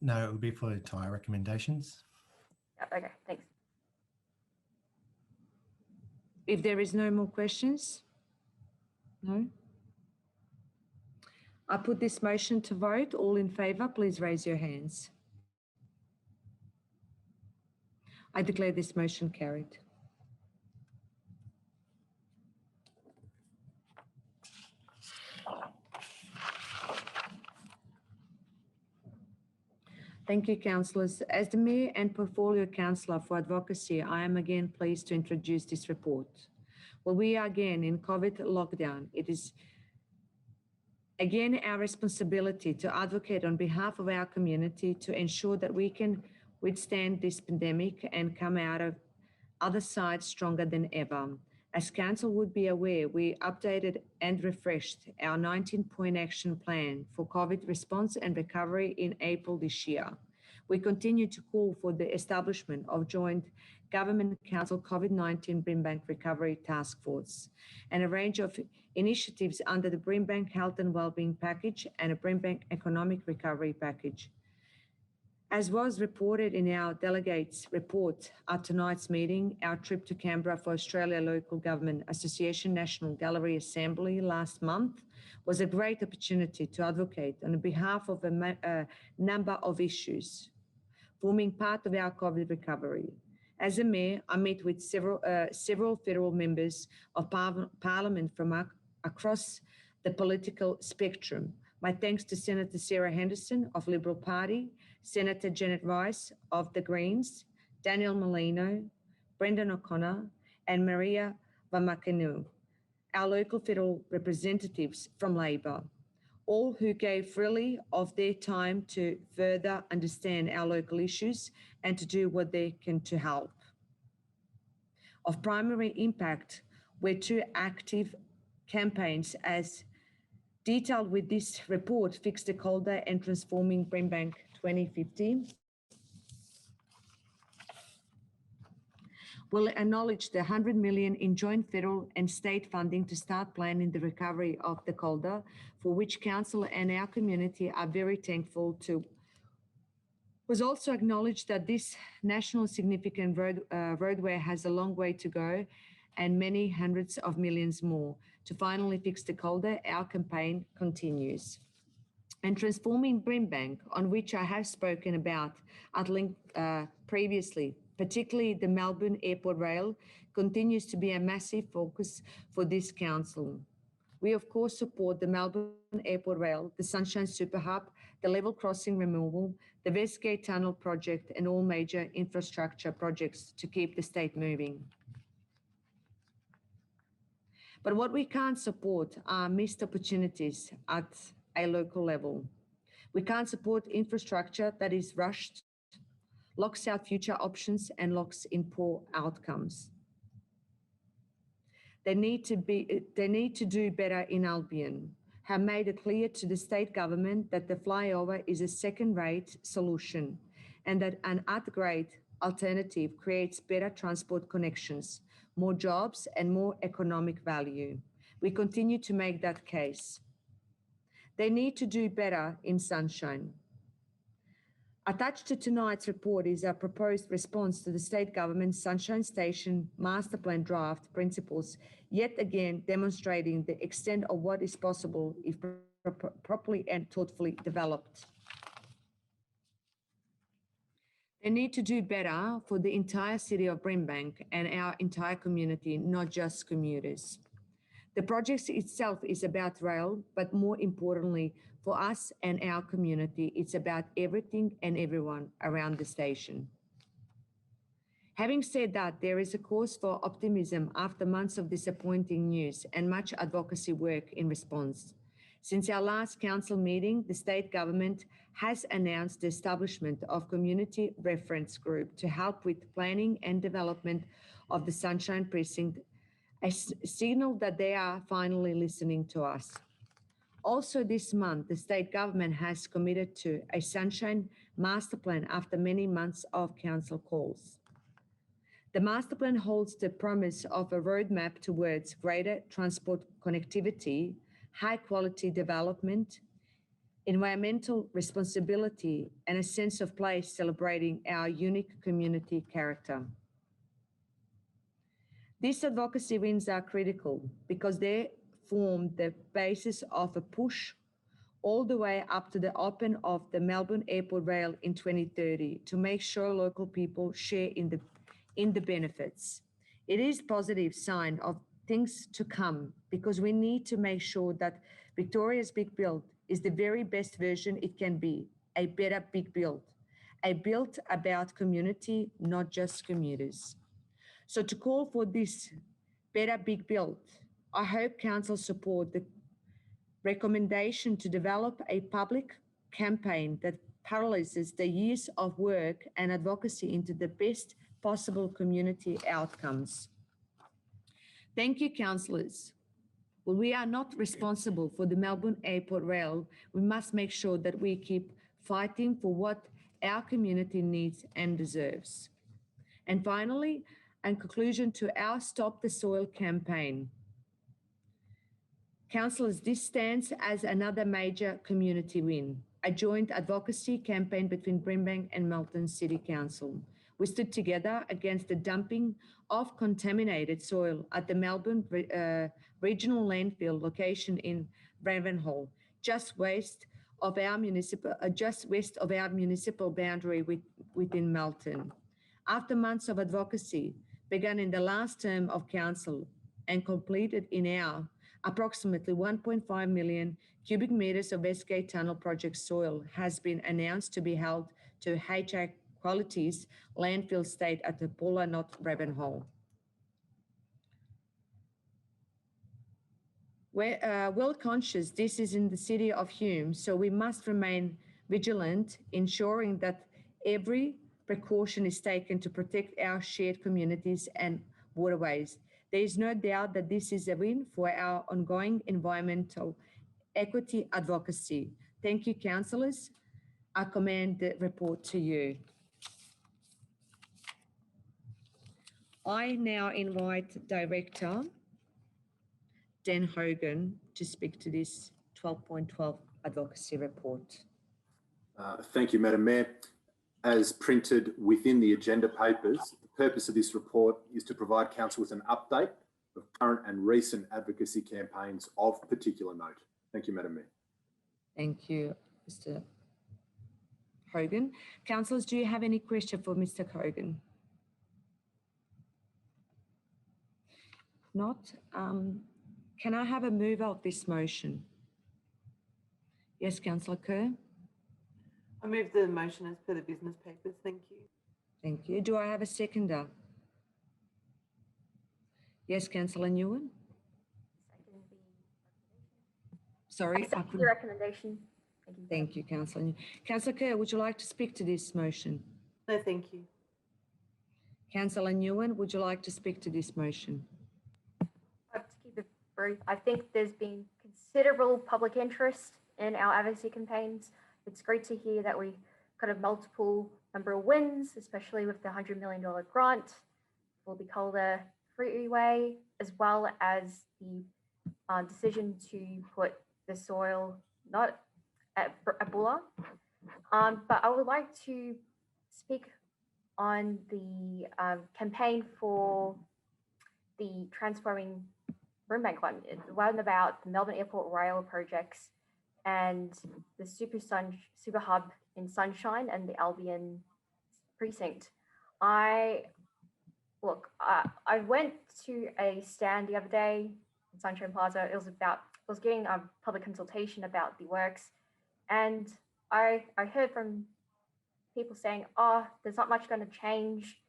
Speaker 14: No, it would be for the entire recommendations.
Speaker 5: Yep, okay, thanks.
Speaker 1: If there is no more questions? No? I put this motion to vote. All in favour, please raise your hands. I declare this motion carried. Thank you, councillors. As the Mayor and Portfolio Councillor for Advocacy, I am again pleased to introduce this report. Well, we are again in COVID lockdown. It is again our responsibility to advocate on behalf of our community to ensure that we can withstand this pandemic and come out of other side stronger than ever. As Council would be aware, we updated and refreshed our 19-point action plan for COVID response and recovery in April this year. We continue to call for the establishment of Joint Government Council COVID-19 Brimbank Recovery Task Force and a range of initiatives under the Brimbank Health and Wellbeing Package and a Brimbank Economic Recovery Package. As was reported in our delegates' report at tonight's meeting, our trip to Canberra for Australia Local Government Association National Gallery Assembly last month was a great opportunity to advocate on behalf of a number of issues forming part of our COVID recovery. As a mayor, I met with several federal members of Parliament from across the political spectrum. My thanks to Senator Sarah Henderson of Liberal Party, Senator Janet Rice of the Greens, Daniel Molino, Brendan O'Connor, and Maria Vamakanu, our local federal representatives from Labor, all who gave freely of their time to further understand our local issues and to do what they can to help. Of primary impact were two active campaigns as detailed with this report, Fix the Calder and Transforming Brimbank 2015. Will acknowledge the $100 million in joint federal and state funding to start planning the recovery of the Calder, for which Council and our community are very thankful to. Was also acknowledged that this national significant roadway has a long way to go and many hundreds of millions more. To finally fix the Calder, our campaign continues. And Transforming Brimbank, on which I have spoken about at length previously, particularly the Melbourne Airport Rail, continues to be a massive focus for this council. We of course support the Melbourne Airport Rail, the Sunshine Super Hub, the level crossing removal, the Westgate Tunnel project, and all major infrastructure projects to keep the state moving. But what we can't support are missed opportunities at a local level. We can't support infrastructure that is rushed, locks out future options, and locks in poor outcomes. They need to do better in Albion, have made it clear to the state government that the flyover is a second-rate solution and that an upgrade alternative creates better transport connections, more jobs, and more economic value. We continue to make that case. They need to do better in Sunshine. Attached to tonight's report is a proposed response to the state government's Sunshine Station Master Plan draft principles, yet again demonstrating the extent of what is possible if properly and thoughtfully developed. They need to do better for the entire city of Brimbank and our entire community, not just commuters. The project itself is about rail, but more importantly, for us and our community, it's about everything and everyone around the station. Having said that, there is a cause for optimism after months of disappointing news and much advocacy work in response. Since our last council meeting, the state government has announced the establishment of Community Reference Group to help with planning and development of the Sunshine Precinct, a signal that they are finally listening to us. Also this month, the state government has committed to a Sunshine Master Plan after many months of council calls. The master plan holds the promise of a roadmap towards greater transport connectivity, high quality development, environmental responsibility, and a sense of place celebrating our unique community character. These advocacy wins are critical because they form the basis of a push all the way up to the open of the Melbourne Airport Rail in 2030 to make sure local people share in the benefits. It is a positive sign of things to come because we need to make sure that Victoria's Big Build is the very best version it can be, a better big build, a build about community, not just commuters. So to call for this better big build, I hope council support the recommendation to develop a public campaign that parallels the years of work and advocacy into the best possible community outcomes. Thank you, councillors. Well, we are not responsible for the Melbourne Airport Rail. We must make sure that we keep fighting for what our community needs and deserves. And finally, in conclusion to our Stop the Soil campaign. Councillors, this stands as another major community win, a joint advocacy campaign between Brimbank and Melton City Council. We stood together against the dumping of contaminated soil at the Melbourne Regional Landfill location in Ravenhall, just west of our municipal boundary within Melton. After months of advocacy, begun in the last term of council and completed in our approximately 1.5 million cubic meters of Westgate Tunnel project soil has been announced to be held to HI Qualities landfill state at the Bulla, not Ravenhall. We're well conscious this is in the city of Hume, so we must remain vigilant, ensuring that every precaution is taken to protect our shared communities and waterways. There is no doubt that this is a win for our ongoing environmental equity advocacy. Thank you, councillors. I commend the report to you. I now invite Director Dan Hogan to speak to this 12.12 advocacy report.
Speaker 12: Thank you, Madam Mayor. As printed within the agenda papers, the purpose of this report is to provide Council with an update of current and recent advocacy campaigns of particular note. Thank you, Madam Mayor.
Speaker 1: Thank you, Mr. Hogan. Councillors, do you have any question for Mr. Hogan? Not. Can I have a mover of this motion? Yes, Councillor Kerr.
Speaker 11: I move the motion as per the business papers. Thank you.
Speaker 1: Thank you. Do I have a seconder? Yes, Councillor Nguyen. Sorry,
Speaker 5: I second the recommendation. Thank you.
Speaker 1: Thank you, Councillor Nguyen. Councillor Kerr, would you like to speak to this motion?
Speaker 11: No, thank you.
Speaker 1: Councillor Nguyen, would you like to speak to this motion?
Speaker 5: To keep it brief, I think there's been considerable public interest in our advocacy campaigns. It's great to hear that we got a multiple number of wins, especially with the $100 million grant for the Calder Freeway, as well as the decision to put the soil not at Bulla. But I would like to speak on the campaign for the transforming Brimbank one, the one about the Melbourne Airport Rail projects and the super hub in Sunshine and the Albion precinct. I went to a stand the other day in Sunshine Plaza. It was getting a public consultation about the works, and I heard from people saying, "Oh, there's not much going to change.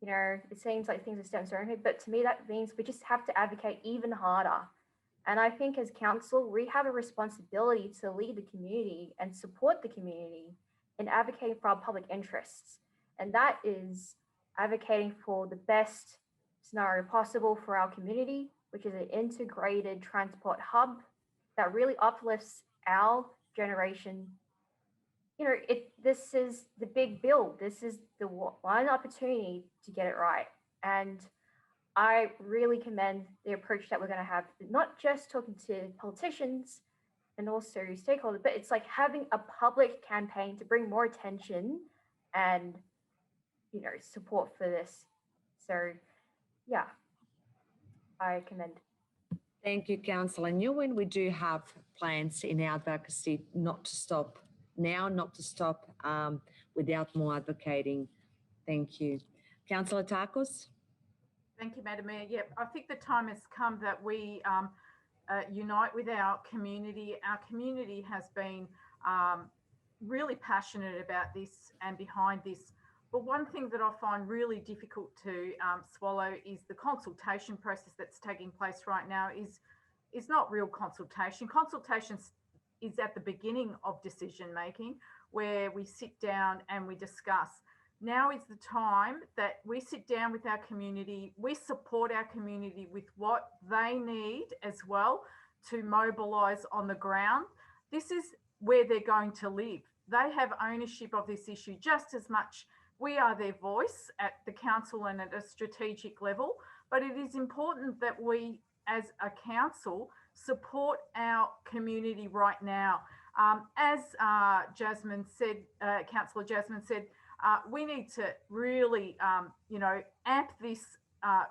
Speaker 5: You know, it seems like things are still uncertain." But to me, that means we just have to advocate even harder. And I think as council, we have a responsibility to lead the community and support the community in advocating for our public interests. And that is advocating for the best scenario possible for our community, which is an integrated transport hub that really uplifts our generation. You know, this is the big build. This is the one opportunity to get it right. And I really commend the approach that we're going to have, not just talking to politicians and also stakeholders, but it's like having a public campaign to bring more attention and, you know, support for this. So, yeah, I commend.
Speaker 1: Thank you, Councillor Nguyen. We do have plans in our advocacy not to stop now, not to stop without more advocating. Thank you. Councillor Takos.
Speaker 6: Thank you, Madam Mayor. Yep, I think the time has come that we unite with our community. Our community has been really passionate about this and behind this. But one thing that I find really difficult to swallow is the consultation process that's taking place right now is not real consultation. Consultation is at the beginning of decision making, where we sit down and we discuss. Now is the time that we sit down with our community, we support our community with what they need as well to mobilise on the ground. This is where they're going to live. They have ownership of this issue just as much. We are their voice at the council and at a strategic level, but it is important that we as a council support our community right now. As Jasmine said, Councillor Jasmine said, we need to really,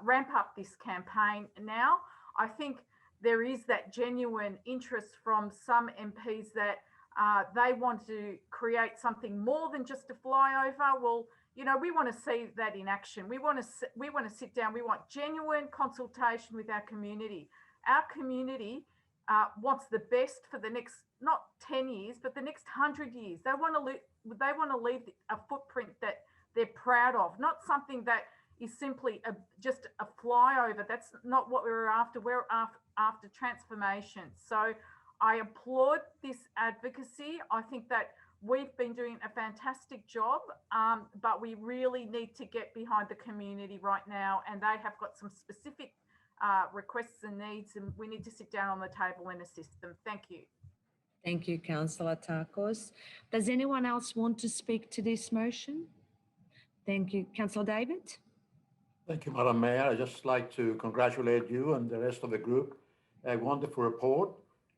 Speaker 6: ramp up this campaign now. I think there is that genuine interest from some MPs that they want to create something more than just a flyover. Well, we want to see that in action. We want to sit down. We want genuine consultation with our community. Our community wants the best for the next, not 10 years, but the next 100 years. They want to leave a footprint that they're proud of, not something that is simply just a flyover. That's not what we're after. We're after transformation. So I applaud this advocacy. I think that we've been doing a fantastic job, but we really need to get behind the community right now, and they have got some specific requests and needs, and we need to sit down on the table and assist them. Thank you.
Speaker 1: Thank you, Councillor Takos. Does anyone else want to speak to this motion? Thank you. Councillor David?
Speaker 3: Thank you, Madam Mayor. I'd just like to congratulate you and the rest of the group. A wonderful report.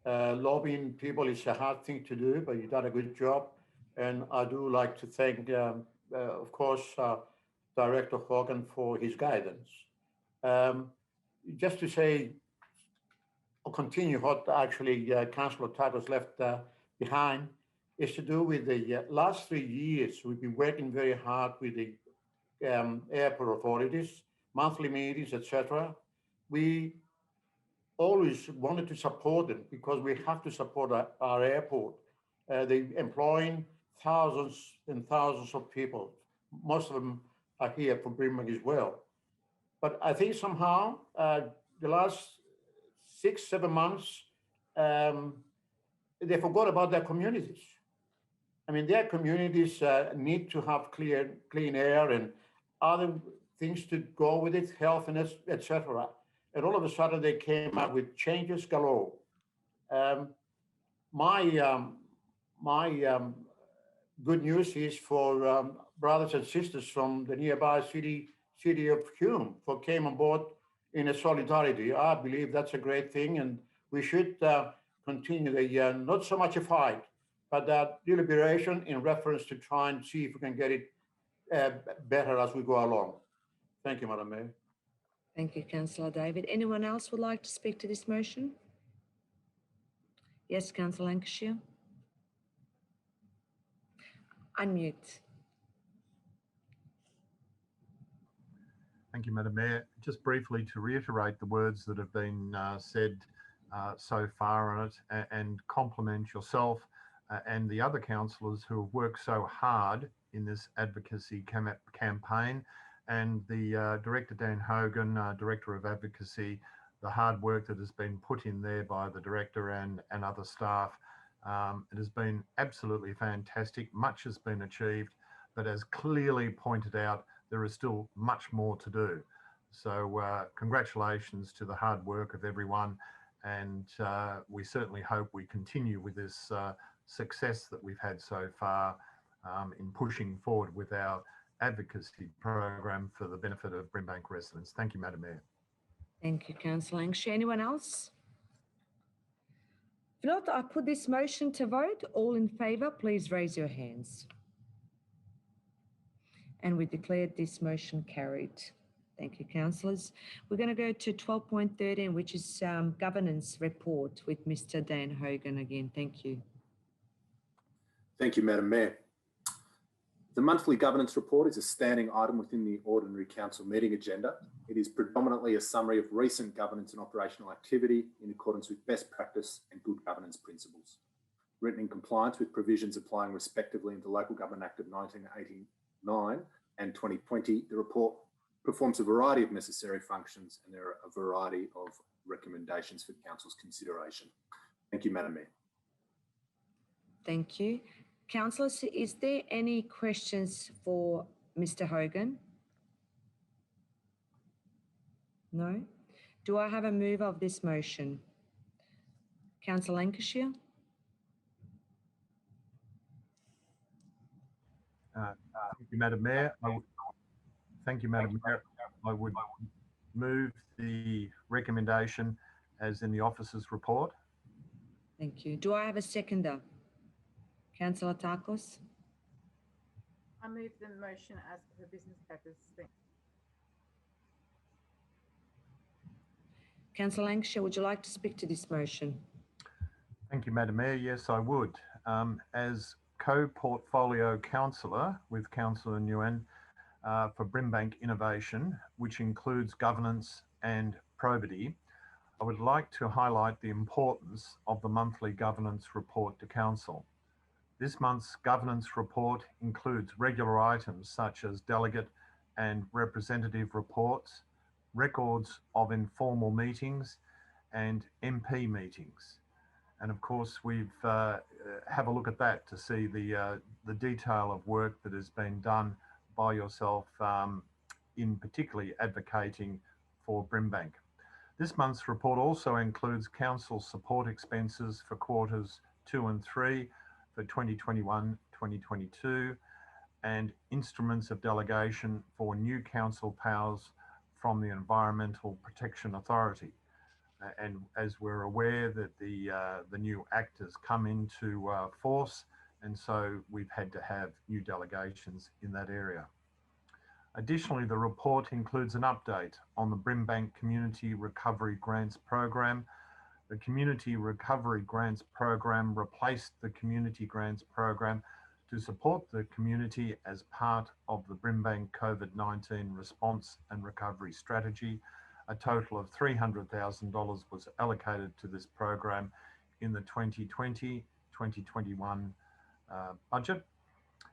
Speaker 3: Lobbying people is a hard thing to do, but you've done a good job. And I do like to thank, of course, Director Hogan for his guidance. Just to say, or continue what actually Councillor Takos left behind, is to do with the last 3 years. We've been working very hard with the airport authorities, monthly meetings, etc. We always wanted to support them because we have to support our airport. They're employing thousands and thousands of people. Most of them are here from Brimbank as well. But I think somehow the last 6-7 months, they forgot about their communities. I mean, their communities need to have clean air and other things to go with it, health and etc. And all of a sudden they came up with changes galore. My good news is for brothers and sisters from the nearby city of Hume for came on board in a solidarity. I believe that's a great thing, and we should continue the not so much a fight, but that deliberation in reference to try and see if we can get it better as we go along. Thank you, Madam Mayor.
Speaker 1: Thank you, Councillor David. Anyone else would like to speak to this motion? Yes, Councillor Lancashire. Unmute.
Speaker 7: Thank you, Madam Mayor. Just briefly to reiterate the words that have been said so far on it, and compliment yourself and the other councillors who have worked so hard in this advocacy campaign, and the Director Dan Hogan, Director of Advocacy, the hard work that has been put in there by the Director and other staff. It has been absolutely fantastic. Much has been achieved, but as clearly pointed out, there is still much more to do. So congratulations to the hard work of everyone, and we certainly hope we continue with this success that we've had so far in pushing forward with our advocacy program for the benefit of Brimbank residents. Thank you, Madam Mayor.
Speaker 1: Thank you, Councillor Lancashire. Anyone else? If not, I put this motion to vote. All in favour, please raise your hands. And we declare this motion carried. Thank you, councillors. We're going to go to 12.13, which is governance report with Mr. Dan Hogan again. Thank you.
Speaker 12: Thank you, Madam Mayor. The monthly governance report is a standing item within the ordinary council meeting agenda. It is predominantly a summary of recent governance and operational activity in accordance with best practice and good governance principles. Written in compliance with provisions applying respectively in the Local Government Act of 1989 and 2020, the report performs a variety of necessary functions, and there are a variety of recommendations for council's consideration. Thank you, Madam Mayor.
Speaker 1: Thank you. Councillors, is there any questions for Mr. Hogan? No? Do I have a move of this motion? Councillor Lancashire?
Speaker 7: Thank you, Madam Mayor. Thank you, Madam Mayor. I would move the recommendation as in the officer's report.
Speaker 1: Thank you. Do I have a seconder? Councillor Takos.
Speaker 6: I move the motion as per business papers.
Speaker 1: Councillor Lancashire, would you like to speak to this motion?
Speaker 7: Thank you, Madam Mayor. Yes, I would. As co-portfolio councillor with Councillor Nguyen for Brimbank Innovation, which includes governance and probity, I would like to highlight the importance of the monthly governance report to Council. This month's governance report includes regular items such as delegate and representative reports, records of informal meetings and MP meetings. And of course, we've have a look at that to see the detail of work that has been done by yourself in particularly advocating for Brimbank. This month's report also includes council support expenses for quarters 2 and 3 for 2021-2022 and instruments of delegation for new council powers from the Environmental Protection Authority. And as we're aware that the new Act has come into force, and so we've had to have new delegations in that area. Additionally, the report includes an update on the Brimbank Community Recovery Grants Program. The Community Recovery Grants Program replaced the Community Grants Program to support the community as part of the Brimbank COVID-19 response and recovery strategy. A total of $300,000 was allocated to this program in the 2020-2021 budget.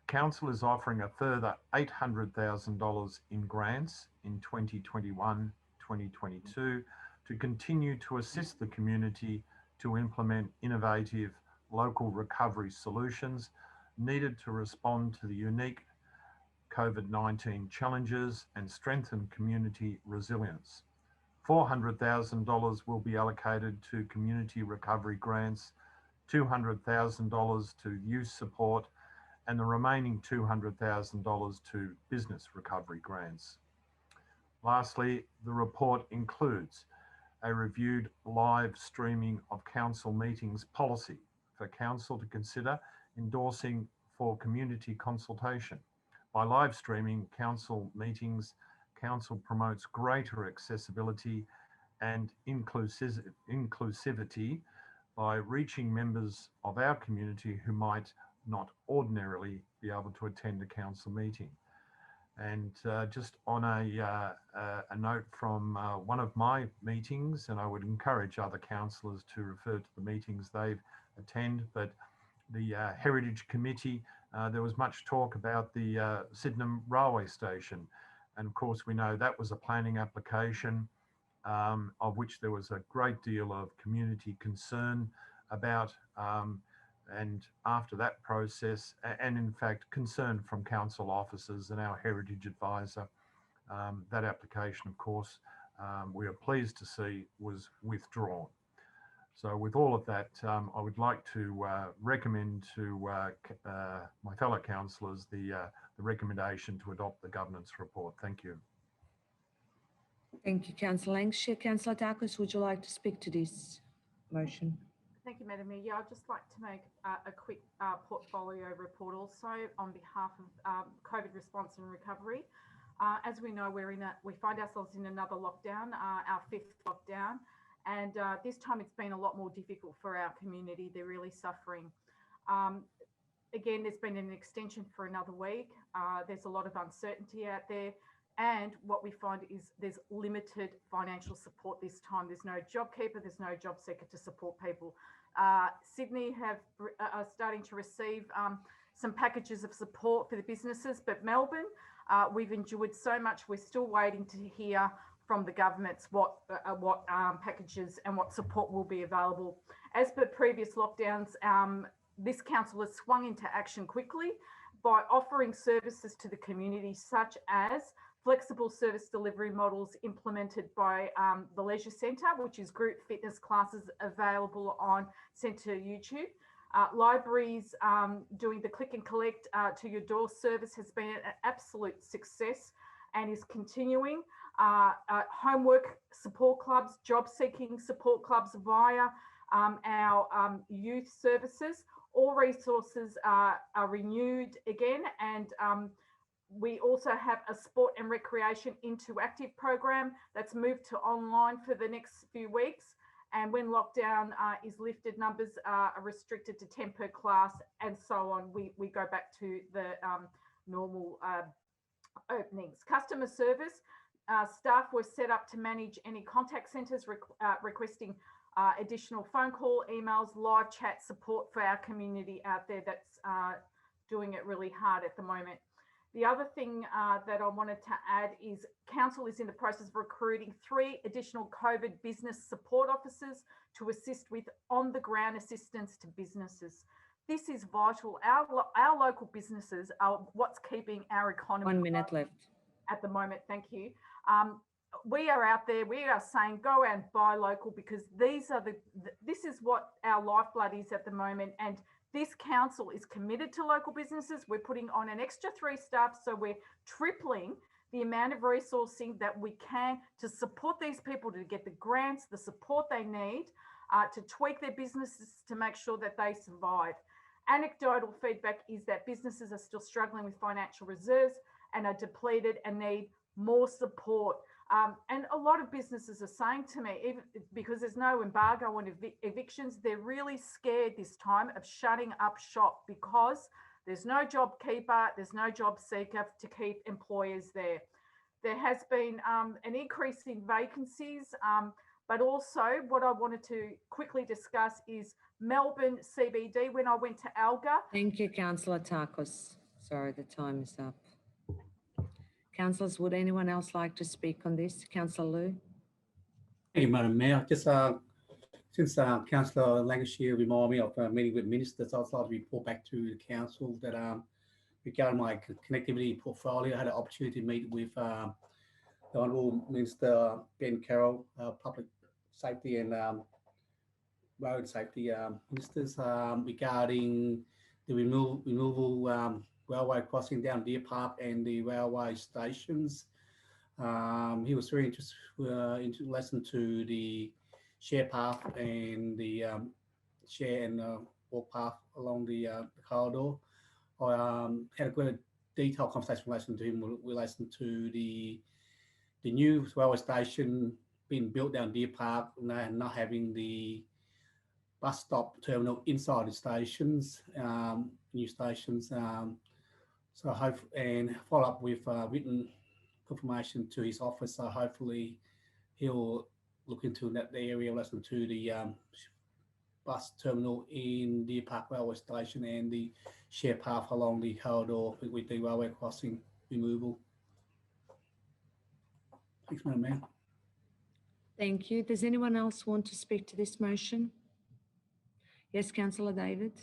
Speaker 7: Council is offering a further $800,000 in grants in 2021-2022 to continue to assist the community to implement innovative local recovery solutions needed to respond to the unique COVID-19 challenges and strengthen community resilience. $400,000 will be allocated to community recovery grants, $200,000 to youth support, and the remaining $200,000 to business recovery grants. Lastly, the report includes a reviewed live streaming of council meetings policy for council to consider endorsing for community consultation. By live streaming council meetings, council promotes greater accessibility and inclusivity by reaching members of our community who might not ordinarily be able to attend a council meeting. And just on a note from one of my meetings, and I would encourage other councillors to refer to the meetings they attend, but the Heritage Committee, there was much talk about the Sydenham Railway Station. And of course, we know that was a planning application of which there was a great deal of community concern about. And after that process, and in fact, concern from council officers and our heritage advisor, that application, of course, we are pleased to see was withdrawn. So with all of that, I would like to recommend to my fellow councillors the recommendation to adopt the governance report. Thank you.
Speaker 1: Thank you, Councillor Lancashire. Councillor Takos, would you like to speak to this motion?
Speaker 6: Thank you, Madam Mayor. Yeah, I'd just like to make a quick portfolio report also on behalf of COVID response and recovery. As we know, we find ourselves in another lockdown, our 5th lockdown, and this time it's been a lot more difficult for our community. They're really suffering. Again, there's been an extension for another week. There's a lot of uncertainty out there. And what we find is there's limited financial support this time. There's no JobKeeper, there's no job seeker to support people. Sydney are starting to receive some packages of support for the businesses, but Melbourne, we've endured so much. We're still waiting to hear from the governments what packages and what support will be available. As per previous lockdowns, this council has swung into action quickly by offering services to the community, such as flexible service delivery models implemented by the Leisure Centre, which is group fitness classes available on Centre YouTube. Libraries doing the click and collect to your door service has been an absolute success and is continuing. Homework support clubs, job seeking support clubs via our youth services, All resources are renewed again, and we also have a sport and recreation interactive program that's moved to online for the next few weeks. And when lockdown is lifted, numbers are restricted to 10 per class and so on. We go back to the normal openings. Customer service, staff were set up to manage any contact centres requesting additional phone call, emails, live chat support for our community out there that's doing it really hard at the moment. The other thing that I wanted to add is council is in the process of recruiting 3 additional COVID business support officers to assist with on-the-ground assistance to businesses. This is vital. Our local businesses are what's keeping our economy
Speaker 1: 1 minute left
Speaker 6: at the moment. Thank you. We are out there. We are saying go out and buy local, because this is what our lifeblood is at the moment. And this council is committed to local businesses. We're putting on an extra 3 staff, so we're tripling the amount of resourcing that we can to support these people to get the grants, the support they need to tweak their businesses to make sure that they survive. Anecdotal feedback is that businesses are still struggling with financial reserves and are depleted and need more support. And a lot of businesses are saying to me, even because there's no embargo on evictions, they're really scared this time of shutting up shop because there's no job keeper, there's no job seeker to keep employers there. There has been an increase in vacancies, but also what I wanted to quickly discuss is Melbourne CBD. When I went to Alga.
Speaker 1: Thank you, Councillor Takos. Sorry, the time is up. Councillors, would anyone else like to speak on this? Councillor Liu.
Speaker 9: Thank you, Madam Mayor. Just since Councillor Lancashire reminded me of a meeting with ministers, I'd like to report back to the council that regarding my connectivity portfolio, I had an opportunity to meet with the Honourable Minister Ben Carroll, Public Safety and Road Safety Ministers, regarding the removal railway crossing down Deer Park and the railway stations. He was very interested into listen to the share path and the share and walk path along the corridor. I had a good detailed conversation in relation to him in relation to the new railway station being built down Deer Park and not having the bus stop terminal inside the stations, new stations. So I hope and follow up with written confirmation to his office. So hopefully he'll look into that area, listen to the bus terminal in Deer Park Railway Station and the share path along the corridor with the railway crossing removal. Thanks, Madam Mayor.
Speaker 1: Thank you. Does anyone else want to speak to this motion? Yes, Councillor David.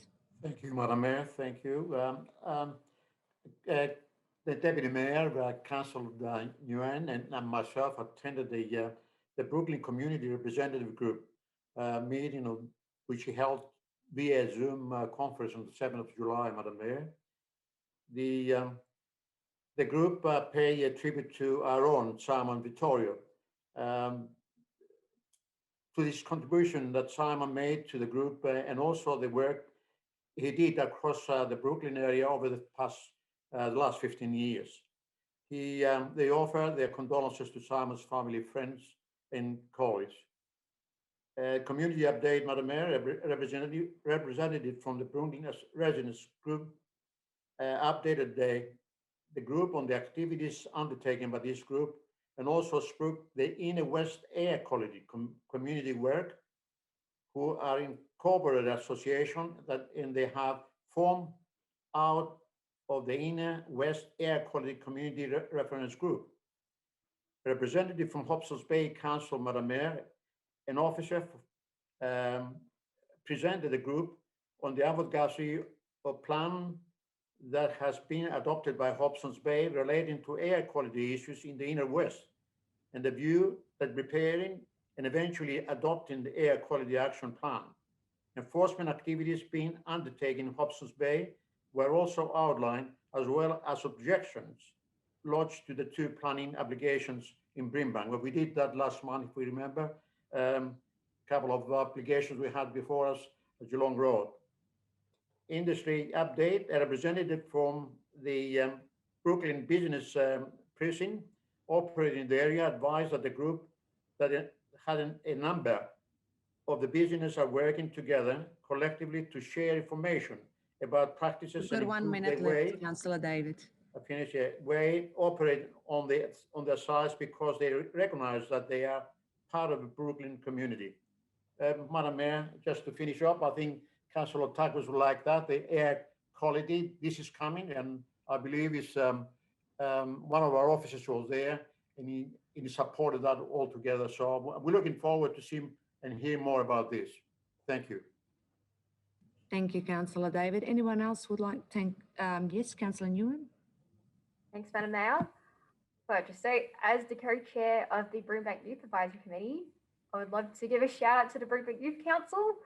Speaker 3: Thank you, Madam Mayor. Thank you. The Deputy Mayor, Councillor Nguyen, and myself attended the Brooklyn Community Representative Group meeting, which he held via Zoom conference on the 7th of July, Madam Mayor. The group pay a tribute to our own Simon Vittorio, to this contribution that Simon made to the group and also the work he did across the Brooklyn area over the last 15 years. They offer their condolences to Simon's family, friends, and colleagues. Community update, Madam Mayor, representative from the Brooklyn Residents Group updated the group on the activities undertaken by this group and also spoke the Inner West Air Quality community work, who are incorporated association and they have formed out of the Inner West Air Quality Community Reference Group. Representative from Hobsons Bay Council, Madam Mayor, an officer presented the group on the advocacy of plan that has been adopted by Hobsons Bay relating to air quality issues in the Inner West, and the view that preparing and eventually adopting the air quality action plan. Enforcement activities being undertaken in Hobsons Bay were also outlined, as well as objections lodged to the 2 planning applications in Brimbank. Well, we did that last month, if we remember, couple of applications we had before us at Geelong Road. industry update. A representative from the Brooklyn Business Precinct operating in the area advised that the group that it had a number of the businesses are working together collectively to share information about practices
Speaker 1: We've got 1 minute left, Councillor David.
Speaker 3: I finish here, way operate on their sides because they recognize that they are part of the Brooklyn community. Madam Mayor, just to finish up, I think Councillor Tuckers would like that. The air quality, this is coming, and I believe it's one of our officers was there, and he supported that altogether. So we're looking forward to see and hear more about this. Thank you.
Speaker 1: Thank you, Councillor David. Anyone else would like to thank? Yes, Councillor Nguyen.
Speaker 5: Thanks, Madam Mayor. So just say, as the co-chair of the Brimbank Youth Advisory Committee, I would love to give a shout out to the Brimbank Youth Council.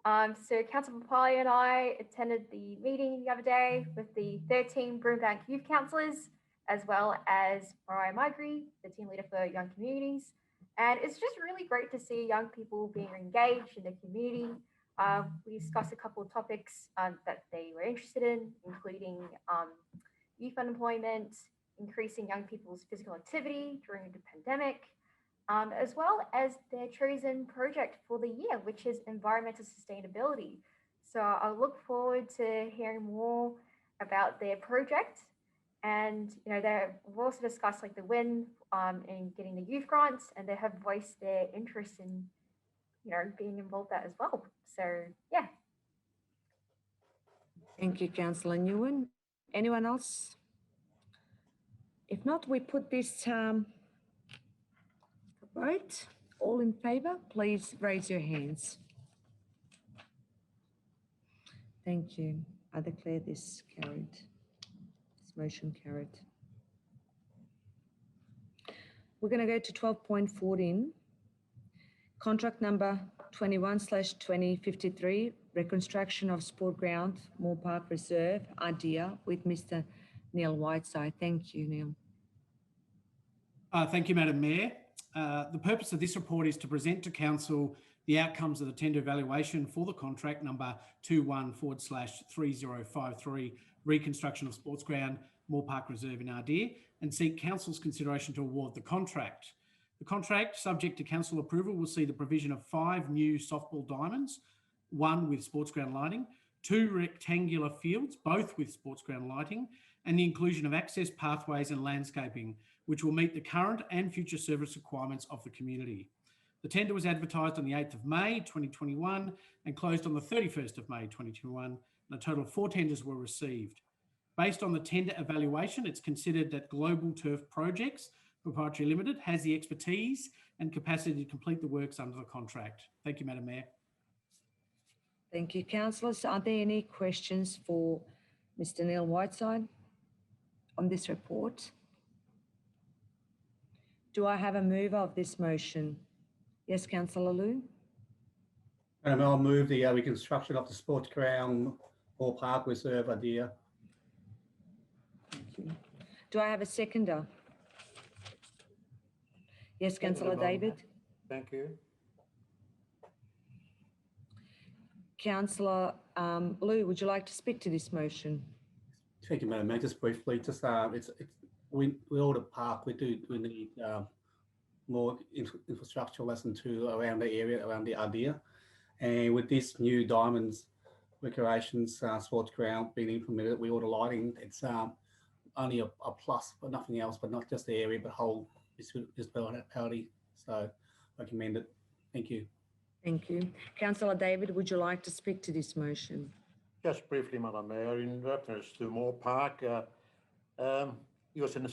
Speaker 5: So Councillor Papali and I attended the meeting the other day with the 13 Brimbank Youth Councillors, as well as Mariah Migri, the team leader for Young Communities. And it's just really great to see young people being engaged in the community. We discussed a couple of topics that they were interested in, including youth unemployment, increasing young people's physical activity during the pandemic, as well as their chosen project for the year, which is environmental sustainability. So I look forward to hearing more about their project. And we've also discussed like the win in getting the youth grants, and they have voiced their interest in being involved that as well. So yeah.
Speaker 1: Thank you, Councillor Nguyen. Anyone else? If not, we put this vote. All in favour, please raise your hands. Thank you. I declare this carried. This motion carried. We're going to go to 12.14. Contract number 21/2053, reconstruction of sport ground, Moore Park Reserve, idea with Mr. Neil Whiteside. Thank you, Neil.
Speaker 15: Thank you, Madam Mayor. The purpose of this report is to present to Council the outcomes of the tender evaluation for the contract number 21/3053, reconstruction of sports ground, Moore Park Reserve in Ardea, and seek Council's consideration to award the contract. The contract, subject to Council approval, will see the provision of 5 new softball diamonds, 1 with sports ground lighting, 2 rectangular fields, both with sports ground lighting, and the inclusion of access pathways and landscaping, which will meet the current and future service requirements of the community. The tender was advertised on the 8th of May 2021 and closed on the 31st of May 2021, and a total of 4 tenders were received. Based on the tender evaluation, it's considered that Global Turf Projects Proprietary Limited has the expertise and capacity to complete the works under the contract. Thank you, Madam Mayor.
Speaker 1: Thank you, councillors. Are there any questions for Mr. Neil Whiteside on this report? Do I have a mover of this motion? Yes, Councillor Liu.
Speaker 9: Madam, I'll move the reconstruction of the sports ground or park reserve idea.
Speaker 1: Thank you. Do I have a seconder? Yes, Councillor David.
Speaker 3: Thank you.
Speaker 1: Councillor Liu, would you like to speak to this motion?
Speaker 9: Thank you, Madam Mayor. Just briefly, we all the park. We need more infrastructure lesson to around the area, around the idea, and with this new diamonds recreations sports ground being implemented, we all the lighting. It's only a plus, but nothing else. But not just the area, but whole municipality. So recommend it. Thank you.
Speaker 1: Thank you. Councillor David, would you like to speak to this motion? Just
Speaker 3: briefly, Madam Mayor, in reference to Moore Park, it was an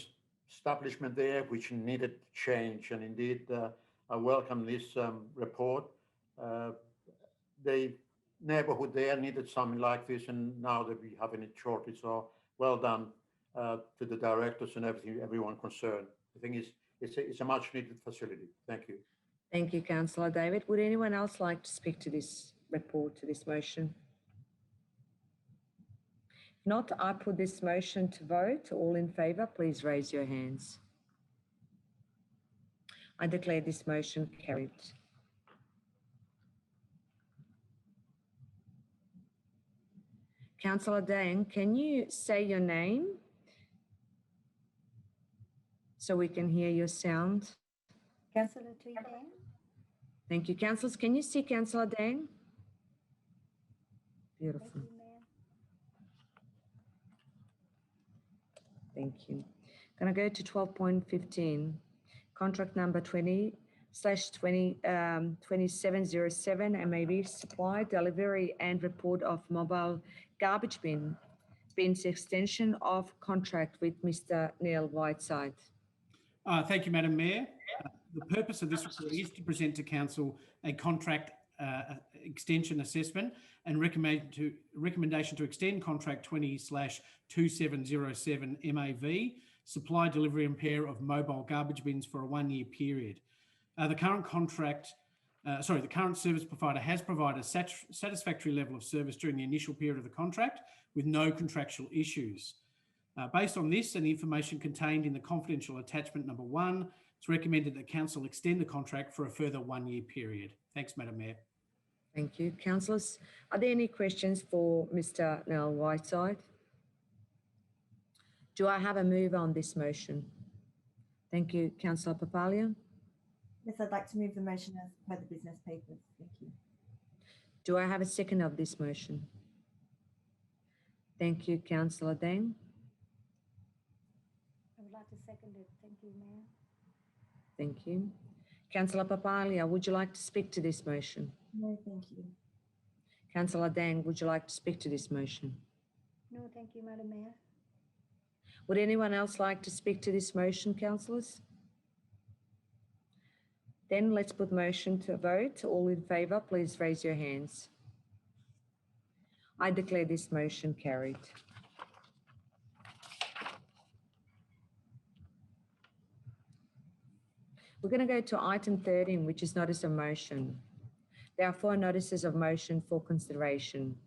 Speaker 3: establishment there which needed change, and indeed I welcome this report. The neighbourhood there needed something like this, and now that we have it shortly, so well done to the directors and everyone concerned. I think it's a much needed facility. Thank you.
Speaker 1: Thank you, Councillor David. Would anyone else like to speak to this report, to this motion? If not, I put this motion to vote. All in favour, please raise your hands. I declare this motion carried. Councillor Dane, can you say your name so we can hear your sound?
Speaker 16: Councillor Tui Dane.
Speaker 1: Thank you. Councillors, can you see Councillor Dane? Beautiful.
Speaker 16: Thank you, Mayor.
Speaker 1: Thank you. Going to go to 12.15, contract number 20/2707 MAB supply, delivery and report of mobile garbage bins extension of contract with Mr. Neil Whiteside.
Speaker 15: Thank you, Madam Mayor. The purpose of this report is to present to Council a contract extension assessment and recommendation to extend contract 20/2707 MAV, supply, delivery and repair of mobile garbage bins for a 1-year period. The current service provider has provided a satisfactory level of service during the initial period of the contract with no contractual issues. Based on this and the information contained in the confidential attachment number 1, it's recommended that Council extend the contract for a further 1-year period. Thanks, Madam Mayor.
Speaker 1: Thank you. Councillors, are there any questions for Mr. Neil Whiteside? Do I have a move on this motion? Thank you. Councillor Papalia?
Speaker 4: Yes, I'd like to move the motion as per the business papers. Thank you.
Speaker 1: Do I have a second of this motion? Thank you. Councillor Dane?
Speaker 16: I would like to second it. Thank you, Mayor.
Speaker 1: Thank you. Councillor Papalia, would you like to speak to this motion?
Speaker 4: No, thank you.
Speaker 1: Councillor Dang, would you like to speak to this motion?
Speaker 16: No, thank you, Madam Mayor.
Speaker 1: Would anyone else like to speak to this motion, councillors? Then let's put motion to a vote. All in favour, please raise your hands. I declare this motion carried. We're going to go to item 13, which is notice of motion. There are 4 notices of motion for consideration.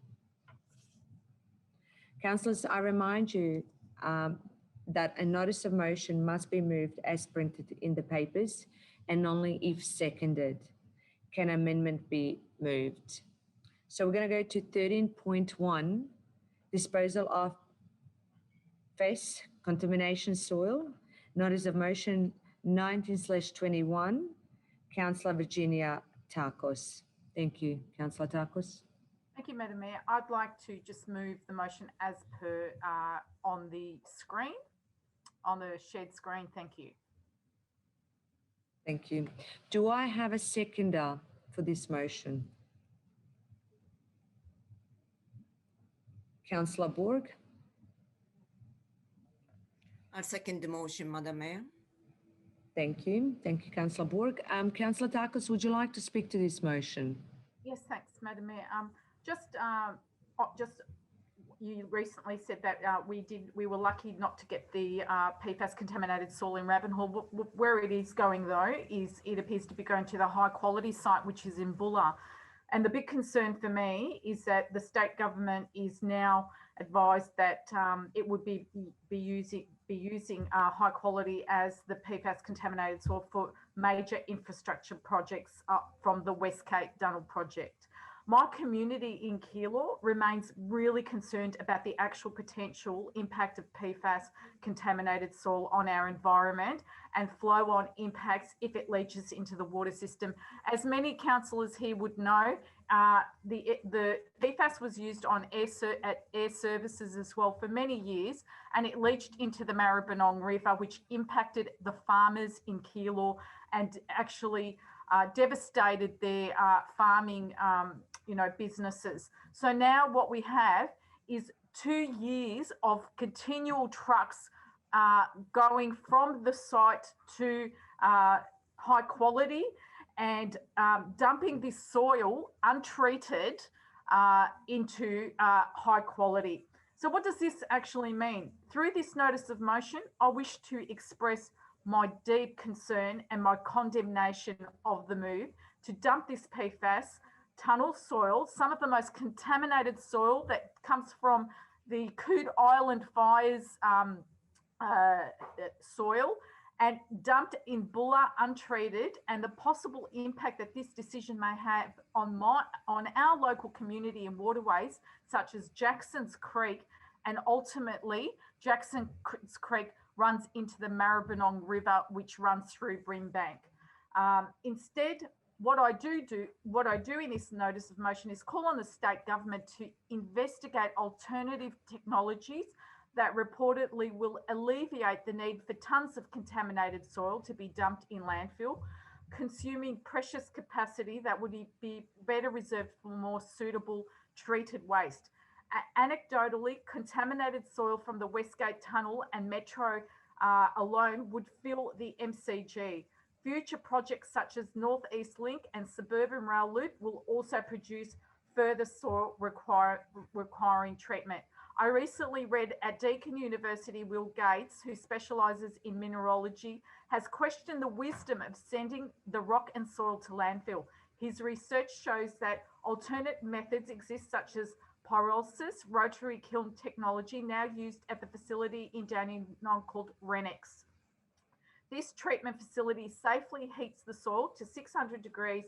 Speaker 1: Councillors, I remind you that a notice of motion must be moved as printed in the papers, and only if seconded can amendment be moved. So we're going to go to 13.1, disposal of FES, contamination soil, notice of motion 19/21, Councillor Virginia Tarkos. Thank you, Councillor Tarkos.
Speaker 6: Thank you, Madam Mayor. I'd like to just move the motion as per on the screen, on the shared screen. Thank you.
Speaker 1: Thank you. Do I have a seconder for this motion? Councillor Borg?
Speaker 2: I second the motion, Madam Mayor.
Speaker 1: Thank you. Thank you, Councillor Borg. Councillor Tarkos, would you like to speak to this motion?
Speaker 6: Yes, thanks, Madam Mayor. Just you recently said that we were lucky not to get the PFAS contaminated soil in Ravenhall. Where it is going though is it appears to be going to the high quality site, which is in Bulla. And the big concern for me is that the state government is now advised that it would be using high quality as the PFAS contaminated soil for major infrastructure projects from the West Cape Dunnel project. My community in Keilor remains really concerned about the actual potential impact of PFAS contaminated soil on our environment and flow-on impacts if it leaches into the water system. As many councillors here would know, the PFAS was used on air services as well for many years, and it leached into the Maribyrnong River, which impacted the farmers in Keilor and actually devastated their farming businesses. So now what we have is 2 years of continual trucks going from the site to high quality and dumping this soil untreated into high quality. So what does this actually mean? Through this notice of motion, I wish to express my deep concern and my condemnation of the move to dump this PFAS tunnel soil, some of the most contaminated soil that comes from the Coot Island fires soil, and dumped in Bulla untreated, and the possible impact that this decision may have on our local community and waterways, such as Jackson's Creek, and ultimately Jackson's Creek runs into the Maribyrnong River, which runs through Brimbank. Instead, what I do in this notice of motion is call on the state government to investigate alternative technologies that reportedly will alleviate the need for tons of contaminated soil to be dumped in landfill, consuming precious capacity that would be better reserved for more suitable treated waste. Anecdotally, contaminated soil from the Westgate Tunnel and Metro alone would fill the MCG. Future projects such as North East Link and Suburban Rail Loop will also produce further soil requiring treatment. I recently read at Deakin University, Will Gates, who specialises in mineralogy, has questioned the wisdom of sending the rock and soil to landfill. His research shows that alternate methods exist, such as pyrolysis, rotary kiln technology, now used at the facility in Dandenong called Renex. This treatment facility safely heats the soil to 600 degrees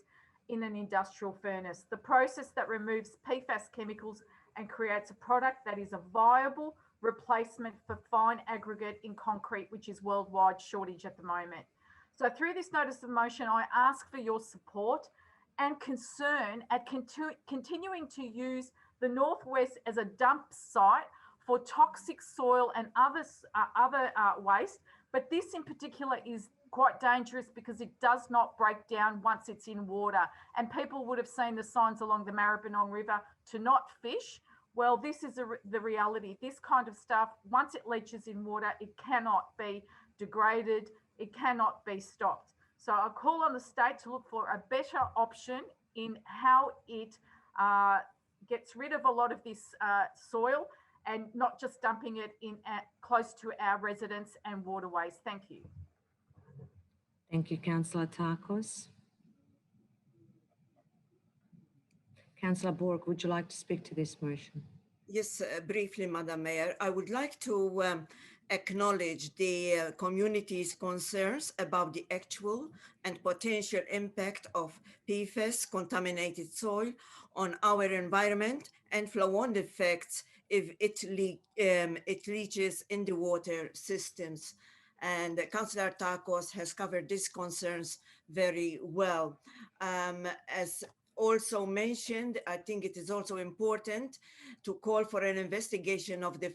Speaker 6: in an industrial furnace. The process that removes PFAS chemicals and creates a product that is a viable replacement for fine aggregate in concrete, which is worldwide shortage at the moment. So through this notice of motion, I ask for your support and concern at continuing to use the Northwest as a dump site for toxic soil and other waste. But this in particular is quite dangerous because it does not break down once it's in water. And people would have seen the signs along the Maribyrnong River to not fish. Well, this is the reality. This kind of stuff, once it leaches in water, it cannot be degraded. It cannot be stopped. So I call on the state to look for a better option in how it gets rid of a lot of this soil and not just dumping it in close to our residents and waterways. Thank you.
Speaker 1: Thank you, Councillor Tarkos. Councillor Borg, would you like to speak to this motion?
Speaker 2: Yes, briefly, Madam Mayor. I would like to acknowledge the community's concerns about the actual and potential impact of PFAS contaminated soil on our environment and flow-on effects if it leaches in the water systems. And Councillor Tarkos has covered these concerns very well. As also mentioned, I think it is also important to call for an investigation of the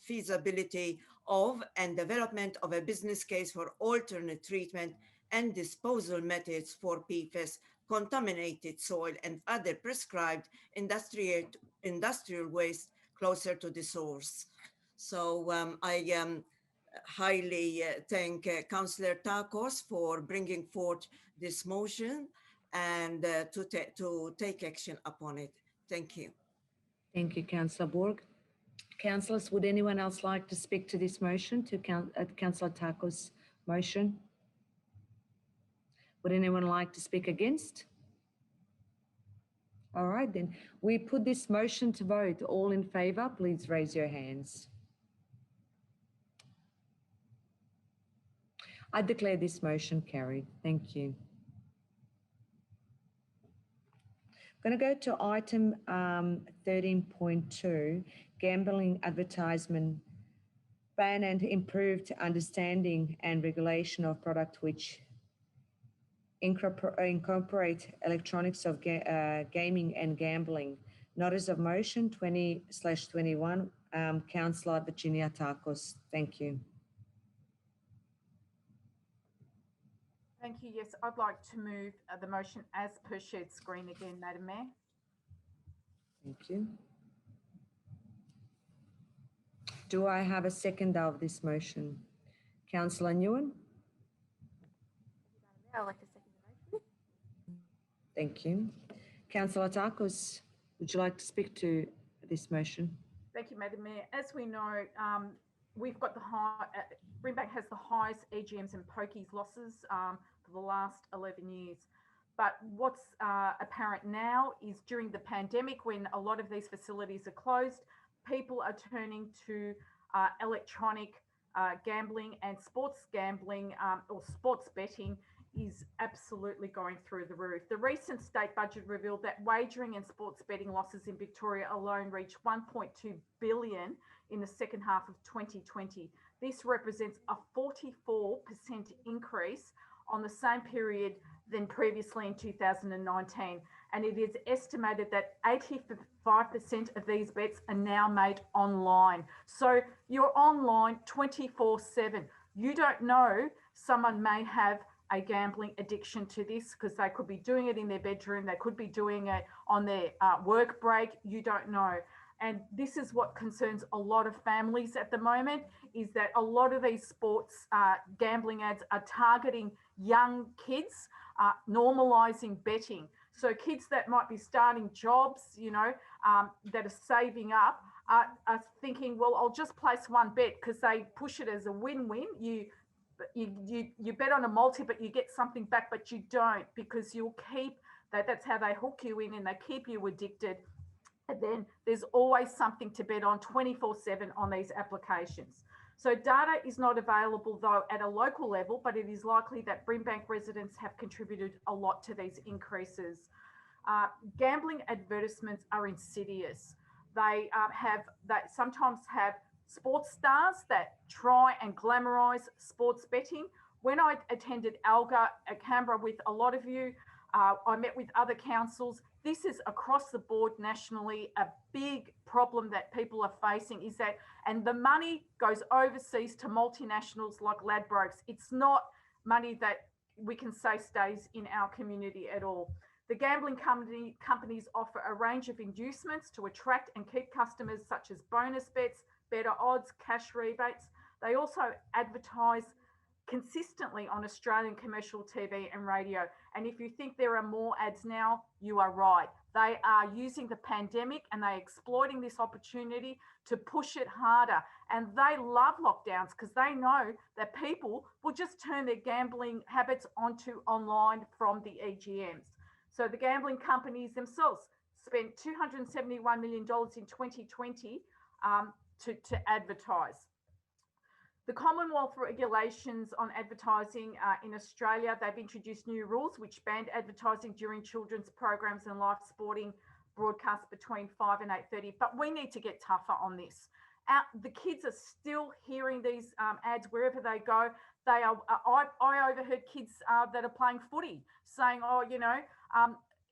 Speaker 2: feasibility of and development of a business case for alternate treatment and disposal methods for PFAS contaminated soil and other prescribed industrial waste closer to the source. So I highly thank Councillor Tarkos for bringing forth this motion and to take action upon it. Thank you.
Speaker 1: Thank you, Councillor Borg. Councillors, would anyone else like to speak to this motion, to Councillor Tarkos' motion? Would anyone like to speak against? All right, then we put this motion to vote. All in favour, please raise your hands. I declare this motion carried. Thank you. I'm going to go to item 13.2, gambling advertisement ban and improved understanding and regulation of product which incorporate electronics of gaming and gambling. Notice of motion 20/21, Councillor Virginia Tarkos. Thank you.
Speaker 6: Thank you. Yes, I'd like to move the motion as per shared screen again, Madam Mayor.
Speaker 1: Thank you. Do I have a seconder of this motion? Councillor Nguyen?
Speaker 5: I'd like to second the motion.
Speaker 1: Thank you. Councillor Tarkos, would you like to speak to this motion?
Speaker 6: Thank you, Madam Mayor. As we know, we've got Brimbank has the highest EGMs and pokies losses for the last 11 years. But what's apparent now is during the pandemic, when a lot of these facilities are closed, people are turning to electronic gambling and sports gambling or sports betting is absolutely going through the roof. The recent state budget revealed that wagering and sports betting losses in Victoria alone reached 1.2 billion in the second half of 2020. This represents a 44% increase on the same period than previously in 2019. And it is estimated that 85% of these bets are now made online. So you're online 24/7. You don't know, someone may have a gambling addiction to this because they could be doing it in their bedroom, they could be doing it on their work break, you don't know. And this is what concerns a lot of families at the moment, is that a lot of these sports gambling ads are targeting young kids, normalising betting. So kids that might be starting jobs, you know, that are saving up, are thinking, well, I'll just place one bet because they push it as a win-win. You bet on a multi, but you get something back, but you don't, because you'll keep that. That's how they hook you in and they keep you addicted. And then there's always something to bet on 24/7 on these applications. So data is not available though at a local level, but it is likely that Brimbank residents have contributed a lot to these increases. Gambling advertisements are insidious. They sometimes have sports stars that try and glamorise sports betting. When I attended ALGA at Canberra with a lot of you, I met with other councils. This is across the board nationally a big problem that people are facing, is that, and the money goes overseas to multinationals like Ladbrokes. It's not money that we can say stays in our community at all. The gambling companies offer a range of inducements to attract and keep customers, such as bonus bets, better odds, cash rebates. They also advertise consistently on Australian commercial TV and radio. And if you think there are more ads now, you are right. They are using the pandemic and they're exploiting this opportunity to push it harder. And they love lockdowns because they know that people will just turn their gambling habits onto online from the EGMs. So the gambling companies themselves spent $271 million in 2020 to advertise. The Commonwealth regulations on advertising in Australia, they've introduced new rules which banned advertising during children's programs and live sporting broadcasts between 5 and 8:30. But we need to get tougher on this. The kids are still hearing these ads wherever they go. They are. I overheard kids that are playing footy saying, "Oh, you know,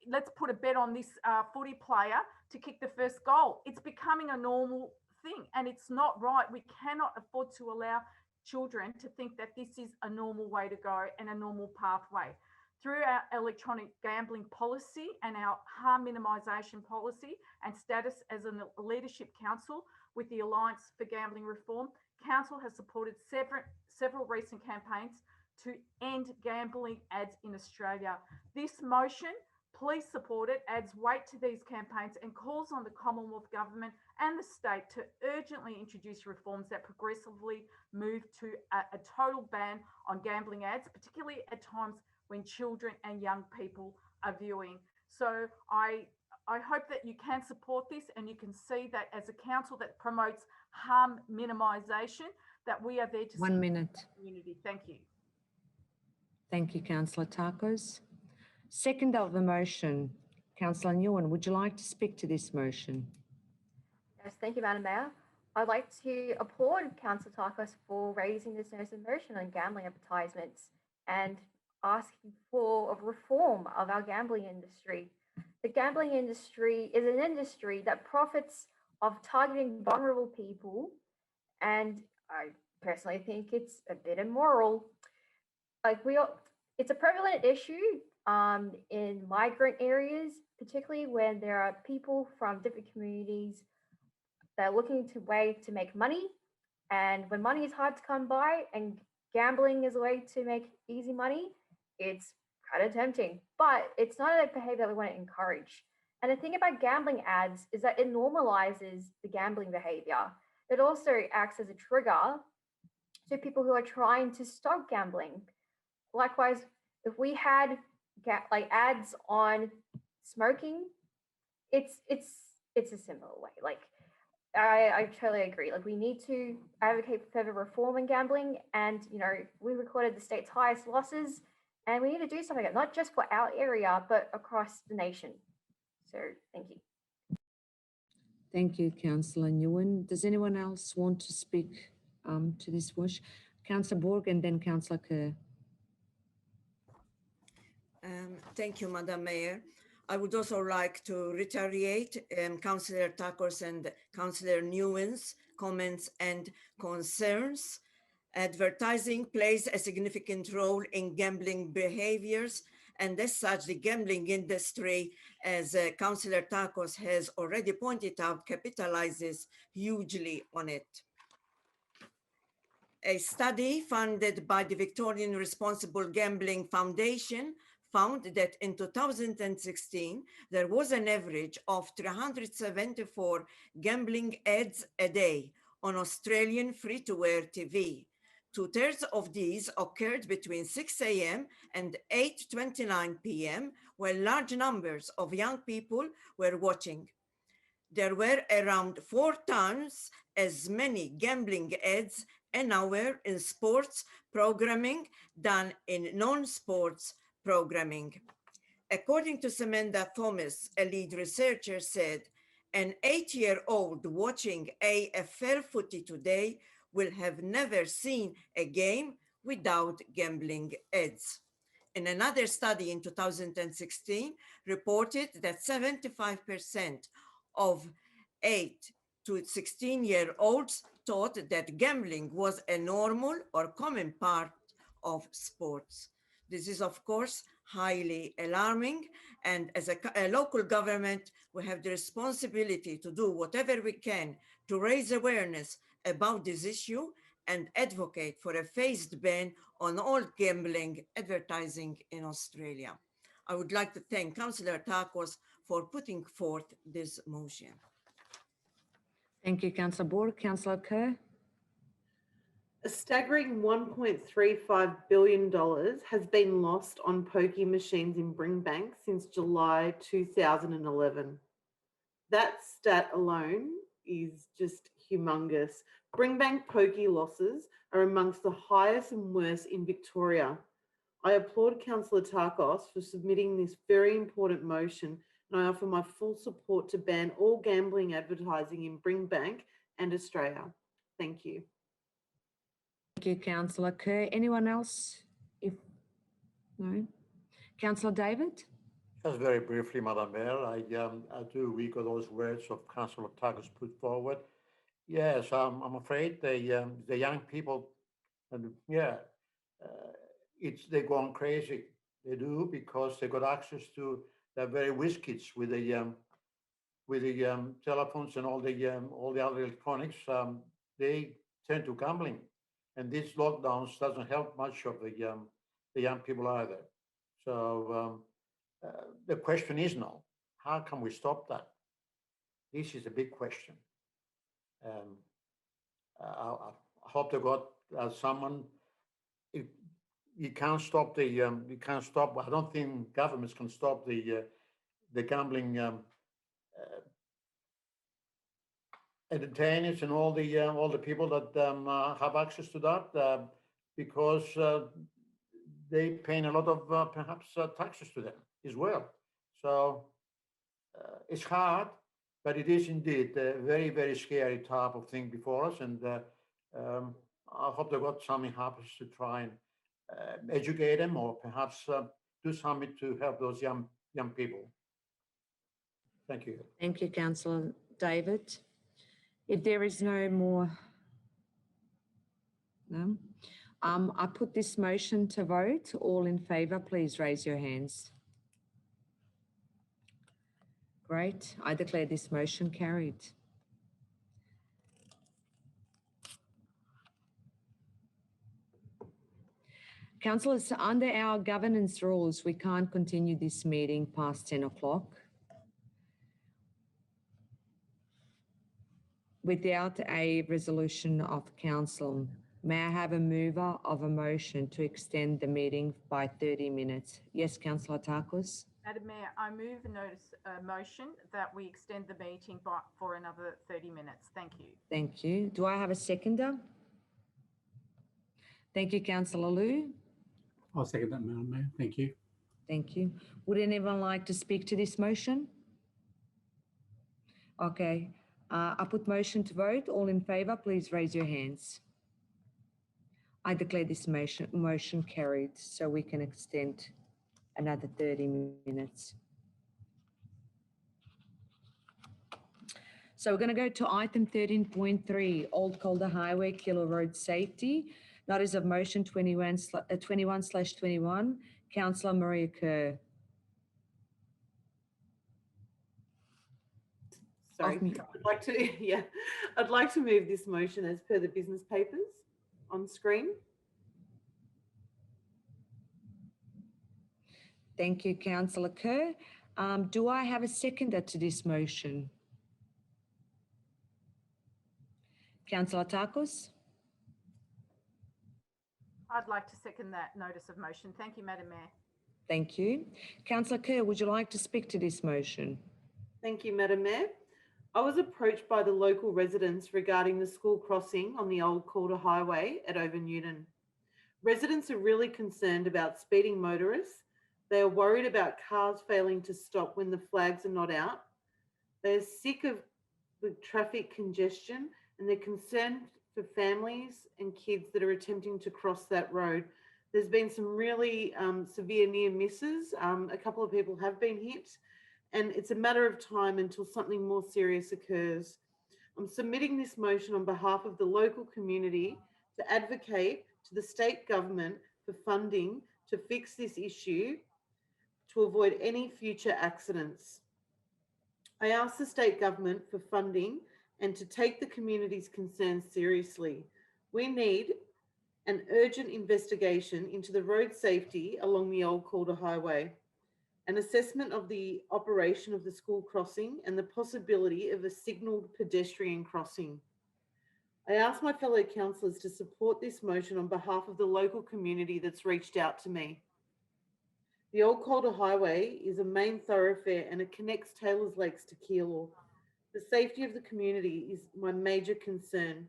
Speaker 6: let's put a bet on this footy player to kick the first goal." It's becoming a normal thing, and it's not right. We cannot afford to allow children to think that this is a normal way to go and a normal pathway. Through our electronic gambling policy and our harm minimisation policy and status as a leadership council with the Alliance for Gambling Reform, Council has supported several recent campaigns to end gambling ads in Australia. This motion, please support it, adds weight to these campaigns and calls on the Commonwealth Government and the state to urgently introduce reforms that progressively move to a total ban on gambling ads, particularly at times when children and young people are viewing. So I hope that you can support this and you can see that as a council that promotes harm minimisation, that we are there to
Speaker 1: 1 minute.
Speaker 6: the community. Thank you.
Speaker 1: Thank you, Councillor Takos. Second of the motion, Councillor Nguyen, would you like to speak to this motion?
Speaker 5: Yes, thank you, Madam Mayor. I'd like to applaud Councillor Takos for raising this notice of motion on gambling advertisements and asking for a reform of our gambling industry. The gambling industry is an industry that profits of targeting vulnerable people, and I personally think it's a bit immoral. It's a prevalent issue in migrant areas, particularly when there are people from different communities that are looking to way to make money. And when money is hard to come by and gambling is a way to make easy money, it's kind of tempting, but it's not a behavior that we want to encourage. And the thing about gambling ads is that it normalizes the gambling behavior. It also acts as a trigger to people who are trying to stop gambling. Likewise, if we had like ads on smoking, it's a similar way. Like I totally agree. Like, we need to advocate for further reform in gambling, and we recorded the state's highest losses, and we need to do something, not just for our area, but across the nation. So, thank you.
Speaker 1: Thank you, Councillor Nguyen. Does anyone else want to speak to this wish? Councillor Borg and then Councillor Kerr.
Speaker 2: Thank you, Madam Mayor. I would also like to reiterate Councillor Takos and Councillor Nguyen's comments and concerns. Advertising plays a significant role in gambling behaviors, and as such, the gambling industry, as Councillor Takos has already pointed out, capitalizes hugely on it. A study funded by the Victorian Responsible Gambling Foundation found that in 2016, there was an average of 374 gambling ads a day on Australian free-to-air TV. 2/3 of these occurred between 6 a.m. and 8:29 p.m., where large numbers of young people were watching. There were around 4 times as many gambling ads an hour in sports programming than in non-sports programming. According to Samantha Thomas, a lead researcher, said, an 8-year-old watching AFL footy today will have never seen a game without gambling ads. And another study in 2016 reported that 75% of 8 to 16-year-olds thought that gambling was a normal or common part of sports. This is, of course, highly alarming, and as a local government, we have the responsibility to do whatever we can to raise awareness about this issue and advocate for a phased ban on all gambling advertising in Australia. I would like to thank Councillor Takos for putting forth this motion.
Speaker 1: Thank you, Councillor Borg. Councillor Kerr.
Speaker 11: A staggering $1.35 billion has been lost on pokie machines in Brimbank since July 2011. That stat alone is just humongous. Brimbank pokie losses are amongst the highest and worst in Victoria. I applaud Councillor Takos for submitting this very important motion, and I offer my full support to ban all gambling advertising in Brimbank and Australia. Thank you.
Speaker 1: Thank you, Councillor Kerr. Anyone else? No? Councillor David?
Speaker 3: Just very briefly, Madam Mayor, I do echo those words of Councillor Takos put forward. Yes, I'm afraid the young people, and they're going crazy. They do, because they got access to the very whiz kids with the telephones and all the other electronics. They turn to gambling, and these lockdowns doesn't help much of the young people either. So the question is now, how can we stop that? This is a big question. I hope to God someone. You can't stop the. You can't stop. I don't think governments can stop the gambling entertainers and all the people that have access to that, because they pay a lot of perhaps taxes to them as well. So it's hard, but it is indeed a very, very scary type of thing before us. And I hope they've got something happens to try and educate them, or perhaps do something to help those young people. Thank you.
Speaker 1: Thank you, Councillor David. If there is no more, no, I put this motion to vote. All in favour, please raise your hands. Great. I declare this motion carried. Councillors, under our governance rules, we can't continue this meeting past 10 o'clock without a resolution of council. May I have a mover of a motion to extend the meeting by 30 minutes? Yes, Councillor Takos.
Speaker 6: Madam Mayor, I move a motion that we extend the meeting for another 30 minutes. Thank you.
Speaker 1: Thank you. Do I have a seconder? Thank you, Councillor Liu.
Speaker 9: I'll second that, Madam Mayor. Thank you.
Speaker 1: Thank you. Would anyone like to speak to this motion? Okay. I put motion to vote. All in favour, please raise your hands. I declare this motion carried, so we can extend another 30 minutes. So we're going to go to item 13.3, Old Calder Highway, Kilo Road Safety. Notice of motion 21/21. Councillor Maria Kerr.
Speaker 11: Sorry, I'd like to move this motion as per the business papers on screen.
Speaker 1: Thank you, Councillor Kerr. Do I have a seconder to this motion? Councillor Takos?
Speaker 6: I'd like to second that notice of motion. Thank you, Madam Mayor.
Speaker 1: Thank you. Councillor Kerr, would you like to speak to this motion?
Speaker 11: Thank you, Madam Mayor. I was approached by the local residents regarding the school crossing on the Old Calder Highway at Over Newton. Residents are really concerned about speeding motorists. They are worried about cars failing to stop when the flags are not out. They are sick of the traffic congestion and they're concerned for families and kids that are attempting to cross that road. There's been some really severe near misses. A couple of people have been hit, and it's a matter of time until something more serious occurs. I'm submitting this motion on behalf of the local community to advocate to the state government for funding to fix this issue to avoid any future accidents. I ask the state government for funding and to take the community's concerns seriously. We need an urgent investigation into the road safety along the Old Calder Highway, an assessment of the operation of the school crossing and the possibility of a signalled pedestrian crossing. I ask my fellow councillors to support this motion on behalf of the local community that's reached out to me. The Old Calder Highway is a main thoroughfare and it connects Taylors Lakes to Keilor. The safety of the community is my major concern.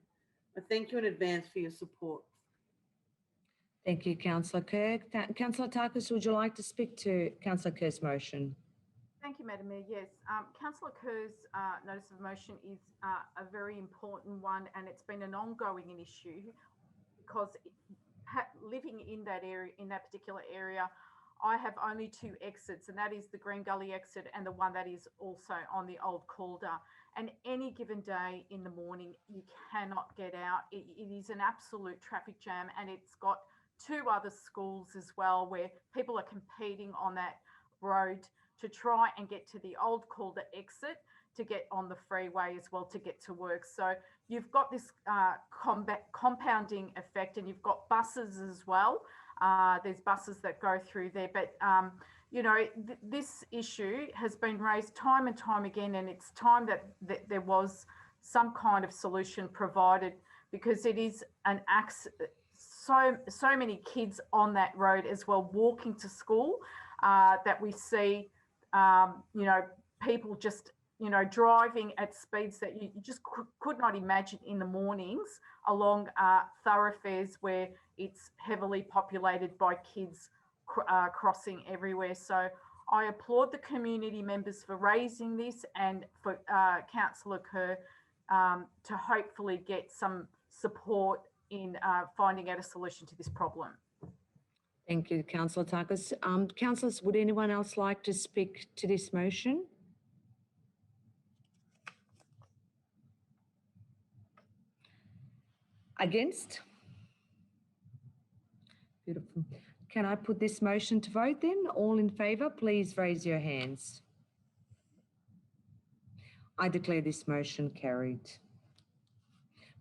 Speaker 11: I thank you in advance for your support.
Speaker 1: Thank you, Councillor Kerr. Councillor Takos, would you like to speak to Councillor Kerr's motion?
Speaker 6: Thank you, Madam Mayor. Yes, Councillor Kerr's notice of motion is a very important one, and it's been an ongoing issue because living in that area, in that particular area, I have only two exits, and that is the Green Gully exit and the one that is also on the Old Calder. And any given day in the morning, you cannot get out. It is an absolute traffic jam, and it's got two other schools as well where people are competing on that road to try and get to the Old Calder exit to get on the freeway as well to get to work. So you've got this compounding effect, and you've got buses as well. There's buses that go through there, but you know, this issue has been raised time and time again, and it's time that there was some kind of solution provided, because it is an so many kids on that road as well walking to school, that we see you know, people just, you know, driving at speeds that you just could not imagine in the mornings along thoroughfares where it's heavily populated by kids crossing everywhere. So I applaud the community members for raising this, and for Councillor Kerr to hopefully get some support in finding out a solution to this problem.
Speaker 1: Thank you, Councillor Takos. Councillors, would anyone else like to speak to this motion? Against? Beautiful. Can I put this motion to vote then? All in favour, please raise your hands. I declare this motion carried.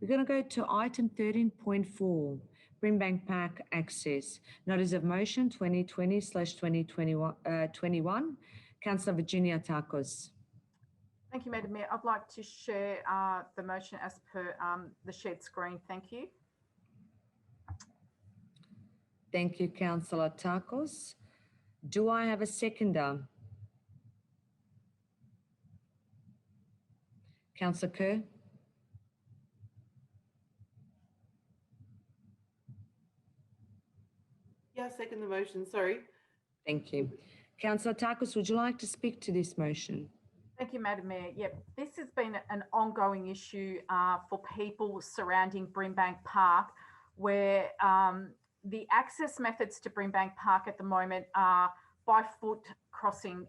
Speaker 1: We're going to go to item 13.4, Brimbank Park Access. Notice of motion 2020/2021. Councillor Virginia Takos.
Speaker 6: Thank you, Madam Mayor. I'd like to share the motion as per the shared screen. Thank you.
Speaker 1: Thank you, Councillor Takos. Do I have a seconder? Councillor Kerr?
Speaker 11: Yeah, I second the motion, sorry.
Speaker 1: Thank you. Councillor Takos, would you like to speak to this motion?
Speaker 6: Thank you, Madam Mayor. Yep, this has been an ongoing issue for people surrounding Brimbank Park, where the access methods to Brimbank Park at the moment are by foot crossing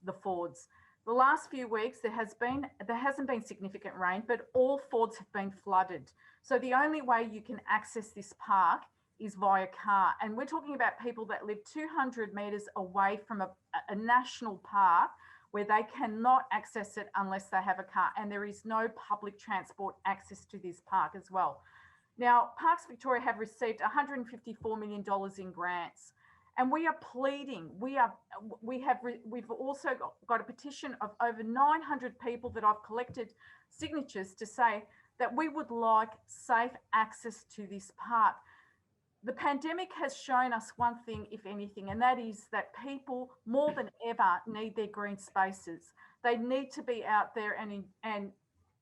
Speaker 6: the fords. The last few weeks, there hasn't been significant rain, but all fords have been flooded. So the only way you can access this park is via car. And we're talking about people that live 200 metres away from a national park where they cannot access it unless they have a car, and there is no public transport access to this park as well. Now, Parks Victoria have received $154 million in grants, and we are pleading. We've also got a petition of over 900 people that I've collected signatures to say that we would like safe access to this park. The pandemic has shown us one thing, if anything, and that is that people more than ever need their green spaces. They need to be out there and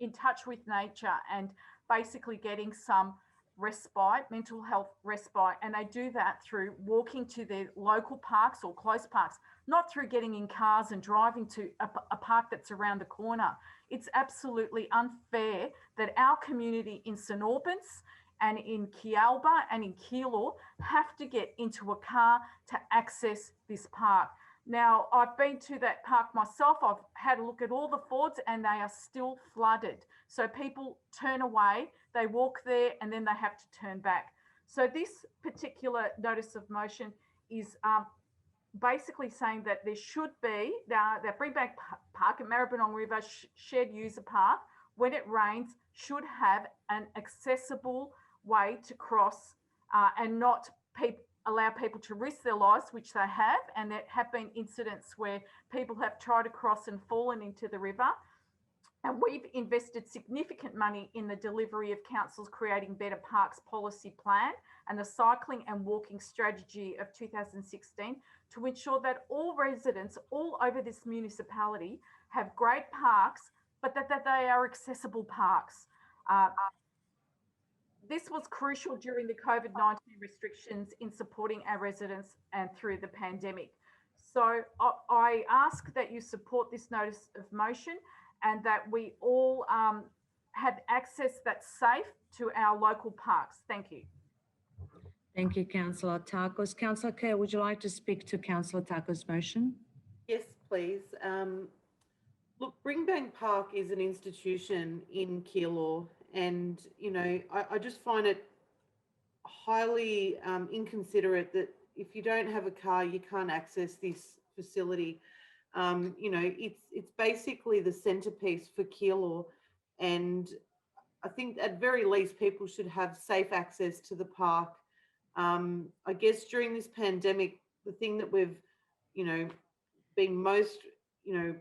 Speaker 6: in touch with nature and basically getting some respite, mental health respite. And they do that through walking to their local parks or close parks, not through getting in cars and driving to a park that's around the corner. It's absolutely unfair that our community in St Albans and in Kialba and in Keilor have to get into a car to access this park. Now, I've been to that park myself. I've had a look at all the fords and they are still flooded. So people turn away, they walk there and then they have to turn back. So this particular notice of motion is basically saying that there should be, that Brimbank Park and Maribyrnong River Shared User Park, when it rains, should have an accessible way to cross and not allow people to risk their lives, which they have. And there have been incidents where people have tried to cross and fallen into the river. And we've invested significant money in the delivery of Council's Creating Better Parks policy plan and the cycling and walking strategy of 2016 to ensure that all residents all over this municipality have great parks, but that they are accessible parks. This was crucial during the COVID-19 restrictions in supporting our residents and through the pandemic. So I ask that you support this notice of motion and that we all have access that's safe to our local parks. Thank you.
Speaker 1: Thank you, Councillor Takos. Councillor Kerr, would you like to speak to Councillor Takos' motion?
Speaker 11: Yes, please. Look, Brimbank Park is an institution in Keilor, and, you know, I just find it highly inconsiderate that if you don't have a car, you can't access this facility. You know, it's basically the centerpiece for Keilor, and I think at very least people should have safe access to the park. I guess during this pandemic, the thing that we've, you know, been most, you know,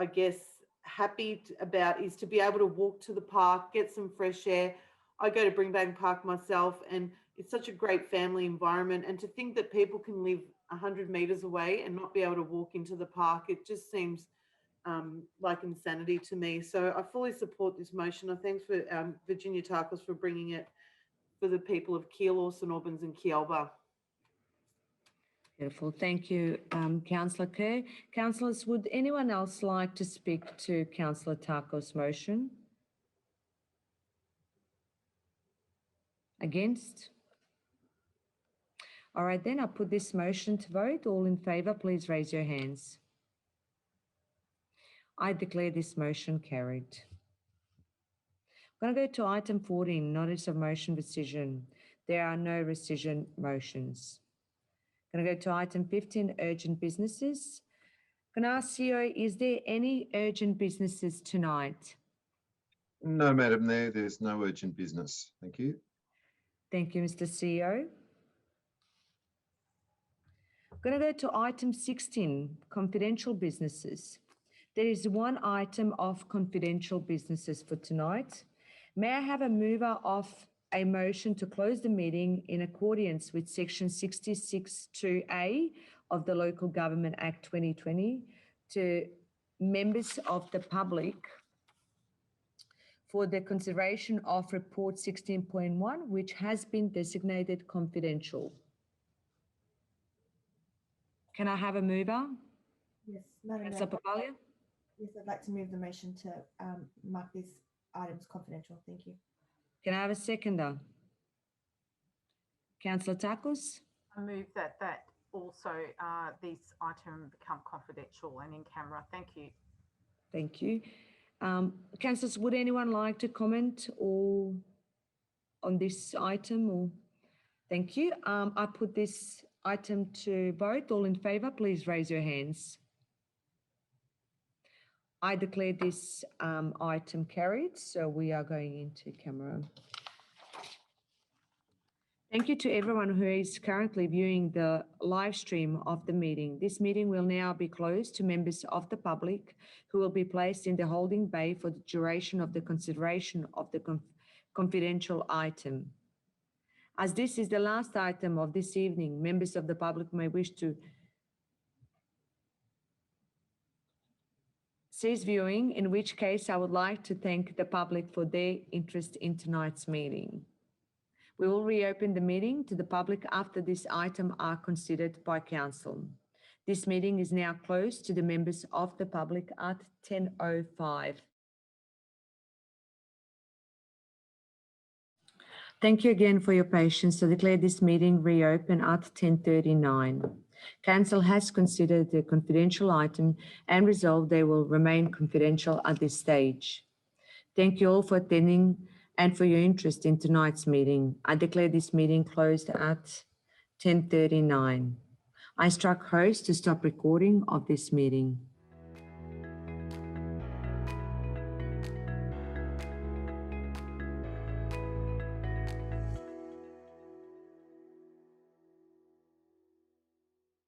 Speaker 11: I guess happy about is to be able to walk to the park, get some fresh air. I go to Brimbank Park myself and it's such a great family environment, and to think that people can live 100 metres away and not be able to walk into the park, it just seems like insanity to me. So I fully support this motion. I thanks for Virginia Takos for bringing it for the people of Keilor, St Albans and Kialba.
Speaker 1: Beautiful. Thank you, Councillor Kerr. Councillors, would anyone else like to speak to Councillor Takos' motion? Against? All right, then I'll put this motion to vote. All in favour, please raise your hands. I declare this motion carried. I'm going to go to item 14, notice of motion rescission. There are no rescission motions. I'm going to go to item 15, urgent businesses. Can I ask CEO, is there any urgent businesses tonight?
Speaker 17: No, Madam Mayor, there's no urgent business. Thank you.
Speaker 1: Thank you, Mr. CEO. I'm going to go to item 16, confidential businesses. There is one item of confidential businesses for tonight. May I have a mover of a motion to close the meeting in accordance with Section 66(2)(a) of the Local Government Act 2020 to members of the public for the consideration of Report 16.1, which has been designated confidential. Can I have a mover?
Speaker 4: Yes, Madam Mayor.
Speaker 1: Councillor Papalia?
Speaker 4: Yes, I'd like to move the motion to mark these items confidential. Thank you.
Speaker 1: Can I have a seconder? Councillor Takos?
Speaker 6: I move that also this item become confidential and in camera. Thank you.
Speaker 1: Thank you. Councillors, would anyone like to comment or on this item? Or thank you. I put this item to vote. All in favour, please raise your hands. I declare this item carried, so we are going into camera. Thank you to everyone who is currently viewing the live stream of the meeting. This meeting will now be closed to members of the public who will be placed in the holding bay for the duration of the consideration of the confidential item. As this is the last item of this evening, members of the public may wish to cease viewing, in which case I would like to thank the public for their interest in tonight's meeting. We will reopen the meeting to the public after this item are considered by Council. This meeting is now closed to the members of the public at 10:05. Thank you again for your patience. I declare this meeting reopen at 10:39. Council has considered the confidential item and resolved they will remain confidential at this stage. Thank you all for attending and for your interest in tonight's meeting. I declare this meeting closed at 10:39. I struck host to stop recording of this meeting.